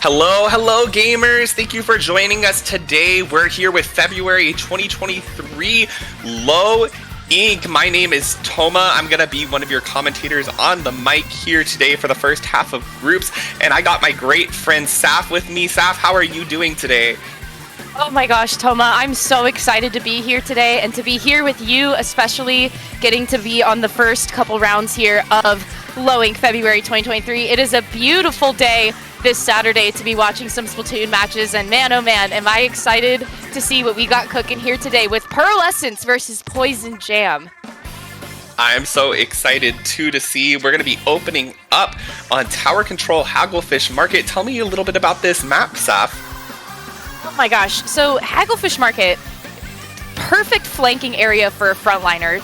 Hello gamers! Thank you for joining us today. We're here with February 2023 Low Ink. My name is Toma. I'm gonna be one of your commentators on the mic here today for the first half of groups, and I got my great friend Saf with me. Saf, how are you doing today? Oh my gosh, Toma, I'm so excited to be here today and to be here with you, especially getting to be on the first couple rounds here of Low Ink February 2023. It is a beautiful day this Saturday to be watching some Splatoon matches, and man, oh man, am I excited to see what we got cooking here today with Pearlescence versus Poison Jam. I'm so excited too to see. We're going to be opening up on Tower Control Hagglefish Market. Tell me a little bit about this map, Saf. Oh my gosh, so Hagglefish Market, perfect flanking area for a frontliner,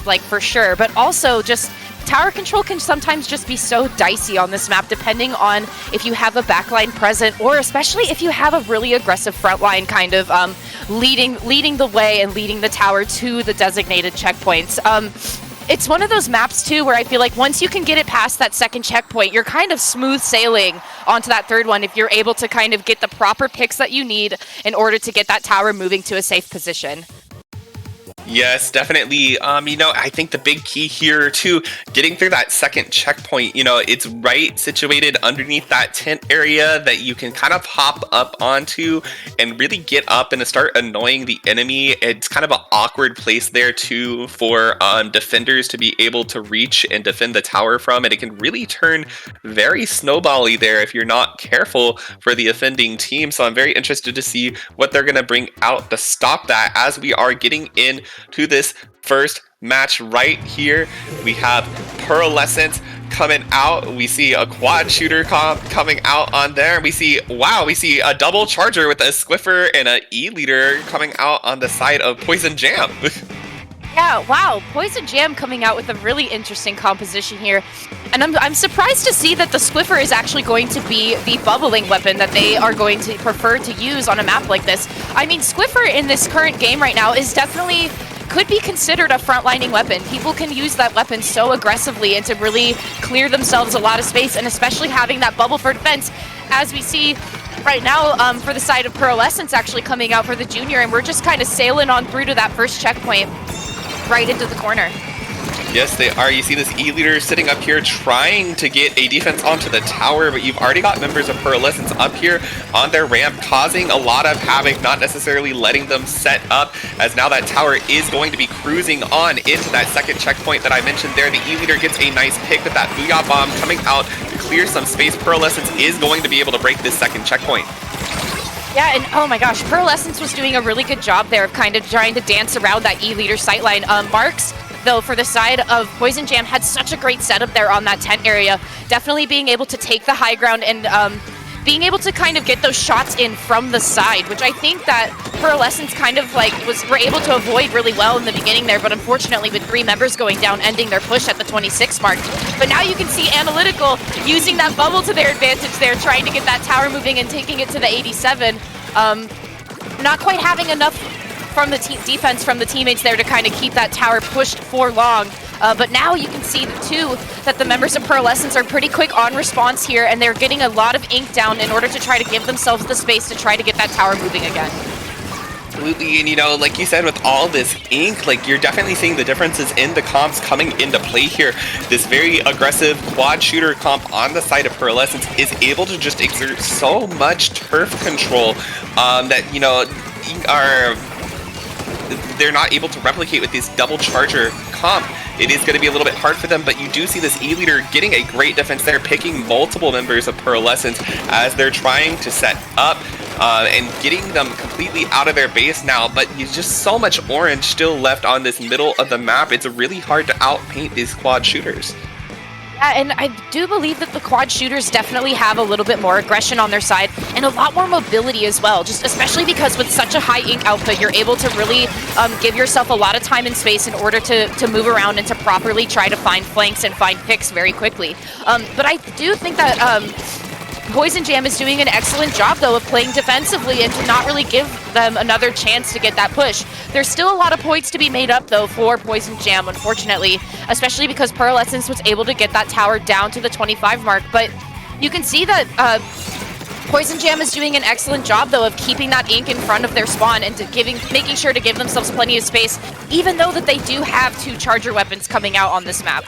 like for sure, but also just tower control can sometimes just be so dicey on this map depending on if you have a backline present or especially if you have a really aggressive frontline kind of leading the way and leading the tower to the designated checkpoints. It's one of those maps too where I feel like once you can get it past that second checkpoint, you're kind of smooth sailing onto that third one if you're able to kind of get the proper picks that you need in order to get that tower moving to a safe position. Yes, definitely. I think the big key here too, getting through that second checkpoint, it's right situated underneath that tent area that you can kind of hop up onto and really get up and start annoying the enemy. It's kind of an awkward place there too for defenders to be able to reach and defend the tower from, and it can really turn very snowbally there if you're not careful for the offending team. So I'm very interested to see what they're going to bring out to stop that as we are getting in to this first match right here. We have Pearlescence coming out. We see a quad shooter coming out on there. We see a double charger with a Squiffer and a E-leader coming out on the side of Poison Jam. Yeah, wow, Poison Jam coming out with a really interesting composition here. And I'm surprised to see that the Squiffer is actually going to be the bubbling weapon that they are going to prefer to use on a map like this. I mean, Squiffer in this current game right now is definitely could be considered a frontlining weapon. People can use that weapon so aggressively and to really clear themselves a lot of space, and especially having that bubble for defense, as we see right now for the side of Pearlescence actually coming out for the junior, and we're just kind of sailing on through to that first checkpoint right into the corner. Yes, they are. You see this E-leader sitting up here trying to get a defense onto the tower, but you've already got members of Pearlescence up here on their ramp, causing a lot of havoc, not necessarily letting them set up, as now that tower is going to be cruising on into that second checkpoint that I mentioned there. The E-leader gets a nice pick with that Booyah Bomb coming out to clear some space. Pearlescence is going to be able to break this second checkpoint. Yeah, and oh my gosh, Pearlescence was doing a really good job there of kind of trying to dance around that E-leader sightline. Marks, though, for the side of Poison Jam had such a great setup there on that tent area. Definitely being able to take the high ground and being able to kind of get those shots in from the side, which I think that Pearlescence kind of like were able to avoid really well in the beginning there, but unfortunately with 3 members going down, ending their push at the 26 mark. But now you can see Analytical using that bubble to their advantage there, trying to get that tower moving and taking it to the 87. Not quite having enough from the defense from the teammates there to kind of keep that tower pushed for long. But now you can see, too, that the members of Pearlescence are pretty quick on response here, and they're getting a lot of ink down in order to try to give themselves the space to try to get that tower moving again. Absolutely, and like you said, with all this ink, like you're definitely seeing the differences in the comps coming into play here. This very aggressive quad shooter comp on the side of Pearlescence is able to just exert so much turf control that, they're not able to replicate with this double charger comp. It is going to be a little bit hard for them, but you do see this E-leader getting a great defense there, picking multiple members of Pearlescence as they're trying to set up and getting them completely out of their base now, but there's just so much orange still left on this middle of the map. It's really hard to outpaint these quad shooters. Yeah, and I do believe that the quad shooters definitely have a little bit more aggression on their side and a lot more mobility as well, just especially because with such a high ink output, you're able to really give yourself a lot of time and space in order to move around and to properly try to find flanks and find picks very quickly. But I do think that Poison Jam is doing an excellent job, though, of playing defensively and to not really give them another chance to get that push. There's still a lot of points to be made up, though, for Poison Jam, unfortunately, especially because Pearlescence was able to get that tower down to the 25 mark. But you can see that Poison Jam is doing an excellent job, though, of keeping that ink in front of their spawn and making sure to give themselves plenty of space, even though that they do have 2 charger weapons coming out on this map.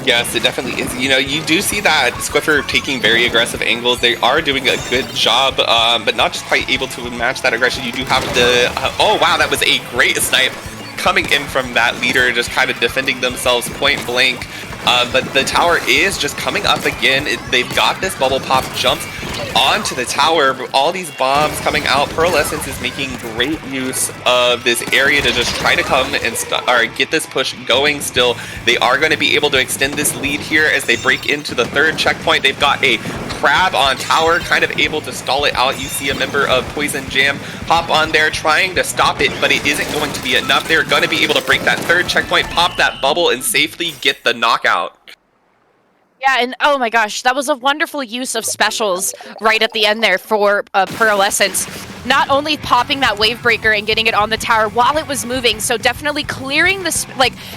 Yes, it definitely is. You know, you do see that Squiffer taking very aggressive angles. They are doing a good job, but not just quite able to match that aggression. You do have to... oh, wow, that was a great snipe coming in from that leader, just kind of defending themselves point blank. But the tower is just coming up again. They've got this bubble pop jumps onto the tower. All these bombs coming out. Pearlescence is making great use of this area to just try to come and get this push going still. They are going to be able to extend this lead here as they break into the 3rd checkpoint. They've got a crab on tower, kind of able to stall it out. You see a member of Poison Jam hop on there trying to stop it, but it isn't going to be enough. They're going to be able to break that 3rd checkpoint, pop that bubble, and safely get the knockout. Yeah, and oh my gosh, that was a wonderful use of specials right at the end there for Pearlescence. Not only popping that wave breaker and getting it on the tower while it was moving, so definitely clearing the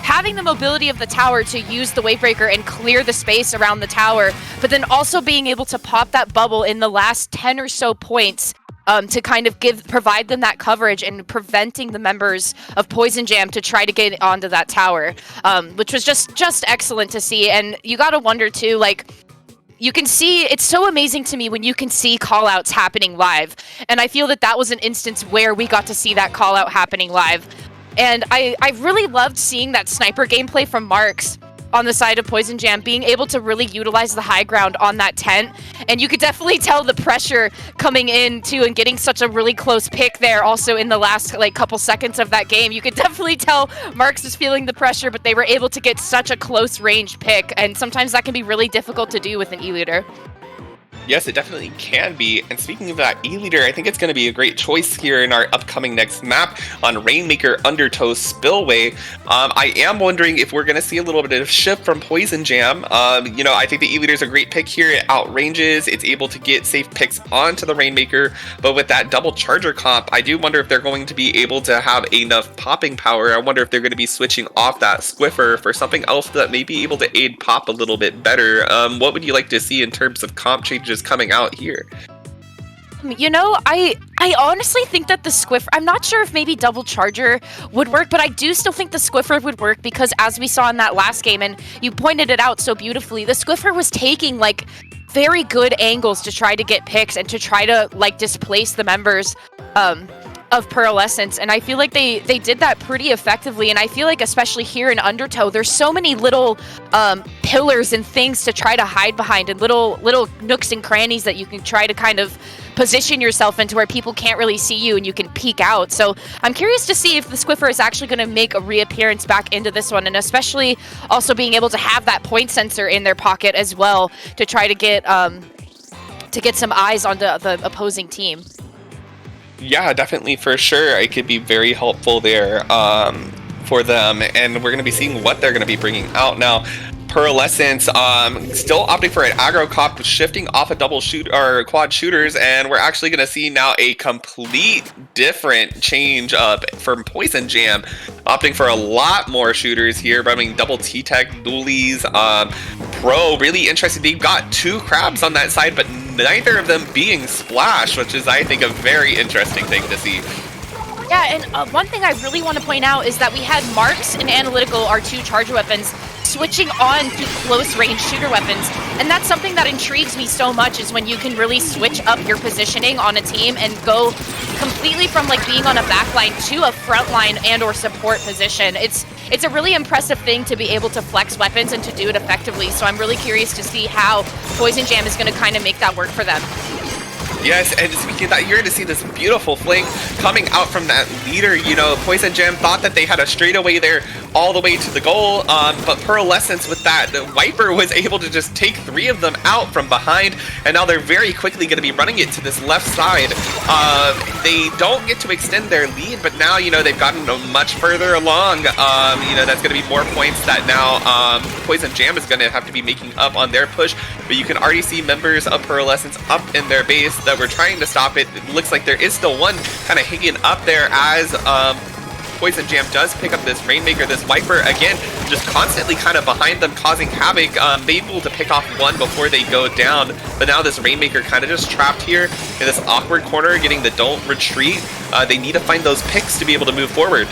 having the mobility of the tower to use the wave breaker and clear the space around the tower, but then also being able to pop that bubble in the last 10 or so points to kind of provide them that coverage and preventing the members of Poison Jam to try to get onto that tower, which was just excellent to see. And you gotta wonder too, like, you can see, it's so amazing to me when you can see callouts happening live, and I feel that that was an instance where we got to see that callout happening live. And I really loved seeing that sniper gameplay from Marks on the side of Poison Jam, being able to really utilize the high ground on that tent. And you could definitely tell the pressure coming in too, and getting such a really close pick there also in the last couple seconds of that game. You could definitely tell Marks was feeling the pressure, but they were able to get such a close range pick, and sometimes that can be really difficult to do with an E-leader. Yes, it definitely can be. And speaking of that E-leader, I think it's going to be a great choice here in our upcoming next map on Rainmaker Undertow Spillway. I am wondering if we're going to see a little bit of shift from Poison Jam. You know, I think the E-leader is a great pick here. It outranges. It's able to get safe picks onto the Rainmaker. But with that double charger comp, I do wonder if they're going to be able to have enough popping power. I wonder if they're going to be switching off that Squiffer for something else that may be able to aid pop a little bit better. What would you like to see in terms of comp changes coming out here? You know, I honestly think that the Squiffer, I'm not sure if maybe double charger would work, but I do still think the Squiffer would work, because as we saw in that last game, and you pointed it out so beautifully, the Squiffer was taking very good angles to try to get picks and to try to displace the members of Pearlescence, and I feel like they did that pretty effectively. And I feel like especially here in Undertow, there's so many little pillars and things to try to hide behind, and little nooks and crannies that you can try to kind of position yourself into where people can't really see you and you can peek out. So I'm curious to see if the Squiffer is actually going to make a reappearance back into this one, and especially also being able to have that point sensor in their pocket as well to try to get some eyes onto the opposing team. Yeah, definitely, for sure. It could be very helpful there for them, and we're going to be seeing what they're going to be bringing out now. Pearlescence still opting for an aggro cop, shifting off a double shoot or quad shooters, and we're actually going to see now a complete different change up from Poison Jam, opting for a lot more shooters here. But I mean, double T-Tech, dualies, Pro, really interesting. They've got 2 crabs on that side, but neither of them being splashed, which is, I think, a very interesting thing to see. Yeah, and one thing I really want to point out is that we had Marks and Analytical, our 2 charger weapons, switching on to close range shooter weapons. And that's something that intrigues me so much, is when you can really switch up your positioning on a team and go completely from being on a backline to a frontline and or support position. It's a really impressive thing to be able to flex weapons and to do it effectively. So I'm really curious to see how Poison Jam is going to kind of make that work for them. Yes, and speaking of that, you're going to see this beautiful flank coming out from that leader. You know, Poison Jam thought that they had a straightaway there all the way to the goal, but Pearlescence with that Viper was able to just take 3 of them out from behind, and now they're very quickly going to be running it to this left side. They don't get to extend their lead, but now, you know, they've gotten much further along. You know, that's going to be more points that now Poison Jam is going to have to be making up on their push, but you can already see members of Pearlescence up in their base that were trying to stop it. It looks like there is still one kind of hanging up there as Poison Jam does pick up this Rainmaker. This Wiper, again, just constantly kind of behind them, causing havoc. They able to pick off one before they go down, but now this Rainmaker kind of just trapped here in this awkward corner, getting the don't retreat. They need to find those picks to be able to move forward.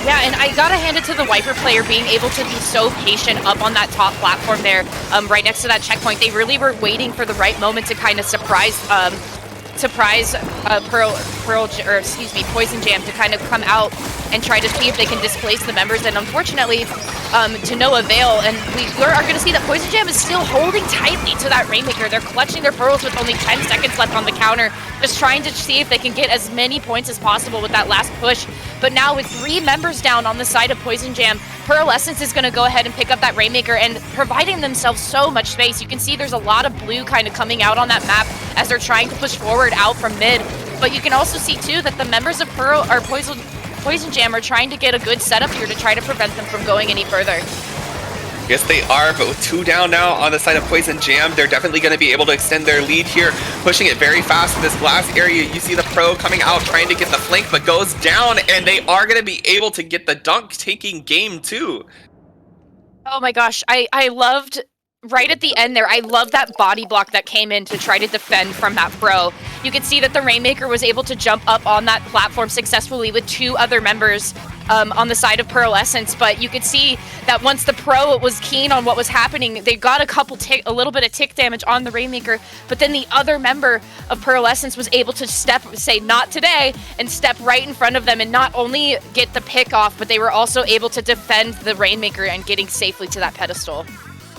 Yeah, and I gotta hand it to the Wiper player being able to be so patient up on that top platform there, right next to that checkpoint. They really were waiting for the right moment to kind of surprise Poison Jam to kind of come out and try to see if they can displace the members, and unfortunately, to no avail. And we are going to see that Poison Jam is still holding tightly to that Rainmaker. They're clutching their pearls with only 10 seconds left on the counter, just trying to see if they can get as many points as possible with that last push. But now with 3 members down on the side of Poison Jam, Pearlescence is going to go ahead and pick up that Rainmaker and providing themselves so much space. You can see there's a lot of blue kind of coming out on that map as they're trying to push forward out from mid. But you can also see too that the members of Poison Jam are trying to get a good setup here to try to prevent them from going any further. Yes, they are, but with 2 down now on the side of Poison Jam, they're definitely going to be able to extend their lead here, pushing it very fast in this glass area. You see the Pro coming out, trying to get the flank, but goes down, and they are going to be able to get the dunk, taking game 2. Oh my gosh, I loved, right at the end there, I love that body block that came in to try to defend from that Pro. You could see that the Rainmaker was able to jump up on that platform successfully with 2 other members on the side of Pearlescence, but you could see that once the Pro was keen on what was happening, they got a little bit of tick damage on the Rainmaker, but then the other member of Pearlescence was able to say not today, and step right in front of them and not only get the pick off, but they were also able to defend the Rainmaker and getting safely to that pedestal.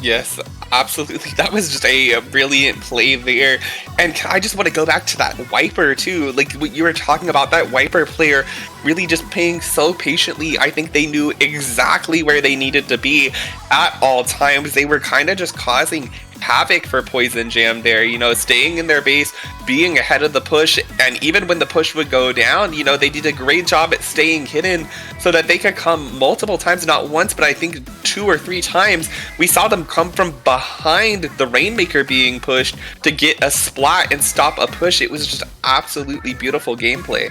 Yes, absolutely. That was just a brilliant play there. And I just want to go back to that Wiper too. Like what you were talking about, that Wiper player really just playing so patiently. I think they knew exactly where they needed to be at all times. They were kind of just causing havoc for Poison Jam there, you know, staying in their base, being ahead of the push, and even when the push would go down, you know, they did a great job at staying hidden so that they could come multiple times, not once, but I think 2 or 3 times. We saw them come from behind the Rainmaker being pushed to get a splat and stop a push. It was just absolutely beautiful gameplay.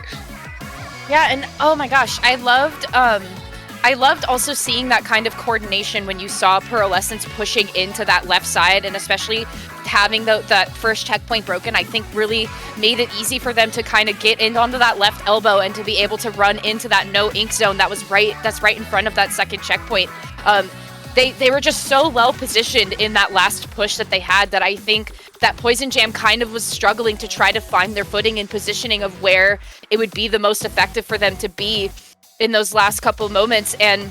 Yeah, and oh my gosh, I loved also seeing that kind of coordination when you saw Pearlescence pushing into that left side, and especially having that first checkpoint broken, I think really made it easy for them to kind of get in onto that left elbow and to be able to run into that no ink zone that's right in front of that second checkpoint. They were just so well positioned in that last push that they had that I think that Poison Jam kind of was struggling to try to find their footing and positioning of where it would be the most effective for them to be in those last couple moments. And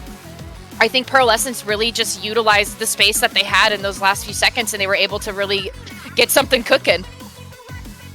I think Pearlescence really just utilized the space that they had in those last few seconds, and they were able to really get something cooking.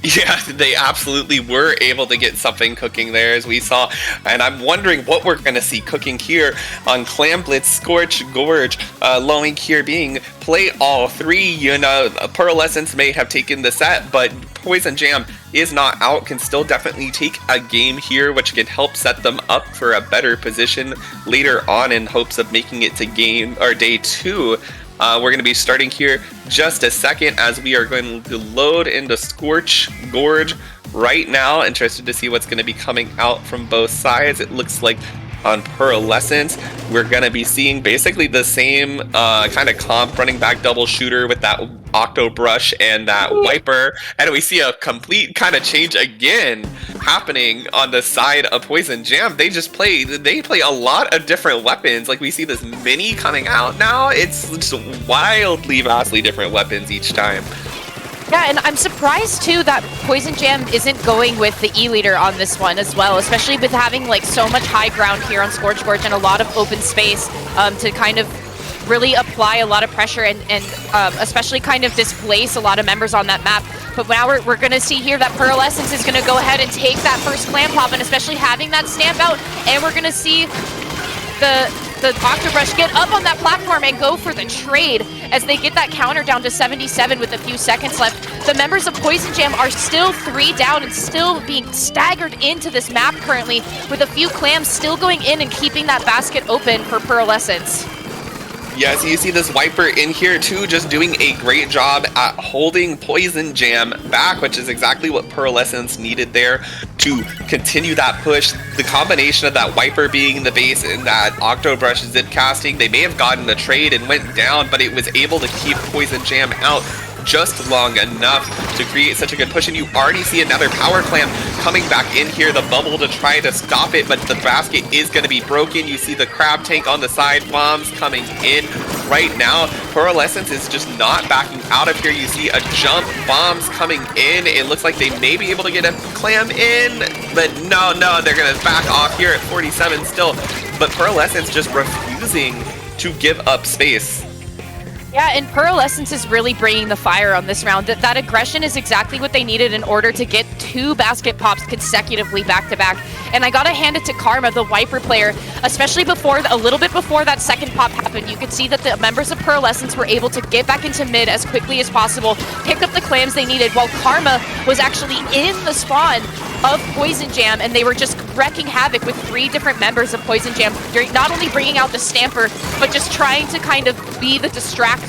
Yeah, they absolutely were able to get something cooking there, as we saw. And I'm wondering what we're going to see cooking here on Clam Blitz, Scorch, Gorge, Lowing here being play all 3. You know, Pearlescence may have taken the set, but Poison Jam is not out, can still definitely take a game here, which can help set them up for a better position later on in hopes of making it to game or day 2. We're going to be starting here just a second as we are going to load into Scorch Gorge right now. Interested to see what's going to be coming out from both sides. It looks like on Pearlescence, we're going to be seeing basically the same kind of comp running back double shooter with that Octo Brush and that Wiper. And we see a complete kind of change again happening on the side of Poison Jam. They play a lot of different weapons. Like we see this mini coming out now. It's just wildly, vastly different weapons each time. Yeah, and I'm surprised too that Poison Jam isn't going with the E-Leader on this one as well, especially with having like so much high ground here on Scorch Gorge and a lot of open space to kind of really apply a lot of pressure and especially kind of displace a lot of members on that map. But now we're going to see here that Pearlescence is going to go ahead and take that first clam pop, and especially having that stamp out, and we're going to see the Octobrush get up on that platform and go for the trade as they get that counter down to 77 with a few seconds left. The members of Poison Jam are still 3 down and still being staggered into this map currently, with a few clams still going in and keeping that basket open for Pearlescence. Yes, you see this Viper in here too, just doing a great job at holding Poison Jam back, which is exactly what Pearlescence needed there to continue that push. The combination of that Viper being the base and that Octobrush zip casting, they may have gotten the trade and went down, but it was able to keep Poison Jam out just long enough to create such a good push. And you already see another power clam coming back in here, the bubble to try to stop it, but the basket is going to be broken. You see the crab tank on the side, bombs coming in right now. Pearlescence is just not backing out of here. You see a jump, bombs coming in. It looks like they may be able to get a clam in, but no, they're going to back off here at 47 still. But Pearlescence just refusing to give up space. Yeah, and Pearlescence is really bringing the fire on this round. That aggression is exactly what they needed in order to get 2 basket pops consecutively back-to-back. And I gotta hand it to Karma, the Viper player, especially a little bit before that second pop happened. You could see that the members of Pearlescence were able to get back into mid as quickly as possible, picked up the clams they needed, while Karma was actually in the spawn of Poison Jam, and they were just wrecking havoc with 3 different members of Poison Jam, not only bringing out the Stamper, but just trying to kind of be the distractor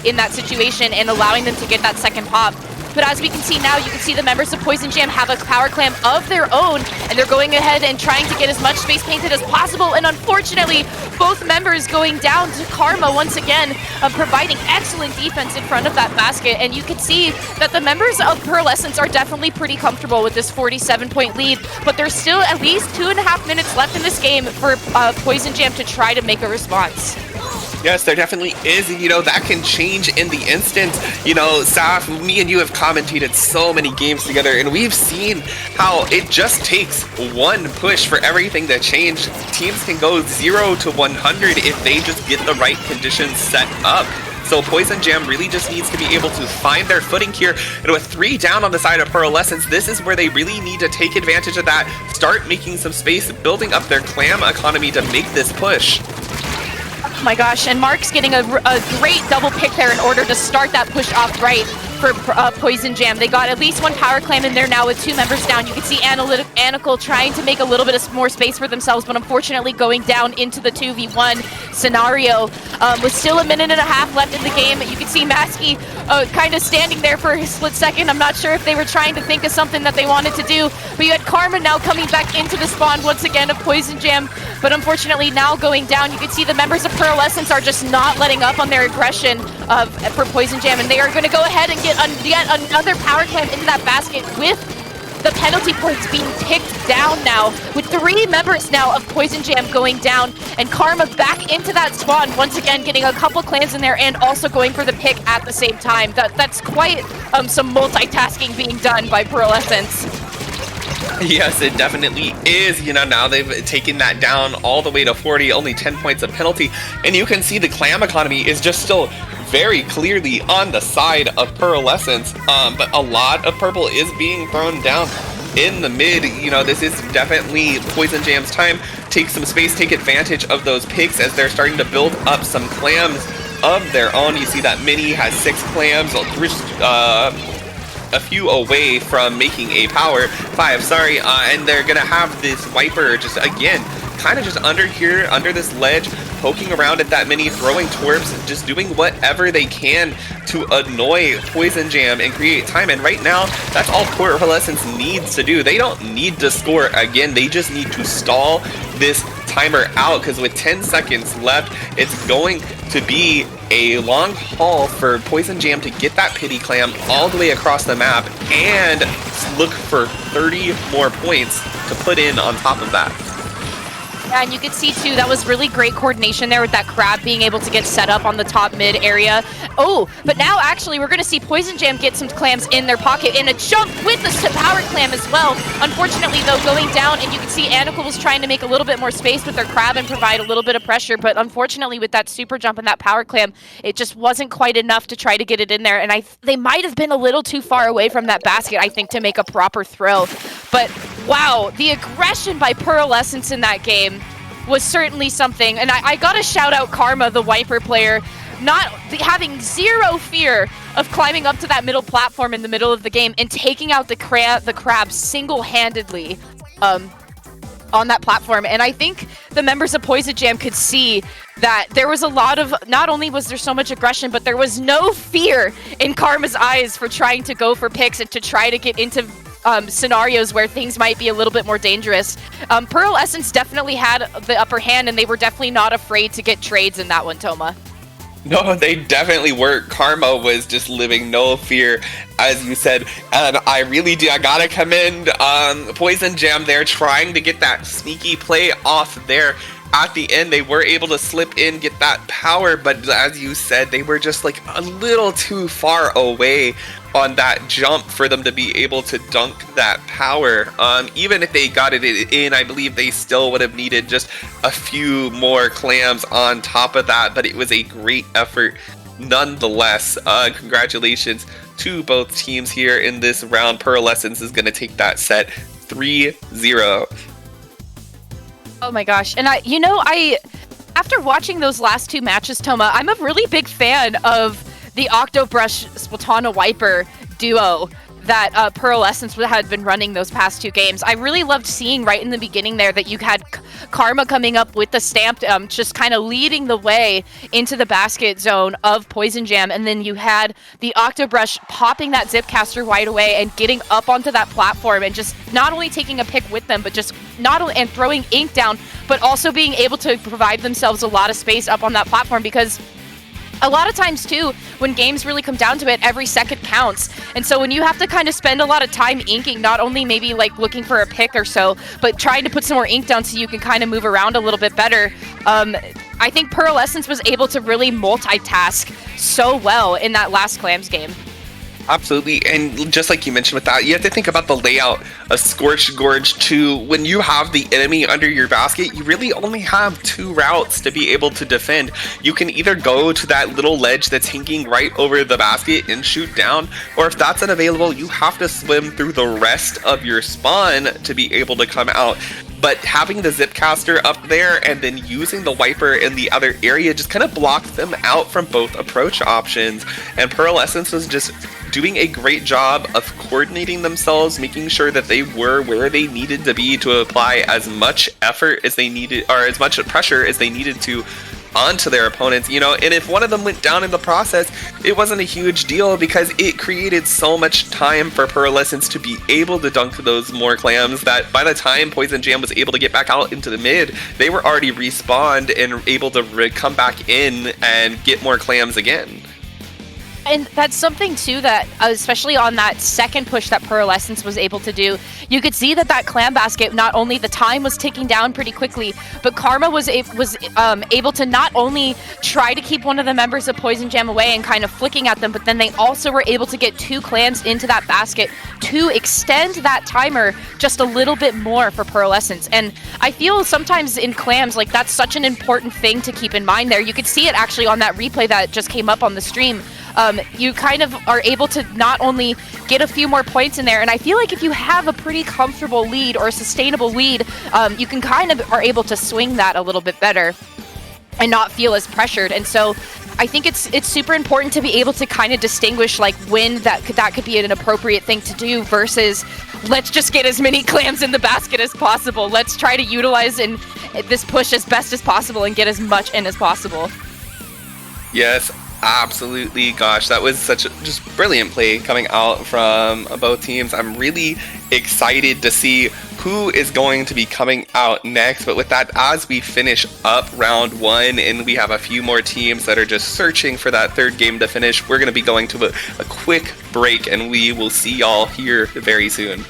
in that situation and allowing them to get that second pop. But as we can see now, you can see the members of Poison Jam have a power clam of their own, and they're going ahead and trying to get as much space painted as possible. And unfortunately, both members going down to Karma once again, providing excellent defense in front of that basket. And you can see that the members of Pearlescence are definitely pretty comfortable with this 47-point lead, but there's still at least 2.5 minutes left in this game for Poison Jam to try to make a response. Yes, there definitely is, and that can change in the instant. Saf, me and you have commentated so many games together, and we've seen how it just takes one push for everything to change. Teams can go 0 to 100 if they just get the right conditions set up. So Poison Jam really just needs to be able to find their footing here, and with 3 down on the side of Pearlescence, this is where they really need to take advantage of that, start making some space, building up their clam economy to make this push. Oh my gosh, and Mark's getting a great double pick there in order to start that push off right for Poison Jam. They got at least 1 power clam in there now with 2 members down. You can see Analytical trying to make a little bit of more space for themselves, but unfortunately going down into the 2v1 scenario. With still 1.5 minutes left in the game, you can see Maskey kind of standing there for a split second. I'm not sure if they were trying to think of something that they wanted to do, but you had Karma now coming back into the spawn once again of Poison Jam, but unfortunately now going down. You can see the members of Pearlescence are just not letting up on their aggression for Poison Jam, and they are going to go ahead and get yet another power clam into that basket with the penalty points being ticked down now, with 3 members now of Poison Jam going down, and Karma back into that spawn, once again getting a couple clams in there and also going for the pick at the same time. That's quite some multitasking being done by Pearlescence. Yes, it definitely is. Now they've taken that down all the way to 40, only 10 points of penalty, and you can see the clam economy is just still very clearly on the side of Pearlescence, but a lot of purple is being thrown down in the mid. This is definitely Poison Jam's time. Take some space, take advantage of those picks as they're starting to build up some clams of their own. You see that Mini has 6 clams, a few away from making a power 5, and they're gonna have this Viper just again kind of just under here, under this ledge, poking around at that Mini, throwing twerps, just doing whatever they can to annoy Poison Jam and create time. And right now, that's all Pearlescence needs to do. They don't need to score again, they just need to stall this timer out, because with 10 seconds left, it's going to be a long haul for Poison Jam to get that pity clam all the way across the map and look for 30 more points to put in on top of that. Yeah, and you could see too, that was really great coordination there with that crab being able to get set up on the top mid area. Oh, but now actually we're going to see Poison Jam get some clams in their pocket and a jump with the power clam as well. Unfortunately though, going down, and you can see Anical was trying to make a little bit more space with their crab and provide a little bit of pressure, but unfortunately with that super jump and that power clam, it just wasn't quite enough to try to get it in there, and they might have been a little too far away from that basket, I think, to make a proper throw. But wow, the aggression by Pearlescence in that game was certainly something, and I gotta shout out Karma, the Viper player, having 0 fear of climbing up to that middle platform in the middle of the game and taking out the crab single-handedly. on that platform. And I think the members of Poison Jam could see that there was a lot of, not only was there so much aggression, but there was no fear in Karma's eyes for trying to go for picks and to try to get into scenarios where things might be a little bit more dangerous. Pearlescence definitely had the upper hand, and they were definitely not afraid to get trades in that one, Toma. No, they definitely weren't. Karma was just living no fear, as you said, and I gotta commend Poison Jam there, trying to get that sneaky play off there. At the end, they were able to slip in, get that power, but as you said, they were just like a little too far away on that jump for them to be able to dunk that power. Even if they got it in, I believe they still would have needed just a few more clams on top of that, but it was a great effort nonetheless. Congratulations to both teams here in this round. Pearlescence is going to take that set 3-0. Oh my gosh. And after watching those last two matches, Toma, I'm a really big fan of the Octobrush Splatana Wiper duo that Pearlescence had been running those past two games. I really loved seeing right in the beginning there that you had Karma coming up with the stamp, just kind of leading the way into the basket zone of Poison Jam, and then you had the Octobrush popping that Zipcaster right away and getting up onto that platform and just not only taking a pick with them, but just not only and throwing ink down, but also being able to provide themselves a lot of space up on that platform, because a lot of times too, when games really come down to it, every second counts. And so when you have to kind of spend a lot of time inking, not only maybe like looking for a pick or so, but trying to put some more ink down so you can kind of move around a little bit better, I think Pearlescence was able to really multitask so well in that last Clams game. Absolutely, and just like you mentioned with that, you have to think about the layout of Scorched Gorge too. When you have the enemy under your basket, you really only have two routes to be able to defend. You can either go to that little ledge that's hanging right over the basket and shoot down, or if that's unavailable, you have to swim through the rest of your spawn to be able to come out. But having the Zipcaster up there and then using the Wiper in the other area just kind of blocked them out from both approach options. And Pearlescence was just doing a great job of coordinating themselves, making sure that they were where they needed to be to apply as much effort as they needed, or as much pressure as they needed to onto their opponents, and if one of them went down in the process, it wasn't a huge deal because it created so much time for Pearlescence to be able to dunk those more clams that by the time Poison Jam was able to get back out into the mid, they were already respawned and able to come back in and get more clams again. And that's something too that, especially on that second push that Pearlescence was able to do, you could see that clam basket, not only the time was ticking down pretty quickly, but Karma was able to not only try to keep one of the members of Poison Jam away and kind of flicking at them, but then they also were able to get two clams into that basket to extend that timer just a little bit more for Pearlescence. And I feel sometimes in clams, like that's such an important thing to keep in mind there. You could see it actually on that replay that just came up on the stream. You kind of are able to not only get a few more points in there, and I feel like if you have a pretty comfortable lead or a sustainable lead, you can kind of are able to swing that a little bit better and not feel as pressured. And so I think it's super important to be able to kind of distinguish like when that could be an appropriate thing to do versus let's just get as many clams in the basket as possible. Let's try to utilize this push as best as possible and get as much in as possible. Yes, absolutely. Gosh, that was such a just brilliant play coming out from both teams. I'm really excited to see who is going to be coming out next. But with that, as we finish up round one and we have a few more teams that are just searching for that third game to finish, we're going to be going to a quick break, and we will see y'all here very soon.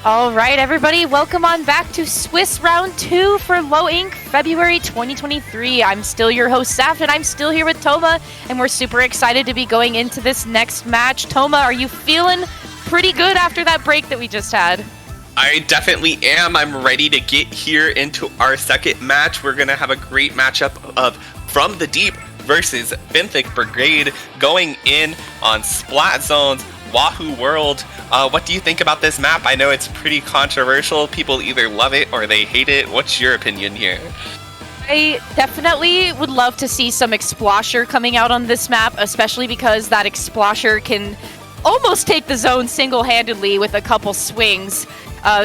All right, everybody, welcome on back to Swiss Round 2 for Low Ink, February 2023. I'm still your host, Saft, and I'm still here with Toma, and we're super excited to be going into this next match. Toma, are you feeling pretty good after that break that we just had? I definitely am. I'm ready to get here into our second match. We're going to have a great matchup of From the Deep versus Benthic Brigade going in on Splat Zone's Wahoo World. What do you think about this map? I know it's pretty controversial. People either love it or they hate it. What's your opinion here? I definitely would love to see some Explosher coming out on this map, especially because that Explosher can almost take the zone single-handedly with a couple swings.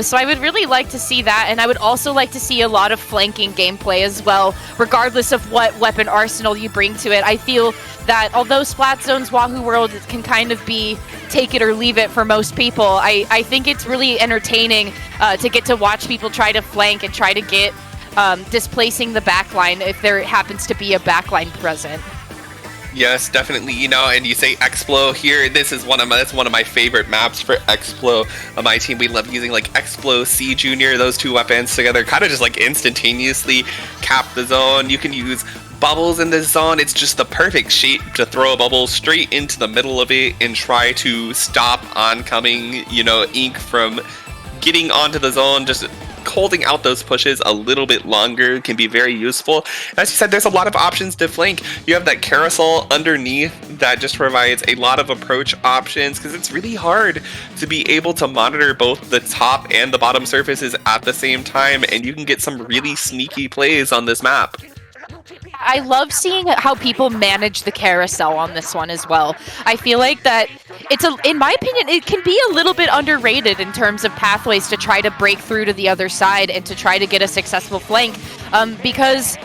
So I would really like to see that, and I would also like to see a lot of flanking gameplay as well, regardless of what weapon arsenal you bring to it. I feel that although Splat Zone's Wahoo World can kind of be take it or leave it for most people, I think it's really entertaining to get to watch people try to flank and try to get displacing the backline if there happens to be a backline present. Yes, definitely. You know, and you say Explo here. This is one of my favorite maps for Explo. On my team, we love using like Explo, C Junior, those two weapons together, kind of just like instantaneously cap the zone. You can use bubbles in this zone. It's just the perfect shape to throw a bubble straight into the middle of it and try to stop oncoming, you know, ink from getting onto the zone. Just holding out those pushes a little bit longer can be very useful. As you said, there's a lot of options to flank. You have that carousel underneath that just provides a lot of approach options, because it's really hard to be able to monitor both the top and the bottom surfaces at the same time, and you can get some really sneaky plays on this map. I love seeing how people manage the carousel on this one as well. I feel like that in my opinion, it can be a little bit underrated in terms of pathways to try to break through to the other side and to try to get a successful flank, because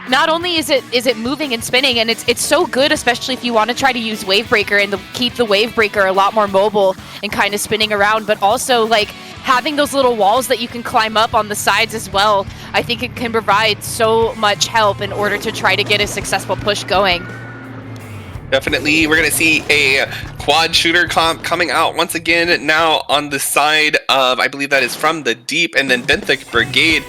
not only is it moving and spinning, and it's so good, especially if you want to try to use Wavebreaker and keep the Wavebreaker a lot more mobile and kind of spinning around, but also like having those little walls that you can climb up on the sides as well. I think it can provide so much help in order to try to get a successful push going. Definitely, we're going to see a quad shooter comp coming out once again now on the side of, I believe that is From the Deep, and then Benthic Brigade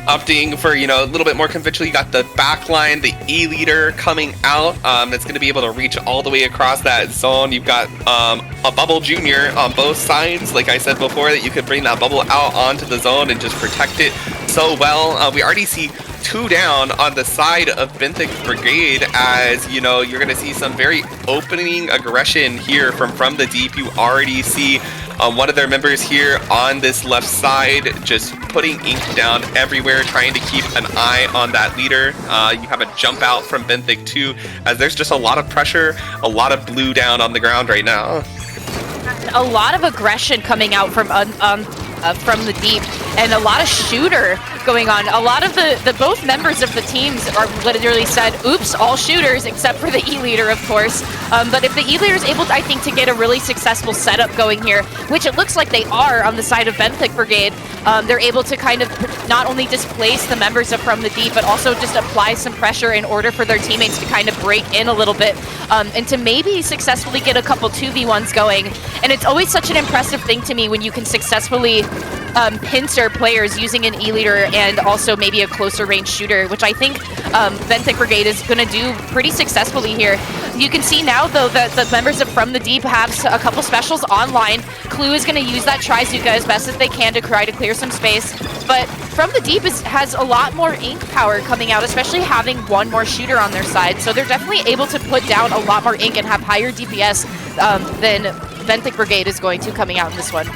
opting for, you know, a little bit more conventional. You got the backline, the E-leader coming out that's going to be able to reach all the way across that zone. You've got a bubble junior on both sides, like I said before, that you could bring that bubble out onto the zone and just protect it so well. We already see 2 down on the side of Benthic Brigade, as you know, you're going to see some very opening aggression here from the Deep. You already see one of their members here on this left side just putting ink down everywhere, trying to keep an eye on that leader. You have a jump out from Benthic too, as there's just a lot of pressure, a lot of blue down on the ground right now. A lot of aggression coming out from the Deep, and a lot of shooter going on. A lot of the both members of the teams are literally said, oops, all shooters except for the E-leader, of course. But if the E-leader is able, I think, to get a really successful setup going here, which it looks like they are on the side of Benthic Brigade, they're able to kind of not only displace the members of From the Deep, but also just apply some pressure in order for their teammates to kind of break in a little bit, and to maybe successfully get a couple 2v1s going. And it's always such an impressive thing to me when you can successfully pincer players using an E-leader and also maybe a closer range shooter, which I think Benthic Brigade is going to do pretty successfully here. You can see now, though, that the members of From the Deep have a couple specials online. Clue is going to use that Trizuka as best as they can to try to clear some space, but From the Deep has a lot more ink power coming out, especially having one more shooter on their side, so they're definitely able to put down a lot more ink and have higher DPS than Benthic Brigade is going to coming out in this one.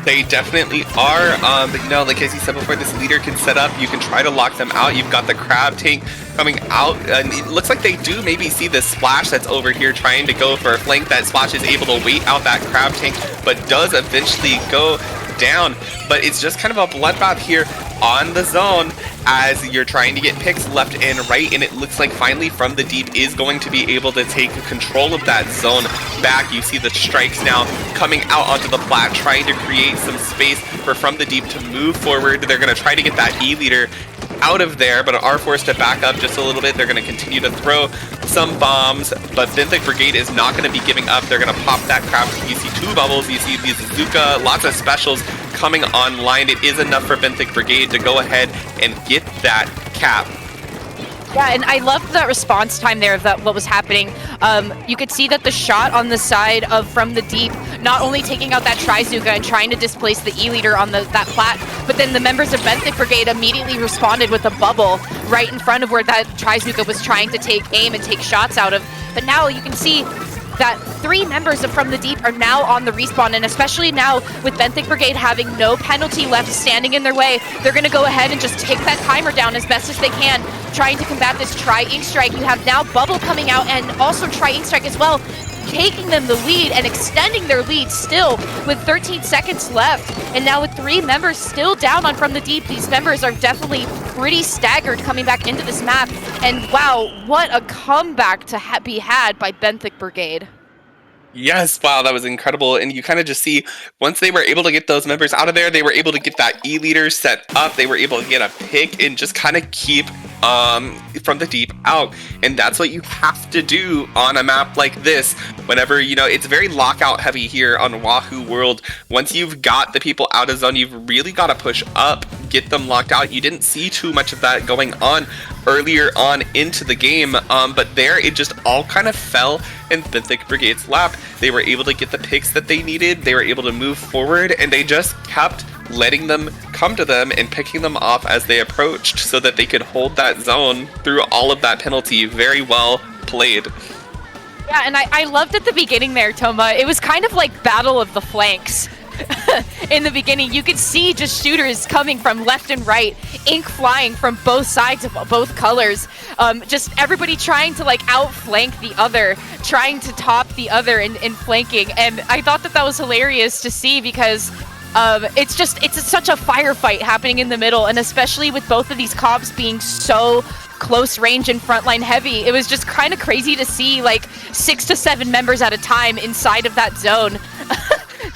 They definitely are, but you know, like as you said before, this leader can set up, you can try to lock them out. You've got the crab tank coming out, and it looks like they do maybe see the Splash that's over here trying to go for a flank. That Splash is able to wait out that crab tank, but does eventually go down. But it's just kind of a bloodbath here on the zone as you're trying to get picks left and right, and it looks like finally From the Deep is going to be able to take control of that zone back. You see the strikes now coming out onto the plat, trying to create some space for From the Deep to move forward. They're going to try to get that E-leader out of there, but are forced to back up just a little bit. They're going to continue to throw some bombs, but Benthic Brigade is not going to be giving up. They're going to pop that crap. You see 2 bubbles, you see these Zuka, lots of specials coming online. It is enough for Benthic Brigade to go ahead and get that cap. Yeah, and I loved that response time there of what was happening. You could see that the shot on the side of From the Deep, not only taking out that Trizuka and trying to displace the E-leader on that plat, but then the members of Benthic Brigade immediately responded with a bubble right in front of where that Trizuka was trying to take aim and take shots out of. But now you can see that 3 members of From the Deep are now on the respawn, and especially now with Benthic Brigade having no penalty left standing in their way, they're going to go ahead and just take that timer down as best as they can, trying to combat this Tri-Ink Strike. You have now Bubble coming out and also Tri-Ink Strike as well, taking them the lead and extending their lead still with 13 seconds left. And now with 3 members still down on From the Deep, these members are definitely pretty staggered coming back into this map. And wow, what a comeback to be had by Benthic Brigade. Yes, wow, that was incredible. And you kind of just see, once they were able to get those members out of there, they were able to get that E-leader set up, they were able to get a pick and just kind of keep From the Deep out. And that's what you have to do on a map like this. Whenever, you know, it's very lockout heavy here on Wahoo World. Once you've got the people out of zone, you've really got to push up, get them locked out. You didn't see too much of that going on earlier on into the game, but there it just all kind of fell in Benthic Brigade's lap. They were able to get the picks that they needed, they were able to move forward, and they just kept letting them come to them and picking them off as they approached so that they could hold that zone through all of that penalty. Very well played. Yeah, and I loved at the beginning there, Toma. It was kind of like Battle of the Flanks. In the beginning, you could see just shooters coming from left and right, ink flying from both sides of both colors, just everybody trying to like outflank the other, trying to top the other in flanking. And I thought that was hilarious to see because it's such a firefight happening in the middle, and especially with both of these comps being so close range and frontline heavy, it was just kind of crazy to see like 6 to 7 members at a time inside of that zone.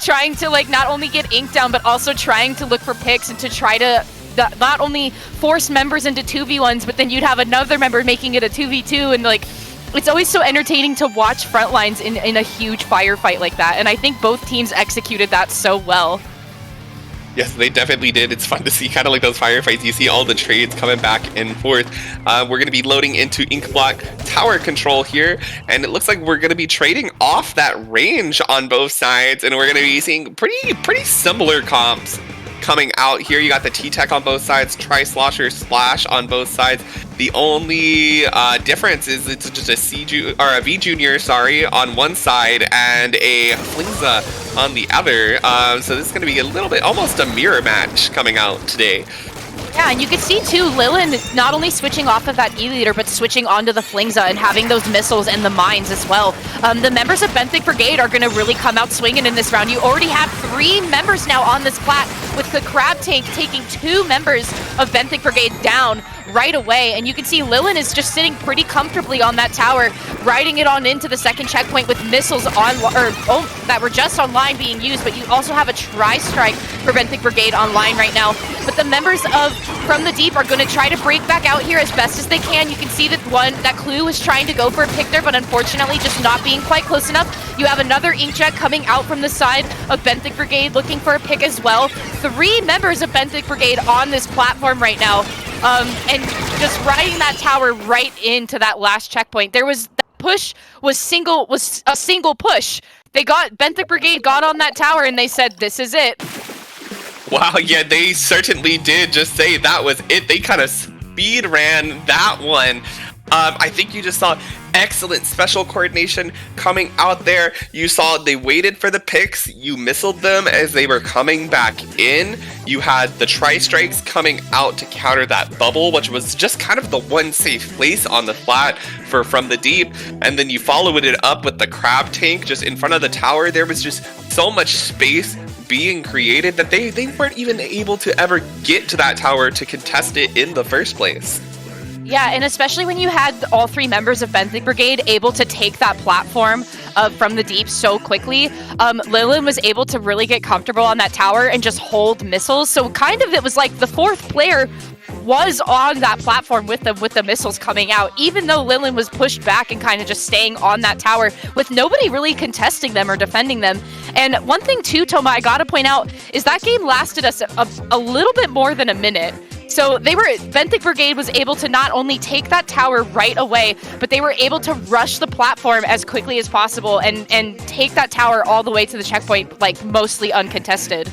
Trying to like not only get ink down, but also trying to look for picks and to try to not only force members into 2v1s, but then you'd have another member making it a 2v2, and like it's always so entertaining to watch frontlines in a huge firefight like that. And I think both teams executed that so well. Yes, they definitely did. It's fun to see kind of like those firefights. You see all the trades coming back and forth. We're going to be loading into Ink Block tower control here, and it looks like we're going to be trading off that range on both sides, and we're going to be seeing pretty similar comps coming out here. You got the T-Tech on both sides, Tri-Slosher Splash on both sides. The only difference is it's just a V Junior, on one side and a Flingza on the other. So this is going to be a little bit, almost a mirror match coming out today. Yeah, and you can see too, Lilin not only switching off of that E-leader, but switching onto the Flingza and having those missiles and the mines as well. The members of Benthic Brigade are going to really come out swinging in this round. You already have 3 members now on this plat, with the Crab Tank taking 2 members of Benthic Brigade down right away. And you can see Lilin is just sitting pretty comfortably on that tower, riding it on into the second checkpoint with missiles that were just online being used, but you also have a Tri-Strike for Benthic Brigade online right now. But the members of From the Deep are going to try to break back out here as best as they can. You can see that Clue was trying to go for a pick there, but unfortunately just not being quite close enough. You have another Inkjet coming out from the side of Benthic Brigade looking for a pick as well. 3 members of Benthic Brigade on this platform right now, and just riding that tower right into that last checkpoint. Was a single push. Benthic Brigade got on that tower and they said, this is it. Wow, yeah, they certainly did just say that was it. They kind of speed ran that one. I think you just saw excellent special coordination coming out there. You saw they waited for the picks. You missiled them as they were coming back in. You had the Tri-Strikes coming out to counter that bubble, which was just kind of the one safe place on the flat for From the Deep. And then you followed it up with the Crab Tank just in front of the tower. There was just so much space being created that they weren't even able to ever get to that tower to contest it in the first place. Yeah, and especially when you had all 3 members of Benthic Brigade able to take that platform From the Deep so quickly, Lilin was able to really get comfortable on that tower and just hold missiles. So kind of it was like the 4th player was on that platform with the missiles coming out, even though Lilin was pushed back and kind of just staying on that tower with nobody really contesting them or defending them. And one thing too, Toma, I gotta point out, is that game lasted us a little bit more than a minute. So Benthic Brigade was able to not only take that tower right away, but they were able to rush the platform as quickly as possible and take that tower all the way to the checkpoint, like, mostly uncontested.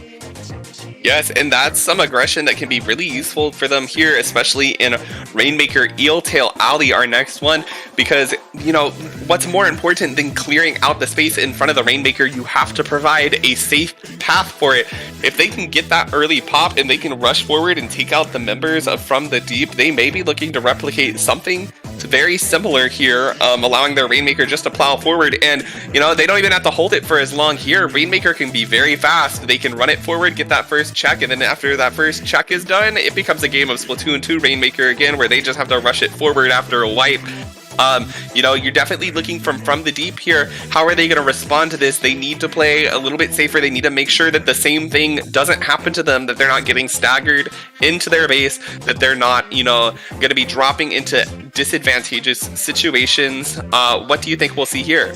Yes, and that's some aggression that can be really useful for them here, especially in Rainmaker Eeltail Alley, our next one, because, you know, what's more important than clearing out the space in front of the Rainmaker? You have to provide a safe path for it. If they can get that early pop and they can rush forward and take out the members of From the Deep, they may be looking to replicate something very similar here, allowing their Rainmaker just to plow forward, and, you know, they don't even have to hold it for as long here. Rainmaker can be very fast. They can run it forward, get that first check, and then after that first check is done, it becomes a game of Splatoon 2 Rainmaker again, where they just have to rush it forward after a wipe. You know, you're definitely looking from the deep here. How are they going to respond to this? They need to play a little bit safer. They need to make sure that the same thing doesn't happen to them, that they're not getting staggered into their base, that they're not, you know, going to be dropping into disadvantageous situations. What do you think we'll see here?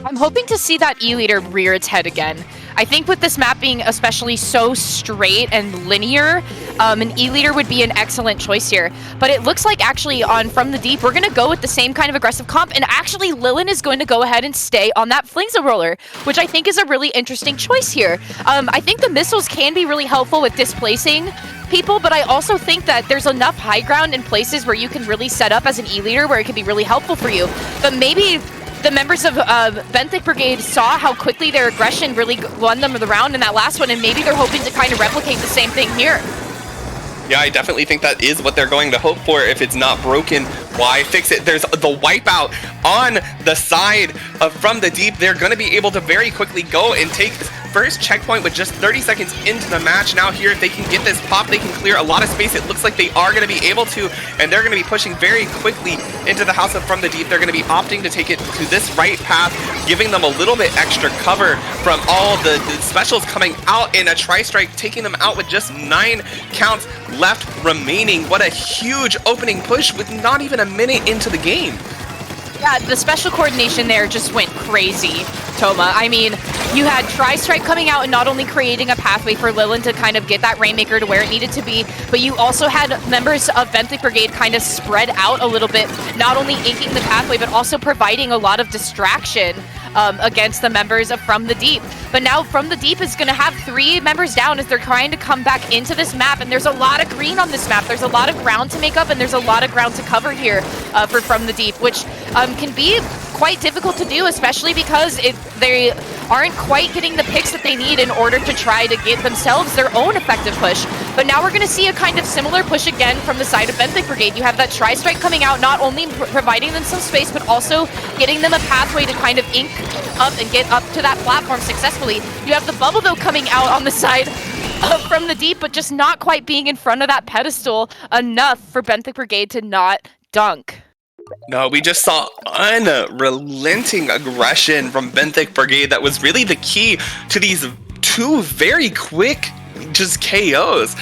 I'm hoping to see that E-Leader rear its head again. I think with this map being especially so straight and linear, an E-Leader would be an excellent choice here. But it looks like actually on From the Deep, we're going to go with the same kind of aggressive comp, and actually Lilin is going to go ahead and stay on that Flingza roller, which I think is a really interesting choice here. I think the missiles can be really helpful with displacing people, but I also think that there's enough high ground in places where you can really set up as an E-Leader where it can be really helpful for you. But maybe the members of Benthic Brigade saw how quickly their aggression really won them the round in that last one, and maybe they're hoping to kind of replicate the same thing here. Yeah, I definitely think that is what they're going to hope for. If it's not broken, why fix it? There's the wipeout on the side of From the Deep. They're going to be able to very quickly go and take this first checkpoint with just 30 seconds into the match. Now here, if they can get this pop, they can clear a lot of space. It looks like they are going to be able to, and they're going to be pushing very quickly into the house of From the Deep. They're going to be opting to take it to this right path, giving them a little bit extra cover from all the specials coming out in a tri-strike, taking them out with just 9 counts left remaining. What a huge opening push with not even a minute into the game. Yeah, the special coordination there just went crazy, Toma. I mean, you had Tri-Strike coming out and not only creating a pathway for Lilin to kind of get that Rainmaker to where it needed to be, but you also had members of Benthic Brigade kind of spread out a little bit, not only inking the pathway, but also providing a lot of distraction against the members of From the Deep. But now From the Deep is going to have 3 members down as they're trying to come back into this map, and there's a lot of green on this map. There's a lot of ground to make up, and there's a lot of ground to cover here for From the Deep, which can be quite difficult to do, especially because they aren't quite getting the picks that they need in order to try to get themselves their own effective push. But now we're going to see a kind of similar push again from the side of Benthic Brigade. You have that Tri-Strike coming out, not only providing them some space, but also getting them a pathway to kind of ink up and get up to that platform successfully. You have the bubble, though, coming out on the side From the Deep, but just not quite being in front of that pedestal enough for Benthic Brigade to not dunk. No, we just saw unrelenting aggression from Benthic Brigade that was really the key to these 2 very quick just KOs.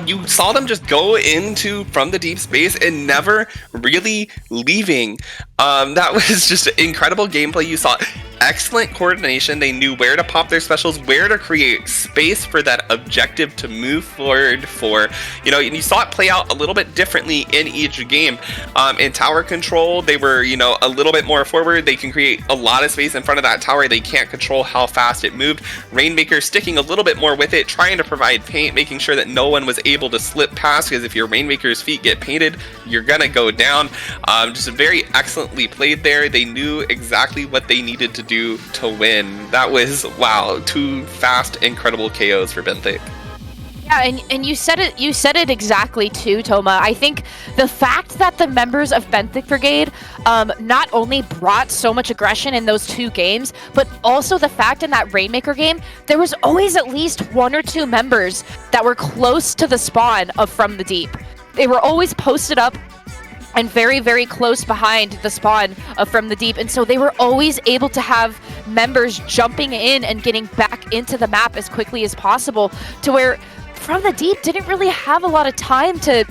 You saw them just go into From the Deep space and never really leaving. That was just incredible gameplay. You saw excellent coordination. They knew where to pop their specials, where to create space for that objective to move forward for. You know, and you saw it play out a little bit differently in each game. In tower control, they were, you know, a little bit more forward. They can create a lot of space in front of that tower. They can't control how fast it moved. Rainmaker sticking a little bit more with it, trying to provide paint, making sure that no one was able to slip past, because if your Rainmaker's feet get painted, you're gonna go down. Just very excellently played there. They knew exactly what they needed to do to win. That was, wow, 2 fast, incredible KOs for Benthic. Yeah, and you said it exactly too, Toma. I think the fact that the members of Benthic Brigade not only brought so much aggression in those 2 games, but also the fact in that Rainmaker game, there was always at least 1 or 2 members that were close to the spawn of From the Deep. They were always posted up and very, very close behind the spawn of From the Deep, and so they were always able to have members jumping in and getting back into the map as quickly as possible, to where From the Deep didn't really have a lot of time to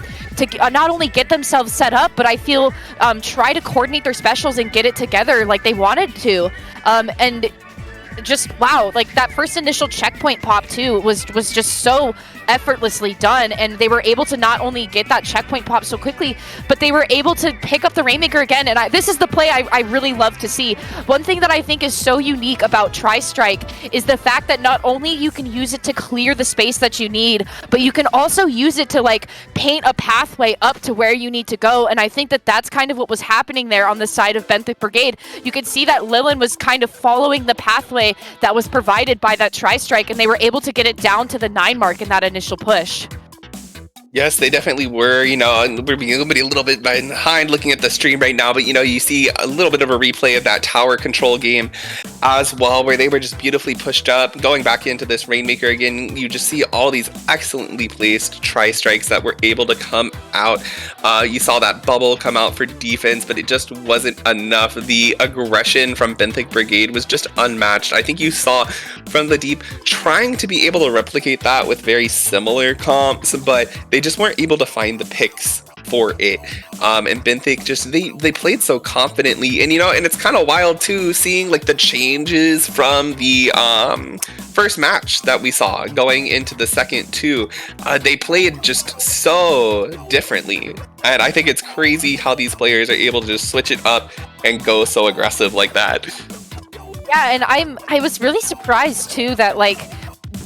not only get themselves set up, but I feel try to coordinate their specials and get it together like they wanted to. And just wow, like that first initial checkpoint pop too was just so effortlessly done, and they were able to not only get that checkpoint pop so quickly, but they were able to pick up the Rainmaker again. And this is the play I really love to see. One thing that I think is so unique about Tri-Strike is the fact that not only you can use it to clear the space that you need, but you can also use it to like paint a pathway up to where you need to go. And I think that that's kind of what was happening there on the side of Benthic Brigade. You could see that Lilin was kind of following the pathway that was provided by that Tri-Strike, and they were able to get it down to the 9 mark in that initial push. Yes, they definitely were, you know, and we're being a little bit behind looking at the stream right now, but, you know, you see a little bit of a replay of that tower control game as well, where they were just beautifully pushed up. Going back into this Rainmaker again, you just see all these excellently placed Tri-Strikes that were able to come out. You saw that bubble come out for defense, but it just wasn't enough. The aggression from Benthic Brigade was just unmatched. I think you saw from the deep trying to be able to replicate that with very similar comps, but they just weren't able to find the picks for it. And Benthic just they played so confidently, and you know, and it's kind of wild too seeing like the changes from the first match that we saw going into the second too. They played just so differently, and I think it's crazy how these players are able to just switch it up and go so aggressive like that. Yeah, and I was really surprised too that like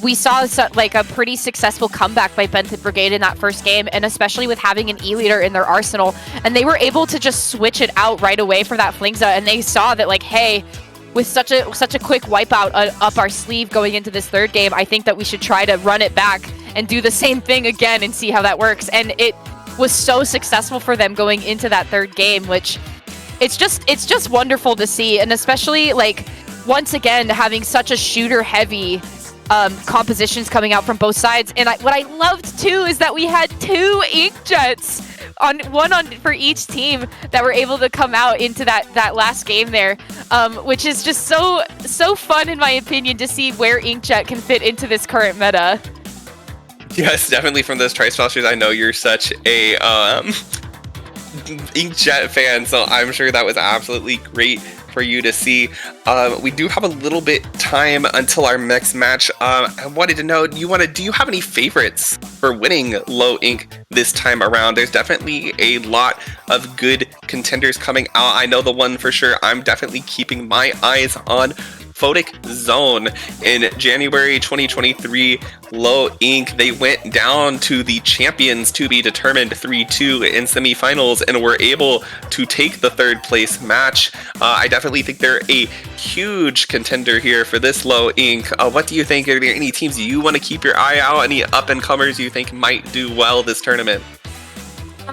we saw like a pretty successful comeback by Benthic Brigade in that first game, and especially with having an E-leader in their arsenal, and they were able to just switch it out right away for that Flingza, and they saw that like, hey, with such a quick wipeout up our sleeve going into this third game, I think that we should try to run it back and do the same thing again and see how that works. And it was so successful for them going into that third game, which it's just wonderful to see, and especially like once again having such a shooter heavy compositions coming out from both sides. And what I loved too is that we had 2 Inkjets, one for each team, that were able to come out into that last game there, which is just so fun in my opinion to see where Inkjet can fit into this current meta. Yes, definitely from those Tri-Sposters. I know you're such a Inkjet fan, so I'm sure that was absolutely great for you to see. We do have a little bit time until our next match. I wanted to know, do you have any favorites for winning Low Ink this time around? There's definitely a lot of good contenders coming out. I know the one for sure I'm definitely keeping my eyes on, Photic Zone. In January 2023, Low Ink, they went down to the champions to be determined 3-2 in semifinals and were able to take the 3rd place match. I definitely think they're a huge contender here for this Low Ink. What do you think? Are there any teams you want to keep your eye out? Any up-and-comers you think might do well this tournament?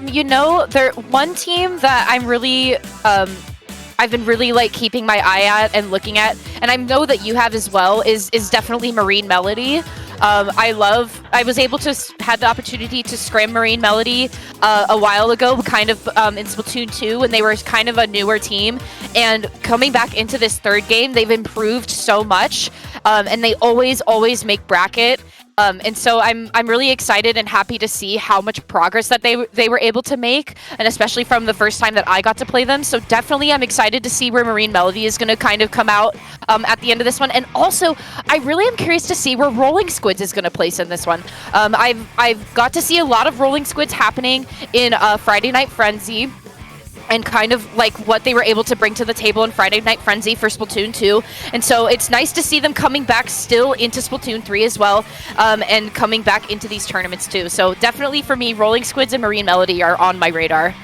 You know, one team that I'm really I've been really like keeping my eye at and looking at, and I know that you have as well, is definitely Marine Melody. I was able to had the opportunity to scrim Marine Melody a while ago, kind of in Splatoon 2, when they were kind of a newer team, and coming back into this 3rd game, they've improved so much, and they always make bracket. And so I'm really excited and happy to see how much progress that they were able to make, and especially from the first time that I got to play them. So definitely I'm excited to see where Marine Melody is going to kind of come out at the end of this one. And also, I really am curious to see where Rolling Squids is going to place in this one. I've got to see a lot of Rolling Squids happening in Friday Night Frenzy, and kind of like what they were able to bring to the table in Friday Night Frenzy for Splatoon 2. And so it's nice to see them coming back still into Splatoon 3 as well, and coming back into these tournaments too. So definitely for me, Rolling Squids and Marine Melody are on my radar.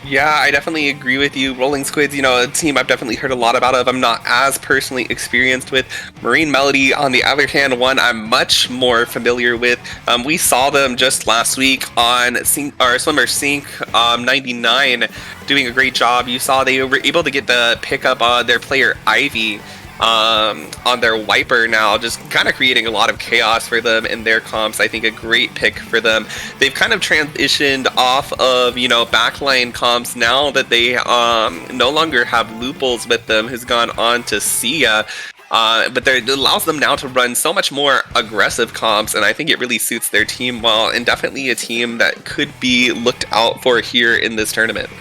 Yeah, I definitely agree with you. Rolling Squids, you know, a team I've definitely heard a lot about of. I'm not as personally experienced with. Marine Melody, on the other hand, one I'm much more familiar with. We saw them just last week on Swimmer Sync 99 doing a great job. You saw they were able to get the pickup on their player Ivy on their wiper now, just kind of creating a lot of chaos for them in their comps. I think a great pick for them. They've kind of transitioned off of, you know, backline comps now that they no longer have Looples with them, who's gone on to Sia. But it allows them now to run so much more aggressive comps, and I think it really suits their team well, and definitely a team that could be looked out for here in this tournament.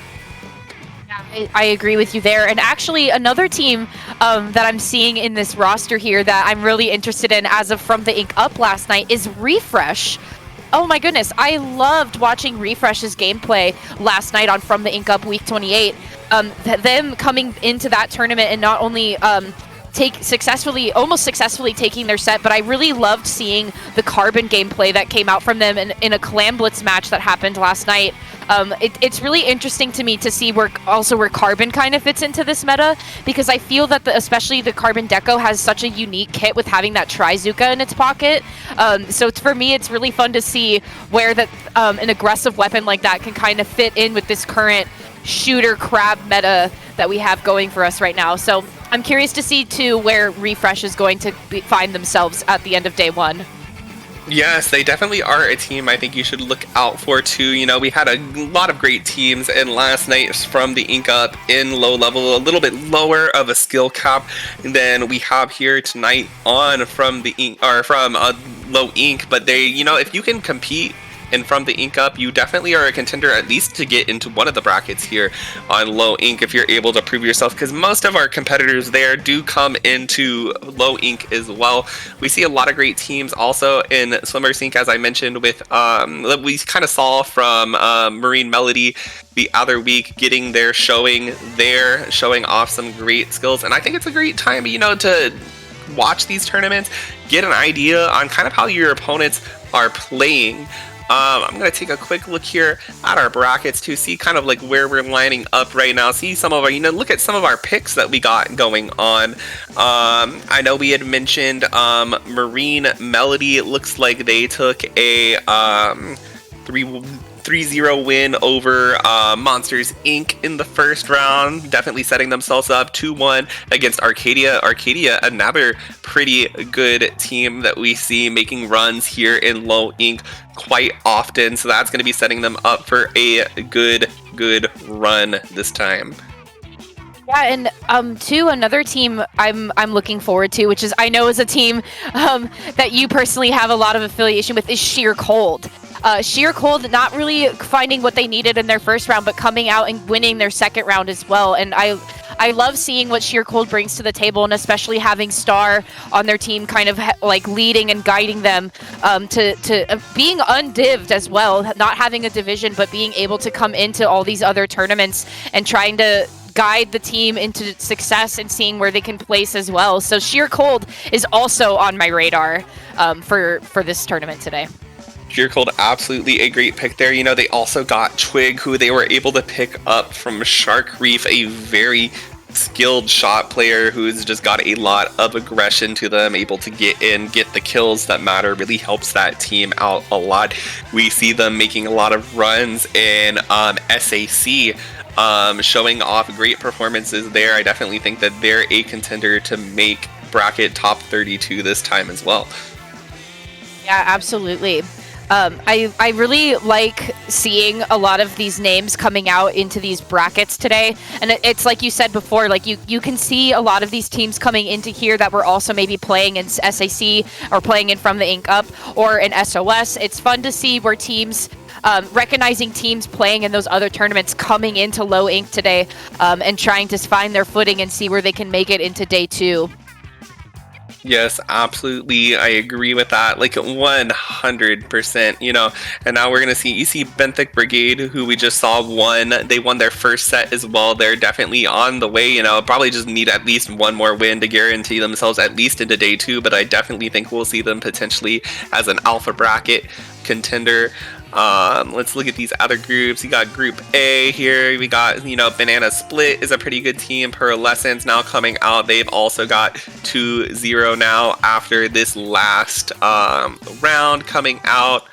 I agree with you there. And actually, another team that I'm seeing in this roster here that I'm really interested in as of From the Ink Up last night is Refresh. Oh my goodness, I loved watching Refresh's gameplay last night on From the Ink Up Week 28. Them coming into that tournament and not only almost successfully taking their set, but I really loved seeing the Carbon gameplay that came out from them in a Clan Blitz match that happened last night. It's really interesting to me to see where Carbon kind of fits into this meta, because I feel that especially the Carbon Deco has such a unique kit with having that Trizuka in its pocket. So for me, it's really fun to see where an aggressive weapon like that can kind of fit in with this current shooter crab meta that we have going for us right now. So I'm curious to see too where Refresh is going to find themselves at the end of day one. Yes, they definitely are a team I think you should look out for too. You know, we had a lot of great teams, and last night From the Ink Up in low level, a little bit lower of a skill cap than we have here tonight on From the Ink, or from Low Ink. But they, you know, if you can compete and From the Ink Up, you definitely are a contender at least to get into one of the brackets here on Low Ink if you're able to prove yourself, because most of our competitors there do come into Low Ink as well. We see a lot of great teams also in Swimmer Sync, as I mentioned, with we kind of saw from Marine Melody the other week getting their showing off some great skills. And I think it's a great time, you know, to watch these tournaments, get an idea on kind of how your opponents are playing. I'm going to take a quick look here at our brackets to see kind of like where we're lining up right now. See some of our, you know, look at some of our picks that we got going on. I know we had mentioned Marine Melody. It looks like they took a 3-0 win over Monsters Inc. in the first round, definitely setting themselves up 2-1 against Arcadia. Arcadia, another pretty good team that we see making runs here in Low Ink quite often, so that's going to be setting them up for a good run this time. Yeah, and another team I'm looking forward to, which is I know is a team that you personally have a lot of affiliation with, is Sheer Cold. Sheer Cold not really finding what they needed in their first round, but coming out and winning their second round as well. And I love seeing what Sheer Cold brings to the table, and especially having Star on their team kind of like leading and guiding them to being undivved as well, not having a division, but being able to come into all these other tournaments and trying to guide the team into success and seeing where they can place as well. So Sheer Cold is also on my radar for this tournament today. Sheer Cold, absolutely a great pick there. You know, they also got Twig, who they were able to pick up from Shark Reef, a very skilled shot player who's just got a lot of aggression to them, able to get in, get the kills that matter, really helps that team out a lot. We see them making a lot of runs in SAC, showing off great performances there. I definitely think that they're a contender to make bracket top 32 this time as well. Yeah, absolutely. I really like seeing a lot of these names coming out into these brackets today, and it's like you said before, like you can see a lot of these teams coming into here that were also maybe playing in SAC or playing in From the Ink Up or in SOS. It's fun to see where teams recognizing teams playing in those other tournaments coming into Low Ink today, and trying to find their footing and see where they can make it into day two. Yes, absolutely. I agree with that. Like 100%, you know, and now we're going to see, you see Benthic Brigade, who we just saw they won their first set as well. They're definitely on the way, you know, probably just need at least one more win to guarantee themselves at least into day two, but I definitely think we'll see them potentially as an alpha bracket contender. Let's look at these other groups. You got Group A here. We got, you know, Banana Split is a pretty good team. Pearlescence now coming out. They've also got 2-0 now after this last round coming out.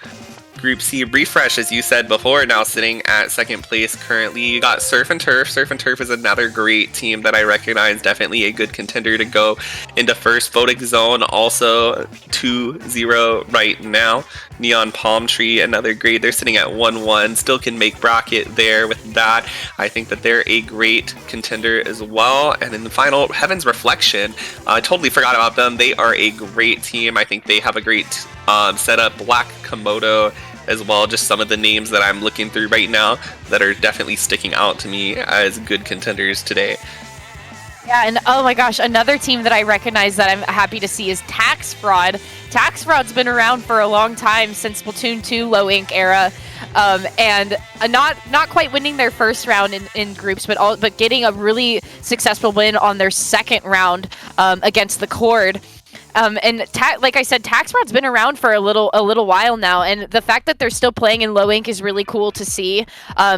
Group C, Refresh, as you said before, now sitting at second place currently. You got Surf and Turf. Surf and Turf is another great team that I recognize, definitely a good contender to go into first voting zone. Also 2-0 right now. Neon Palm Tree, another great. They're sitting at 1-1, still can make bracket there with that. I think that they're a great contender as well. And in the final, Heaven's Reflection, I totally forgot about them. They are a great team. I think they have a great setup. Black Komodo as well. Just some of the names that I'm looking through right now that are definitely sticking out to me as good contenders today. Yeah, and oh my gosh, another team that I recognize that I'm happy to see is Tax Fraud. Tax Fraud's been around for a long time, since Splatoon 2 low ink era, and not quite winning their first round in groups, but getting a really successful win on their second round against the Cord. And like I said, Tax Fraud's been around for a little while now, and the fact that they're still playing in low ink is really cool to see.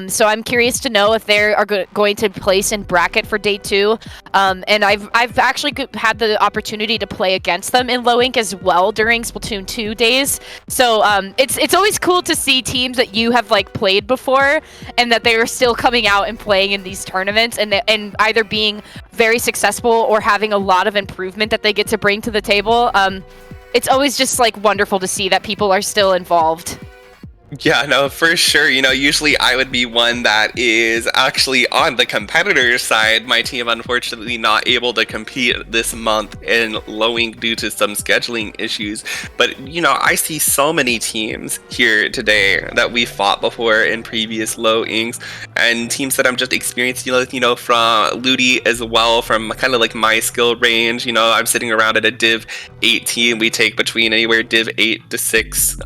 So I'm curious to know if they are going to place in bracket for day 2. And I've actually had the opportunity to play against them in low ink as well during Splatoon 2 days. So it's always cool to see teams that you have like played before and that they are still coming out and playing in these tournaments and either being very successful or having a lot of improvement that they get to bring to the table. It's always just like wonderful to see that people are still involved. Yeah, no, for sure. Usually I would be one that is actually on the competitor side. My team, unfortunately, not able to compete this month in low ink due to some scheduling issues. But, I see so many teams here today that we fought before in previous low inks, and teams that I'm just experienced, from Lullaby as well, from kind of like my skill range. I'm sitting around at a Div 8 team. We take between anywhere Div 8 to 6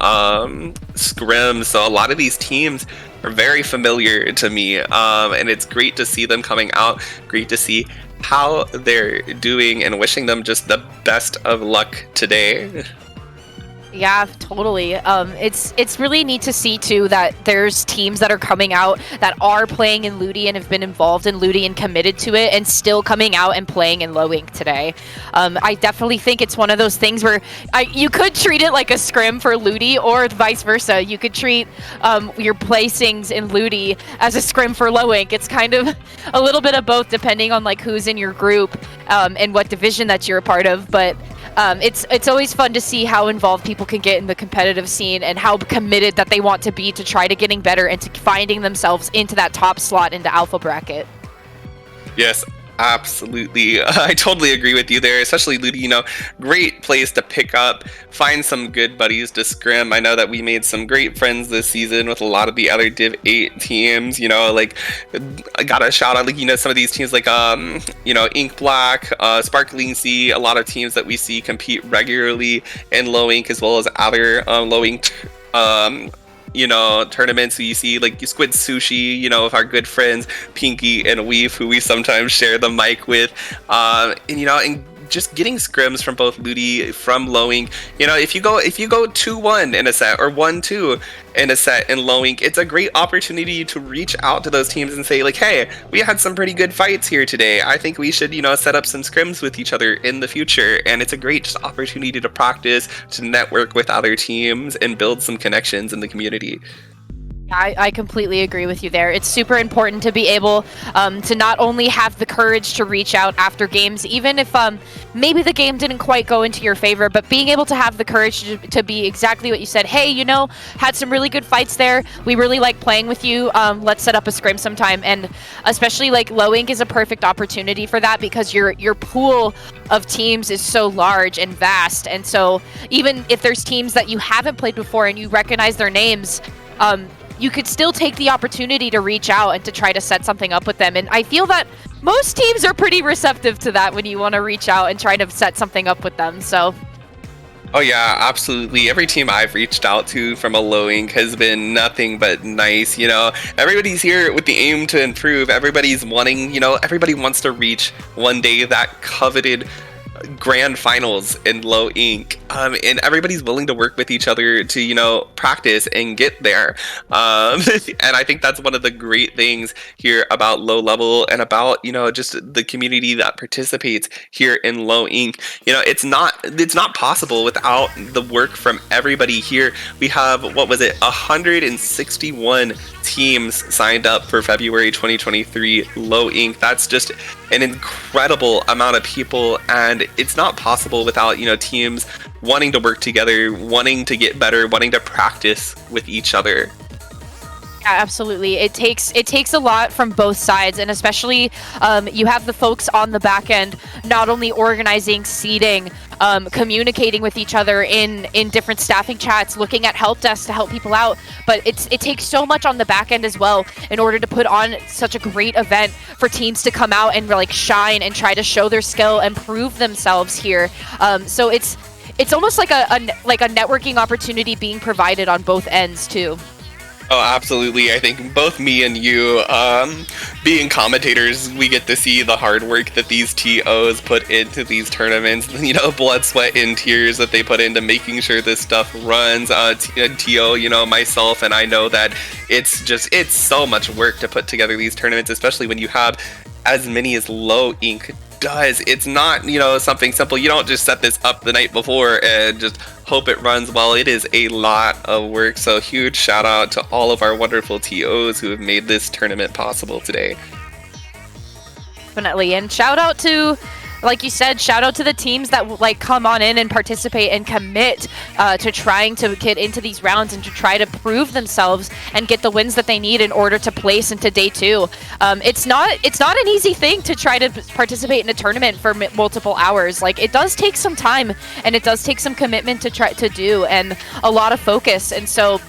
scrim. So a lot of these teams are very familiar to me, and it's great to see them coming out, great to see how they're doing, and wishing them just the best of luck today. Yeah, totally. It's really neat to see too that there's teams that are coming out that are playing in Lullaby and have been involved in Lullaby and committed to it and still coming out and playing in low ink today. I definitely think it's one of those things where you could treat it like a scrim for Lullaby, or vice versa. You could treat your placings in Lullaby as a scrim for low ink. It's kind of a little bit of both depending on like who's in your group and what division that you're a part of, but it's always fun to see how involved people can get in the competitive scene and how committed that they want to be to try to getting better and to finding themselves into that top slot into alpha bracket. Yes, absolutely. I totally agree with you there, especially Lullaby, great place to pick up, find some good buddies to scrim. I know that we made some great friends this season with a lot of the other Div 8 teams, like I gotta shout out, some of these teams like, Ink Black, Sparkling Sea, a lot of teams that we see compete regularly in low ink as well as other low ink tournaments. So you see like Squid Sushi, with our good friends Pinky and Weef, who we sometimes share the mic with, and just getting scrims from both Lullaby, from low ink. If you go 2-1 in a set or 1-2 in a set in low ink, it's a great opportunity to reach out to those teams and say like, hey, we had some pretty good fights here today. I think we should, set up some scrims with each other in the future. And it's a great just opportunity to practice, to network with other teams, and build some connections in the community. I completely agree with you there. It's super important to be able to not only have the courage to reach out after games, even if maybe the game didn't quite go into your favor, but being able to have the courage to be exactly what you said. Hey, had some really good fights there. We really like playing with you. Let's set up a scrim sometime. And especially like low ink is a perfect opportunity for that, because your pool of teams is so large and vast. And so even if there's teams that you haven't played before and you recognize their names, you could still take the opportunity to reach out and to try to set something up with them. And I feel that most teams are pretty receptive to that when you want to reach out and try to set something up with them. So. Oh yeah, absolutely. Every team I've reached out to from a low ink has been nothing but nice. Everybody's here with the aim to improve. Everybody's wanting, everybody wants to reach one day that coveted grand finals in low ink, and everybody's willing to work with each other to practice and get there, and I think that's one of the great things here about low level and about just the community that participates here in low ink. It's not possible without the work from everybody here. We have 161 teams signed up for February 2023 low ink. That's just an incredible amount of people, and it's not possible without teams wanting to work together, wanting to get better, wanting to practice with each other. Yeah, absolutely. It takes a lot from both sides, and especially you have the folks on the back end not only organizing, seating, communicating with each other in different staffing chats, looking at help desks to help people out, but it takes so much on the back end as well in order to put on such a great event for teams to come out and like shine and try to show their skill and prove themselves here. So it's almost like a networking opportunity being provided on both ends too. Oh, absolutely. I think both me and you, being commentators, we get to see the hard work that these TOs put into these tournaments. You know, blood, sweat, and tears that they put into making sure this stuff runs. TO, you know, myself, and I know that it's so much work to put together these tournaments, especially when you have as many as Low Ink does. It's not, you know, something simple. You don't just set this up the night before and just hope it runs well. It is a lot of work. So huge shout out to all of our wonderful TOs who have made this tournament possible today. Definitely. And shout out to, like you said, shout out to the teams that like come on in and participate and commit to trying to get into these rounds and to try to prove themselves and get the wins that they need in order to place into day 2. It's not an easy thing to try to participate in a tournament for multiple hours. Like, it does take some time and it does take some commitment to try to do and a lot of focus. And so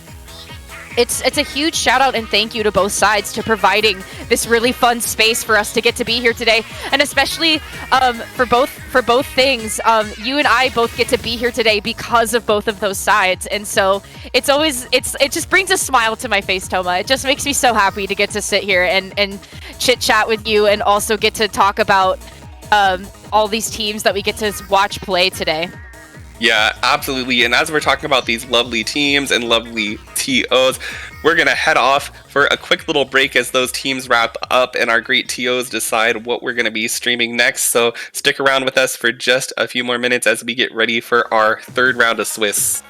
it's a huge shout out and thank you to both sides to providing this really fun space for us to get to be here today, and especially for both things. You and I both get to be here today because of both of those sides, and so it just brings a smile to my face, Toma. It just makes me so happy to get to sit here and chit chat with you, and also get to talk about all these teams that we get to watch play today. Yeah, absolutely. And as we're talking about these lovely teams and lovely TOs, we're going to head off for a quick little break as those teams wrap up and our great TOs decide what we're going to be streaming next. So stick around with us for just a few more minutes as we get ready for our third round of Swiss.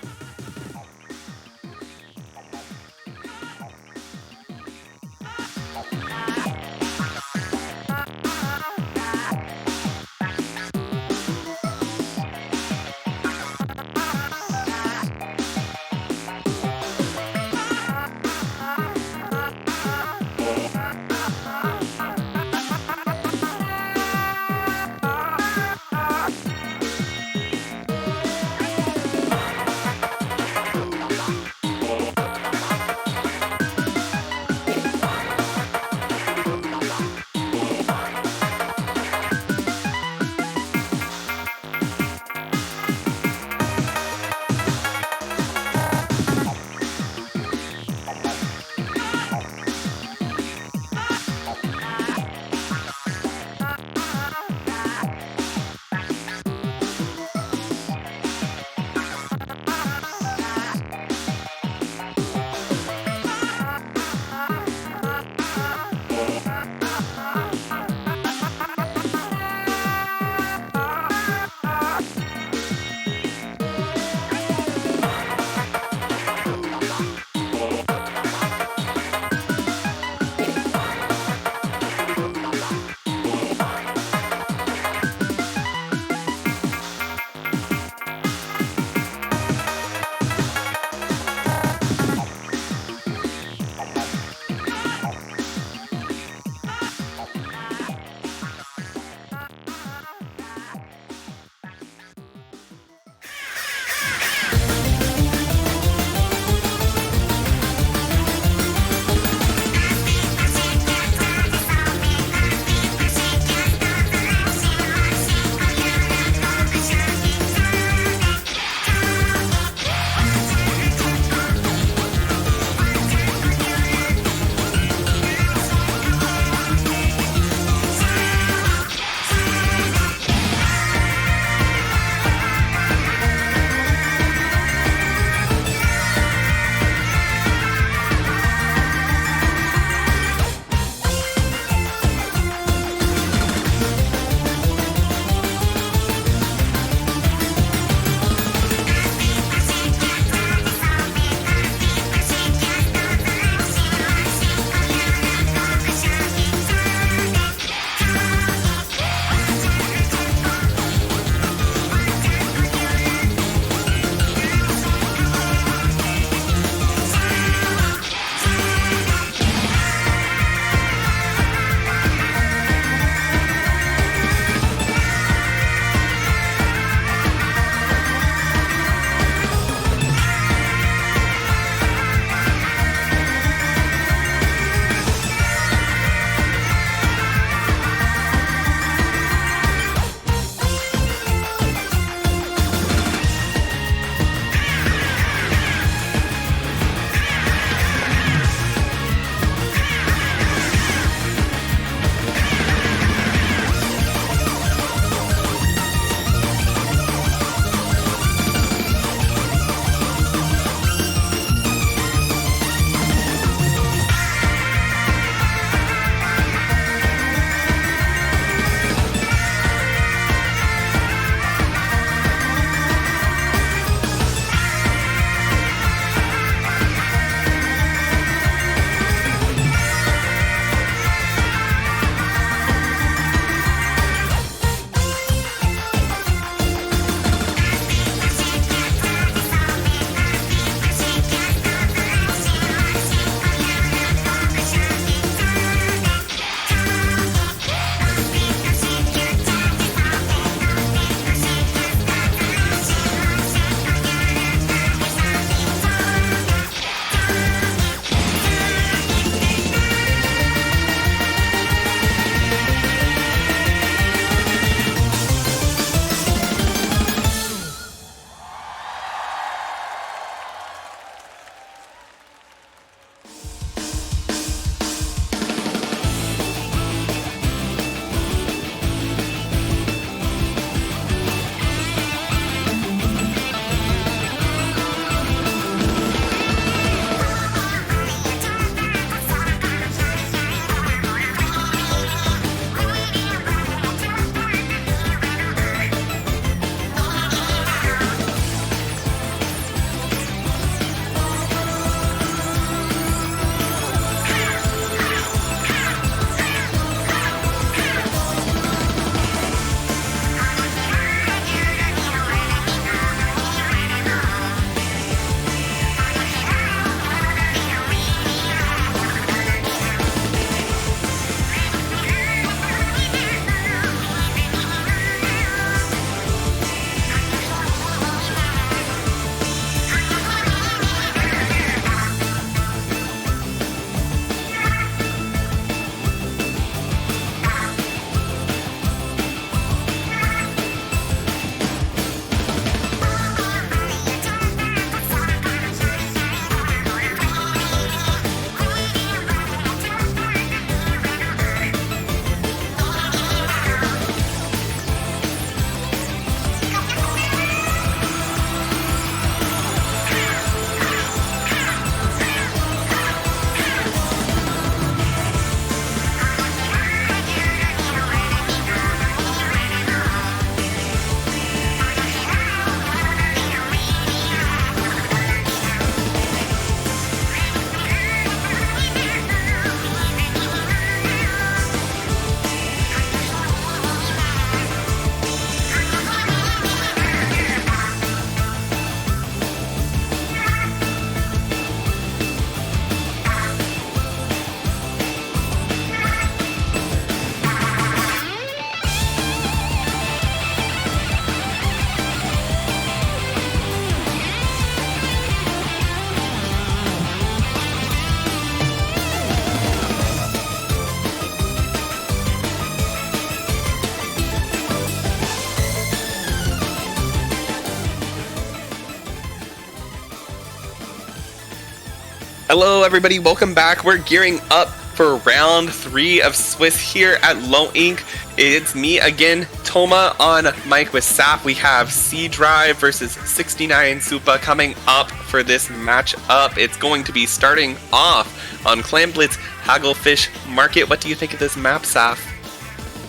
Hello everybody, welcome back. We're gearing up for round 3 of Swiss here at Low Ink. It's me again, Toma, on mic with Saf. We have C Drive versus 69 Supa coming up for this matchup. It's going to be starting off on Clan Blitz Hagglefish Market. What do you think of this map, Saf?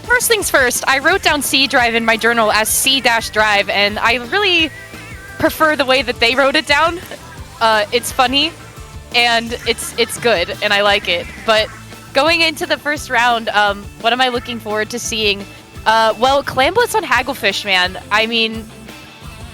First things first, I wrote down C Drive in my journal as C-Drive, and I really prefer the way that they wrote it down. It's funny, and it's good, and I like it. But going into the first round, what am I looking forward to seeing? Well, Clan Blitz on Hagglefish, man. I mean,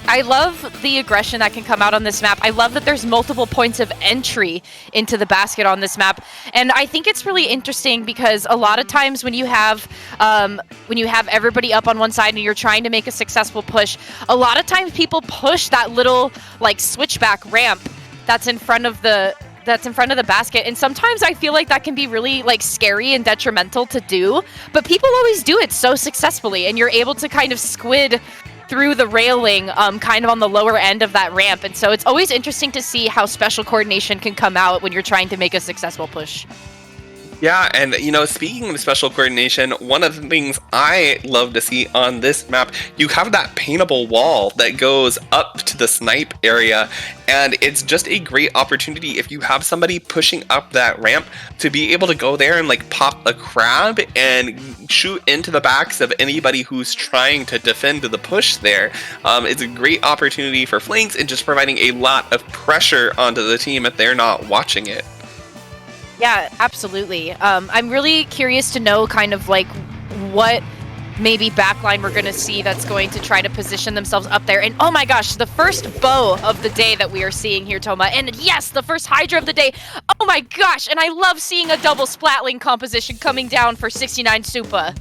I love the aggression that can come out on this map. I love that there's multiple points of entry into the basket on this map. And I think it's really interesting because a lot of times when you have everybody up on one side and you're trying to make a successful push, a lot of times people push that little like switchback ramp that's in front of the basket, and sometimes I feel like that can be really like scary and detrimental to do, but people always do it so successfully, and you're able to kind of squid through the railing kind of on the lower end of that ramp. And so it's always interesting to see how special coordination can come out when you're trying to make a successful push. Yeah, and you know, speaking of special coordination, one of the things I love to see on this map, you have that paintable wall that goes up to the snipe area, and it's just a great opportunity if you have somebody pushing up that ramp to be able to go there and like pop a crab and shoot into the backs of anybody who's trying to defend the push there. It's a great opportunity for flanks and just providing a lot of pressure onto the team if they're not watching it. Yeah, absolutely. I'm really curious to know kind of like what maybe backline we're going to see that's going to try to position themselves up there. And oh my gosh, the first bow of the day that we are seeing here, Toma. And yes, the first Hydra of the day. Oh my gosh, and I love seeing a double Splatling composition coming down for 69 Supa.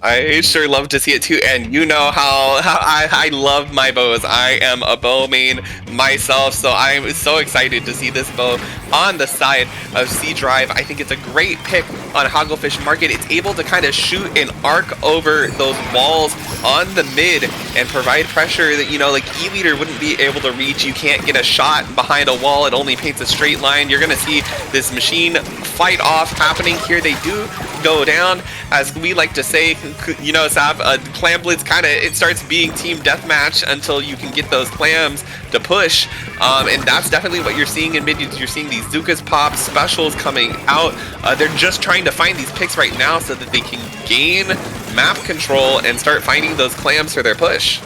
I sure love to see it too, and you know how I love my bows. I am a bow main myself, so I'm so excited to see this bow on the side of C Drive. I think it's a great pick on Hagglefish Market. It's able to kind of shoot an arc over those walls on the mid and provide pressure that, you know, like E-Leader wouldn't be able to reach. You can't get a shot behind a wall. It only paints a straight line. You're going to see this machine fight off happening here. They do go down, as we like to say, you know, Sab, Clam Blitz kind of, it starts being team deathmatch until you can get those clams to push, and that's definitely what you're seeing in mid. You're seeing these Zukas pop specials coming out. They're just trying to find these picks right now so that they can gain map control and start finding those clams for their push.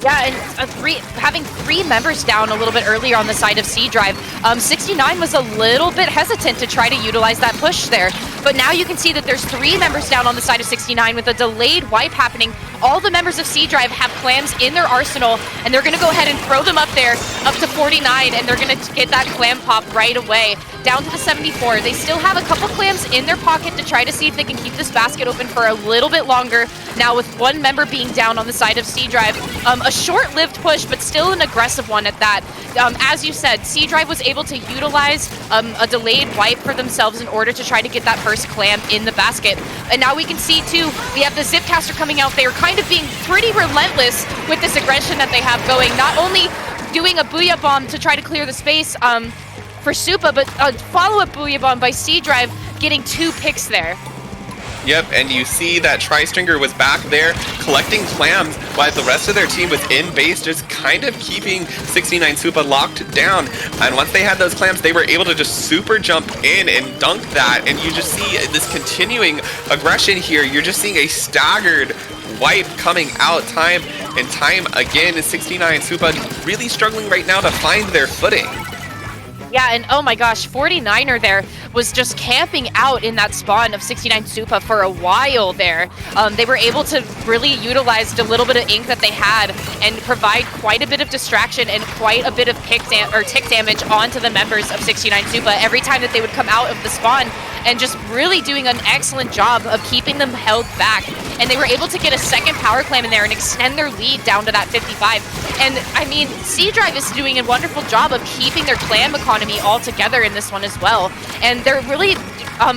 Yeah, and having three members down a little bit earlier on the side of C Drive, 69 was a little bit hesitant to try to utilize that push there. But now you can see that there's three members down on the side of 69 with a delayed wipe happening. All the members of C Drive have clams in their arsenal, and they're going to go ahead and throw them up there, up to 49, and they're going to get that clam pop right away. Down to the 74. They still have a couple clams in their pocket to try to see if they can keep this basket open for a little bit longer. Now with one member being down on the side of C Drive, a short-lived push, but still an aggressive one at that. As you said, C Drive was able to utilize a delayed wipe for themselves in order to try to get that first clam in the basket. And now we can see too, we have the Zipcaster coming out. They are kind of being pretty relentless with this aggression that they have going. Not only doing a Booyah Bomb to try to clear the space for Supa, but a follow-up Booyah Bomb by C Drive getting 2 picks there. Yep, and you see that Tri-Stringer was back there collecting clams while the rest of their team was in base, just kind of keeping 69 Supa locked down. And once they had those clams, they were able to just super jump in and dunk that. And you just see this continuing aggression here. You're just seeing a staggered wipe coming out time and time again. 69 Supa really struggling right now to find their footing. Yeah, and oh my gosh, 49er there was just camping out in that spawn of 69 Supa for a while there. They were able to really utilize the little bit of ink that they had and provide quite a bit of distraction and quite a bit of tick damage onto the members of 69 Supa every time that they would come out of the spawn, and just really doing an excellent job of keeping them held back. And they were able to get a second power clam in there and extend their lead down to that 55. And I mean, C Drive is doing a wonderful job of keeping their clam economy all together in this one as well. And they're really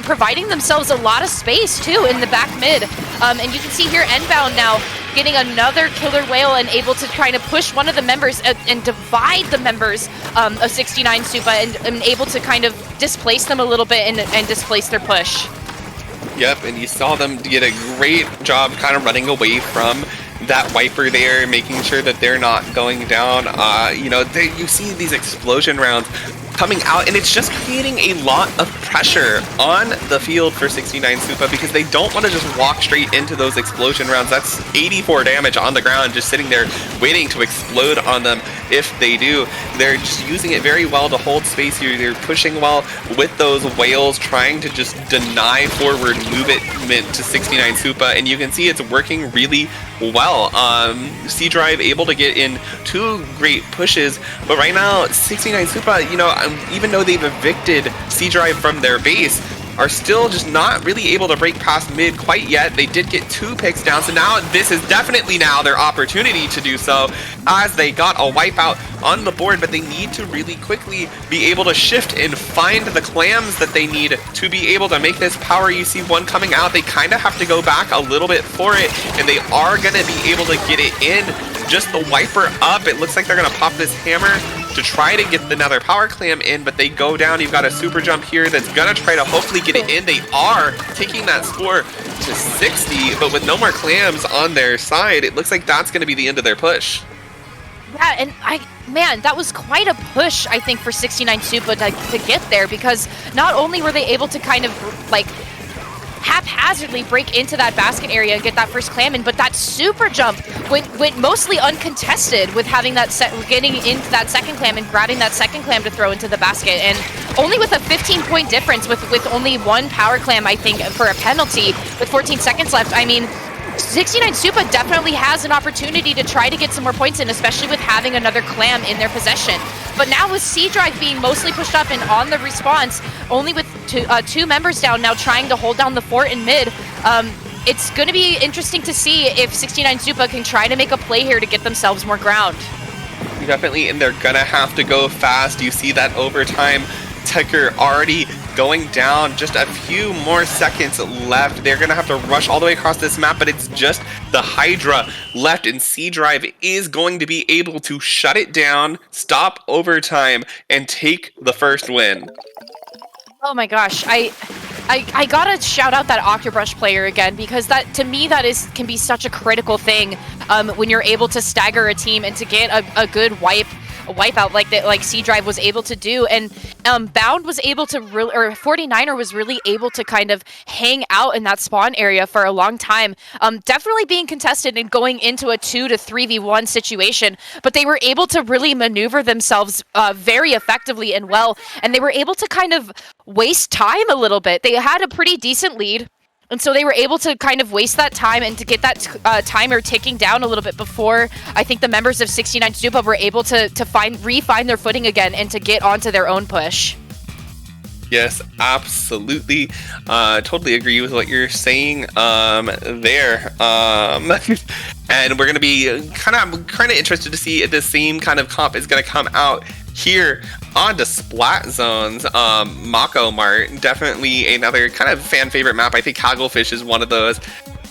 providing themselves a lot of space too in the back mid. And you can see here Endbound now getting another killer whale and able to try to push one of the members and divide the members of 69 Supa and able to kind of displace them a little bit and displace their push. Yep, and you saw them get a great job kind of running away from that wiper there, making sure that they're not going down. You know, you see these explosion rounds coming out, and it's just creating a lot of pressure on the field for 69 Supa because they don't want to just walk straight into those explosion rounds. That's 84 damage on the ground just sitting there waiting to explode on them. If they do, they're just using it very well to hold space here. They're pushing well with those whales, trying to just deny forward movement to 69 Supa, and you can see it's working really well. C Drive able to get in 2 great pushes, but right now 69 Supa, you know, even though they've evicted C Drive from their base, are still just not really able to break past mid quite yet. They did get 2 picks down, so now this is definitely now their opportunity to do so, as they got a wipeout on the board, but they need to really quickly be able to shift and find the clams that they need to be able to make this power. You see one coming out, they kind of have to go back a little bit for it, and they are going to be able to get it in. Just the wiper up, it looks like they're going to pop this hammer to try to get another power clam in, but they go down. You've got a super jump here that's going to try to hopefully get it in. They are taking that score to 60, but with no more clams on their side, it looks like that's going to be the end of their push. Yeah, and man, that was quite a push, I think, for 69 Supa to get there, because not only were they able to kind of like haphazardly break into that basket area and get that first clam in, but that super jump went mostly uncontested with having that getting into that second clam and grabbing that second clam to throw into the basket, and only with a 15-point difference with only 1 power clam, I think, for a penalty with 14 seconds left. I mean, 69 Supa definitely has an opportunity to try to get some more points in, especially with having another clam in their possession. But now with C Drive being mostly pushed up and on the response, only with two members down now trying to hold down the fort in mid, it's going to be interesting to see if 69 Supa can try to make a play here to get themselves more ground. Definitely, and they're gonna have to go fast. You see that overtime ticker already going down. Just a few more seconds left. They're gonna have to rush all the way across this map, but it's just the Hydra left, and C Drive is going to be able to shut it down, stop overtime, and take the first win. Oh my gosh, I gotta shout out that Octobrush player again, because that, to me, can be such a critical thing when you're able to stagger a team and to get a good wipeout like that, like C Drive was able to do. And Bound was able to really, or 49er was really able to kind of hang out in that spawn area for a long time. Definitely being contested and going into a 2 to 3v1 situation, but they were able to really maneuver themselves very effectively and well, and they were able to kind of waste time a little bit. They had a pretty decent lead, and so they were able to kind of waste that time and to get that timer ticking down a little bit before I think the members of 69 Supa were able to refine their footing again and to get onto their own push. Yes, absolutely. Totally agree with what you're saying there. And we're going to be kind of interested to see if the same kind of comp is going to come out here on the Splat Zones. Mako Mart, definitely another kind of fan favorite map. I think Hagglefish is one of those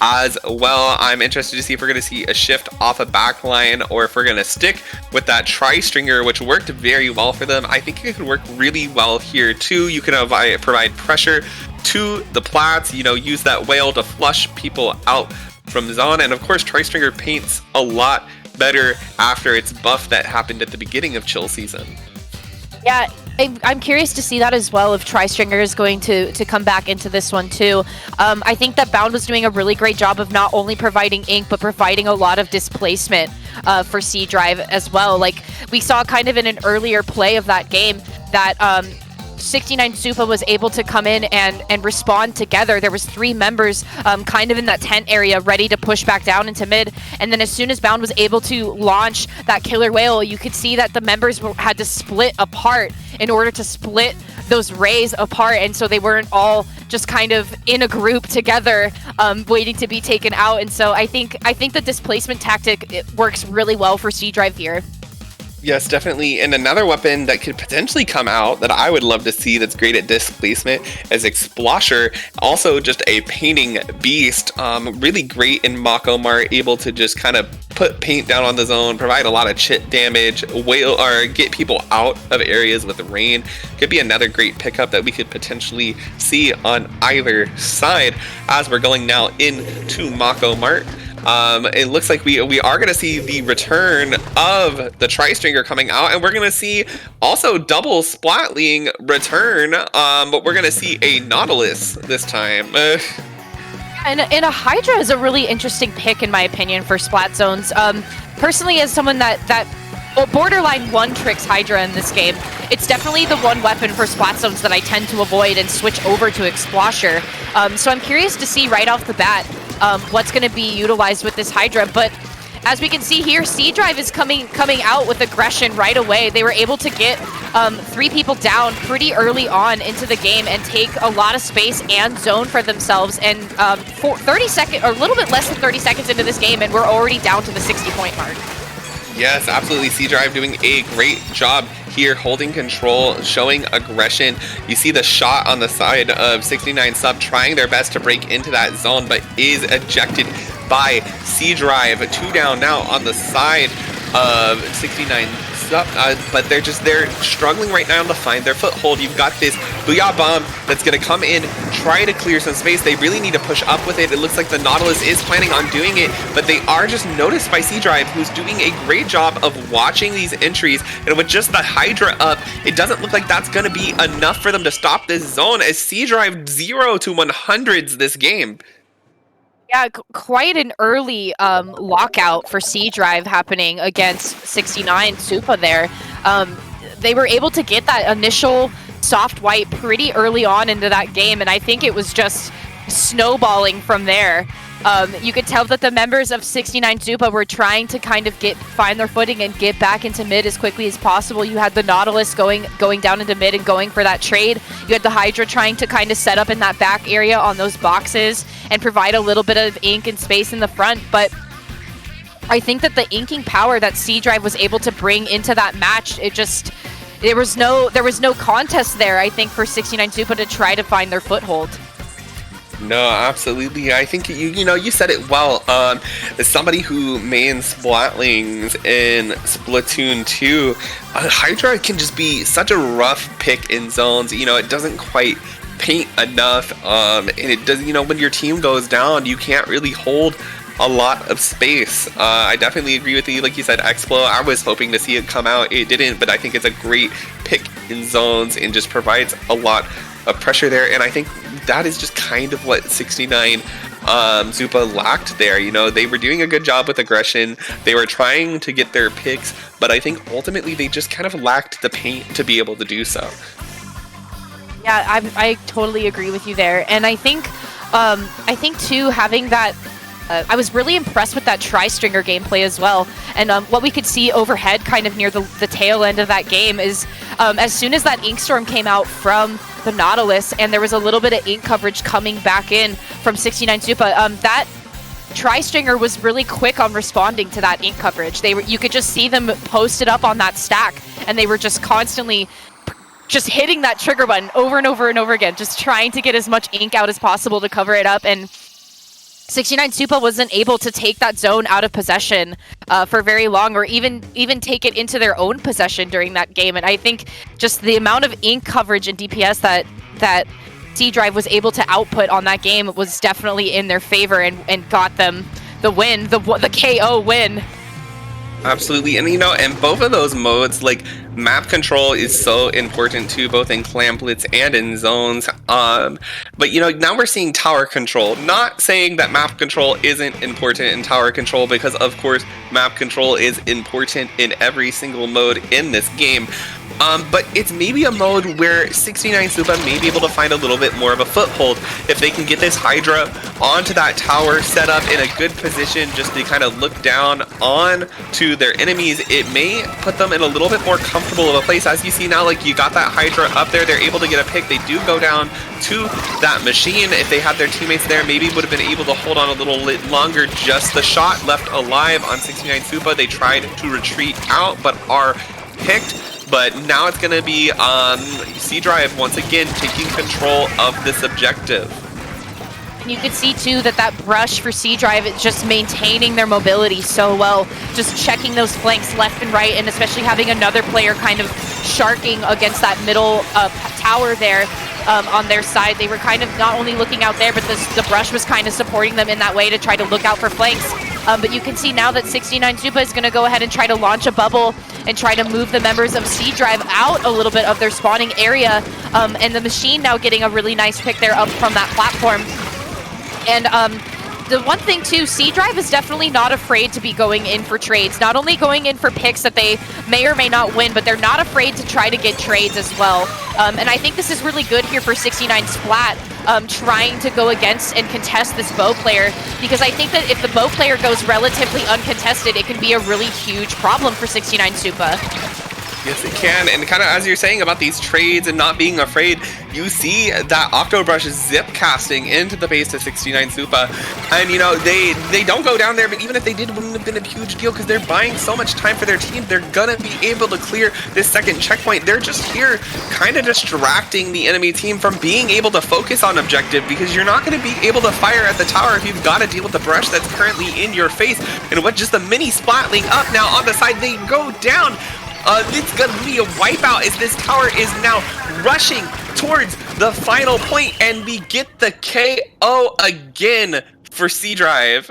as well. I'm interested to see if we're going to see a shift off a backline or if we're going to stick with that tri-stringer, which worked very well for them. I think it could work really well here too. You can provide pressure to the plats, you know, use that whale to flush people out from zone, and of course tri-stringer paints a lot better after its buff that happened at the beginning of chill season. Yeah, I'm curious to see that as well, if Tri-Stringer is going to come back into this one too. I think that Bound was doing a really great job of not only providing ink, but providing a lot of displacement for C Drive as well. Like, we saw kind of in an earlier play of that game that 69 Supa was able to come in and respond together. There was 3 members kind of in that tent area ready to push back down into mid, and then as soon as Bound was able to launch that killer whale, you could see that the members had to split apart in order to split those rays apart, and so they weren't all just kind of in a group together waiting to be taken out. And so I think the displacement tactic, it works really well for C Drive here. Yes, definitely. And another weapon that could potentially come out that I would love to see that's great at displacement is Explosher. Also just a painting beast. Really great in Mako Mart, able to just kind of put paint down on the zone, provide a lot of chit damage, or get people out of areas with rain. Could be another great pickup that we could potentially see on either side as we're going now into Mako Mart. It looks like we are going to see the return of the Tri-Stringer coming out, and we're going to see also double Splatling return, but we're going to see a Nautilus this time. And a Hydra is a really interesting pick, in my opinion, for Splat Zones. Personally, as someone that borderline one-tricks Hydra in this game, it's definitely the one weapon for Splat Zones that I tend to avoid and switch over to Explosher. So I'm curious to see right off the bat what's going to be utilized with this Hydra. But as we can see here, C Drive is coming out with aggression right away. They were able to get 3 people down pretty early on into the game and take a lot of space and zone for themselves. And for 30 seconds, or a little bit less than 30 seconds into this game, and we're already down to the 60-point mark. Yes, absolutely. C Drive doing a great job here, holding control, showing aggression. You see the shot on the side of 69 Sub trying their best to break into that zone, but is ejected by C Drive. 2 down now on the side of 69 Sub, but they're struggling right now to find their foothold. You've got this Booyah Bomb that's going to come in, try to clear some space. They really need to push up with it. It looks like the Nautilus is planning on doing it, but they are just noticed by C Drive, who's doing a great job of watching these entries. And with just the Hydra up, it doesn't look like that's going to be enough for them to stop this zone, as C Drive 0 to 100s this game. Yeah, quite an early lockout for C Drive happening against 69 Supa there. They were able to get that initial soft wipe pretty early on into that game, and I think it was just snowballing from there. You could tell that the members of 69 Zupa were trying to kind of find their footing and get back into mid as quickly as possible. You had the Nautilus going down into mid and going for that trade. You had the Hydra trying to kind of set up in that back area on those boxes and provide a little bit of ink and space in the front, but I think that the inking power that C-Drive was able to bring into that match, there was no contest there, I think, for 69 Zupa to try to find their foothold. No, absolutely. I think you said it well. As somebody who mains Splatlings in Splatoon 2, Hydra can just be such a rough pick in zones. It doesn't quite paint enough, and it does. When your team goes down, you can't really hold a lot of space. I definitely agree with you. Like you said, Explo, I was hoping to see it come out. It didn't, but I think it's a great pick in zones and just provides a lot of pressure there. And I think that is just kind of what 69 Zupa lacked there. They were doing a good job with aggression. They were trying to get their picks, but I think ultimately they just kind of lacked the paint to be able to do so. Yeah, I totally agree with you there. And I think too, having that I was really impressed with that Tri-Stringer gameplay as well. And what we could see overhead kind of near the tail end of that game is as soon as that Ink Storm came out from the Nautilus and there was a little bit of ink coverage coming back in from 69 Zupa, that Tri-Stringer was really quick on responding to that ink coverage. You could just see them posted up on that stack, and they were just constantly just hitting that trigger button over and over and over again, just trying to get as much ink out as possible to cover it up. And 69 Zupa wasn't able to take that zone out of possession for very long, or even take it into their own possession during that game. And I think just the amount of ink coverage and DPS that C-Drive was able to output on that game was definitely in their favor and got them the win, the KO win. Absolutely. And in both of those modes, like, map control is so important too, both in clamplets and in zones. But now we're seeing tower control. Not saying that map control isn't important in tower control, because of course map control is important in every single mode in this game. But it's maybe a mode where 69 Zupa may be able to find a little bit more of a foothold if they can get this Hydra onto that tower, set up in a good position just to kind of look down on to their enemies. It may put them in a little bit more comfortable of a place. As you see now, like, you got that Hydra up there, they're able to get a pick. They do go down to that machine. If they had their teammates there, maybe would have been able to hold on a little bit longer. Just the shot left alive on 69 Zupa. They tried to retreat out, but are picked. But now it's going to be C-Drive once again taking control of this objective. And you could see too that brush for C-Drive is just maintaining their mobility so well, just checking those flanks left and right, and especially having another player kind of sharking against that middle tower there on their side. They were kind of not only looking out there, but the brush was kind of supporting them in that way to try to look out for flanks. But you can see now that 69 Zupa is going to go ahead and try to launch a bubble and try to move the members of C-Drive out a little bit of their spawning area. And the machine now getting a really nice pick there up from that platform. And the one thing too, C-Drive is definitely not afraid to be going in for trades. Not only going in for picks that they may or may not win, but they're not afraid to try to get trades as well. And I think this is really good here for 69 Splat, trying to go against and contest this bow player, because I think that if the bow player goes relatively uncontested, it can be a really huge problem for 69 Zupa. Yes, it can. And kind of as you're saying about these trades and not being afraid, you see that Octobrush is zip casting into the base of 69 Zupa. And, they don't go down there, but even if they did, it wouldn't have been a huge deal because they're buying so much time for their team. They're going to be able to clear this second checkpoint. They're just here kind of distracting the enemy team from being able to focus on objective, because you're not going to be able to fire at the tower if you've got to deal with the brush that's currently in your face. And what just a mini Splatling up now on the side, they go down. It's going to be a wipeout as this tower is now rushing towards the final point, and we get the KO again for C-Drive.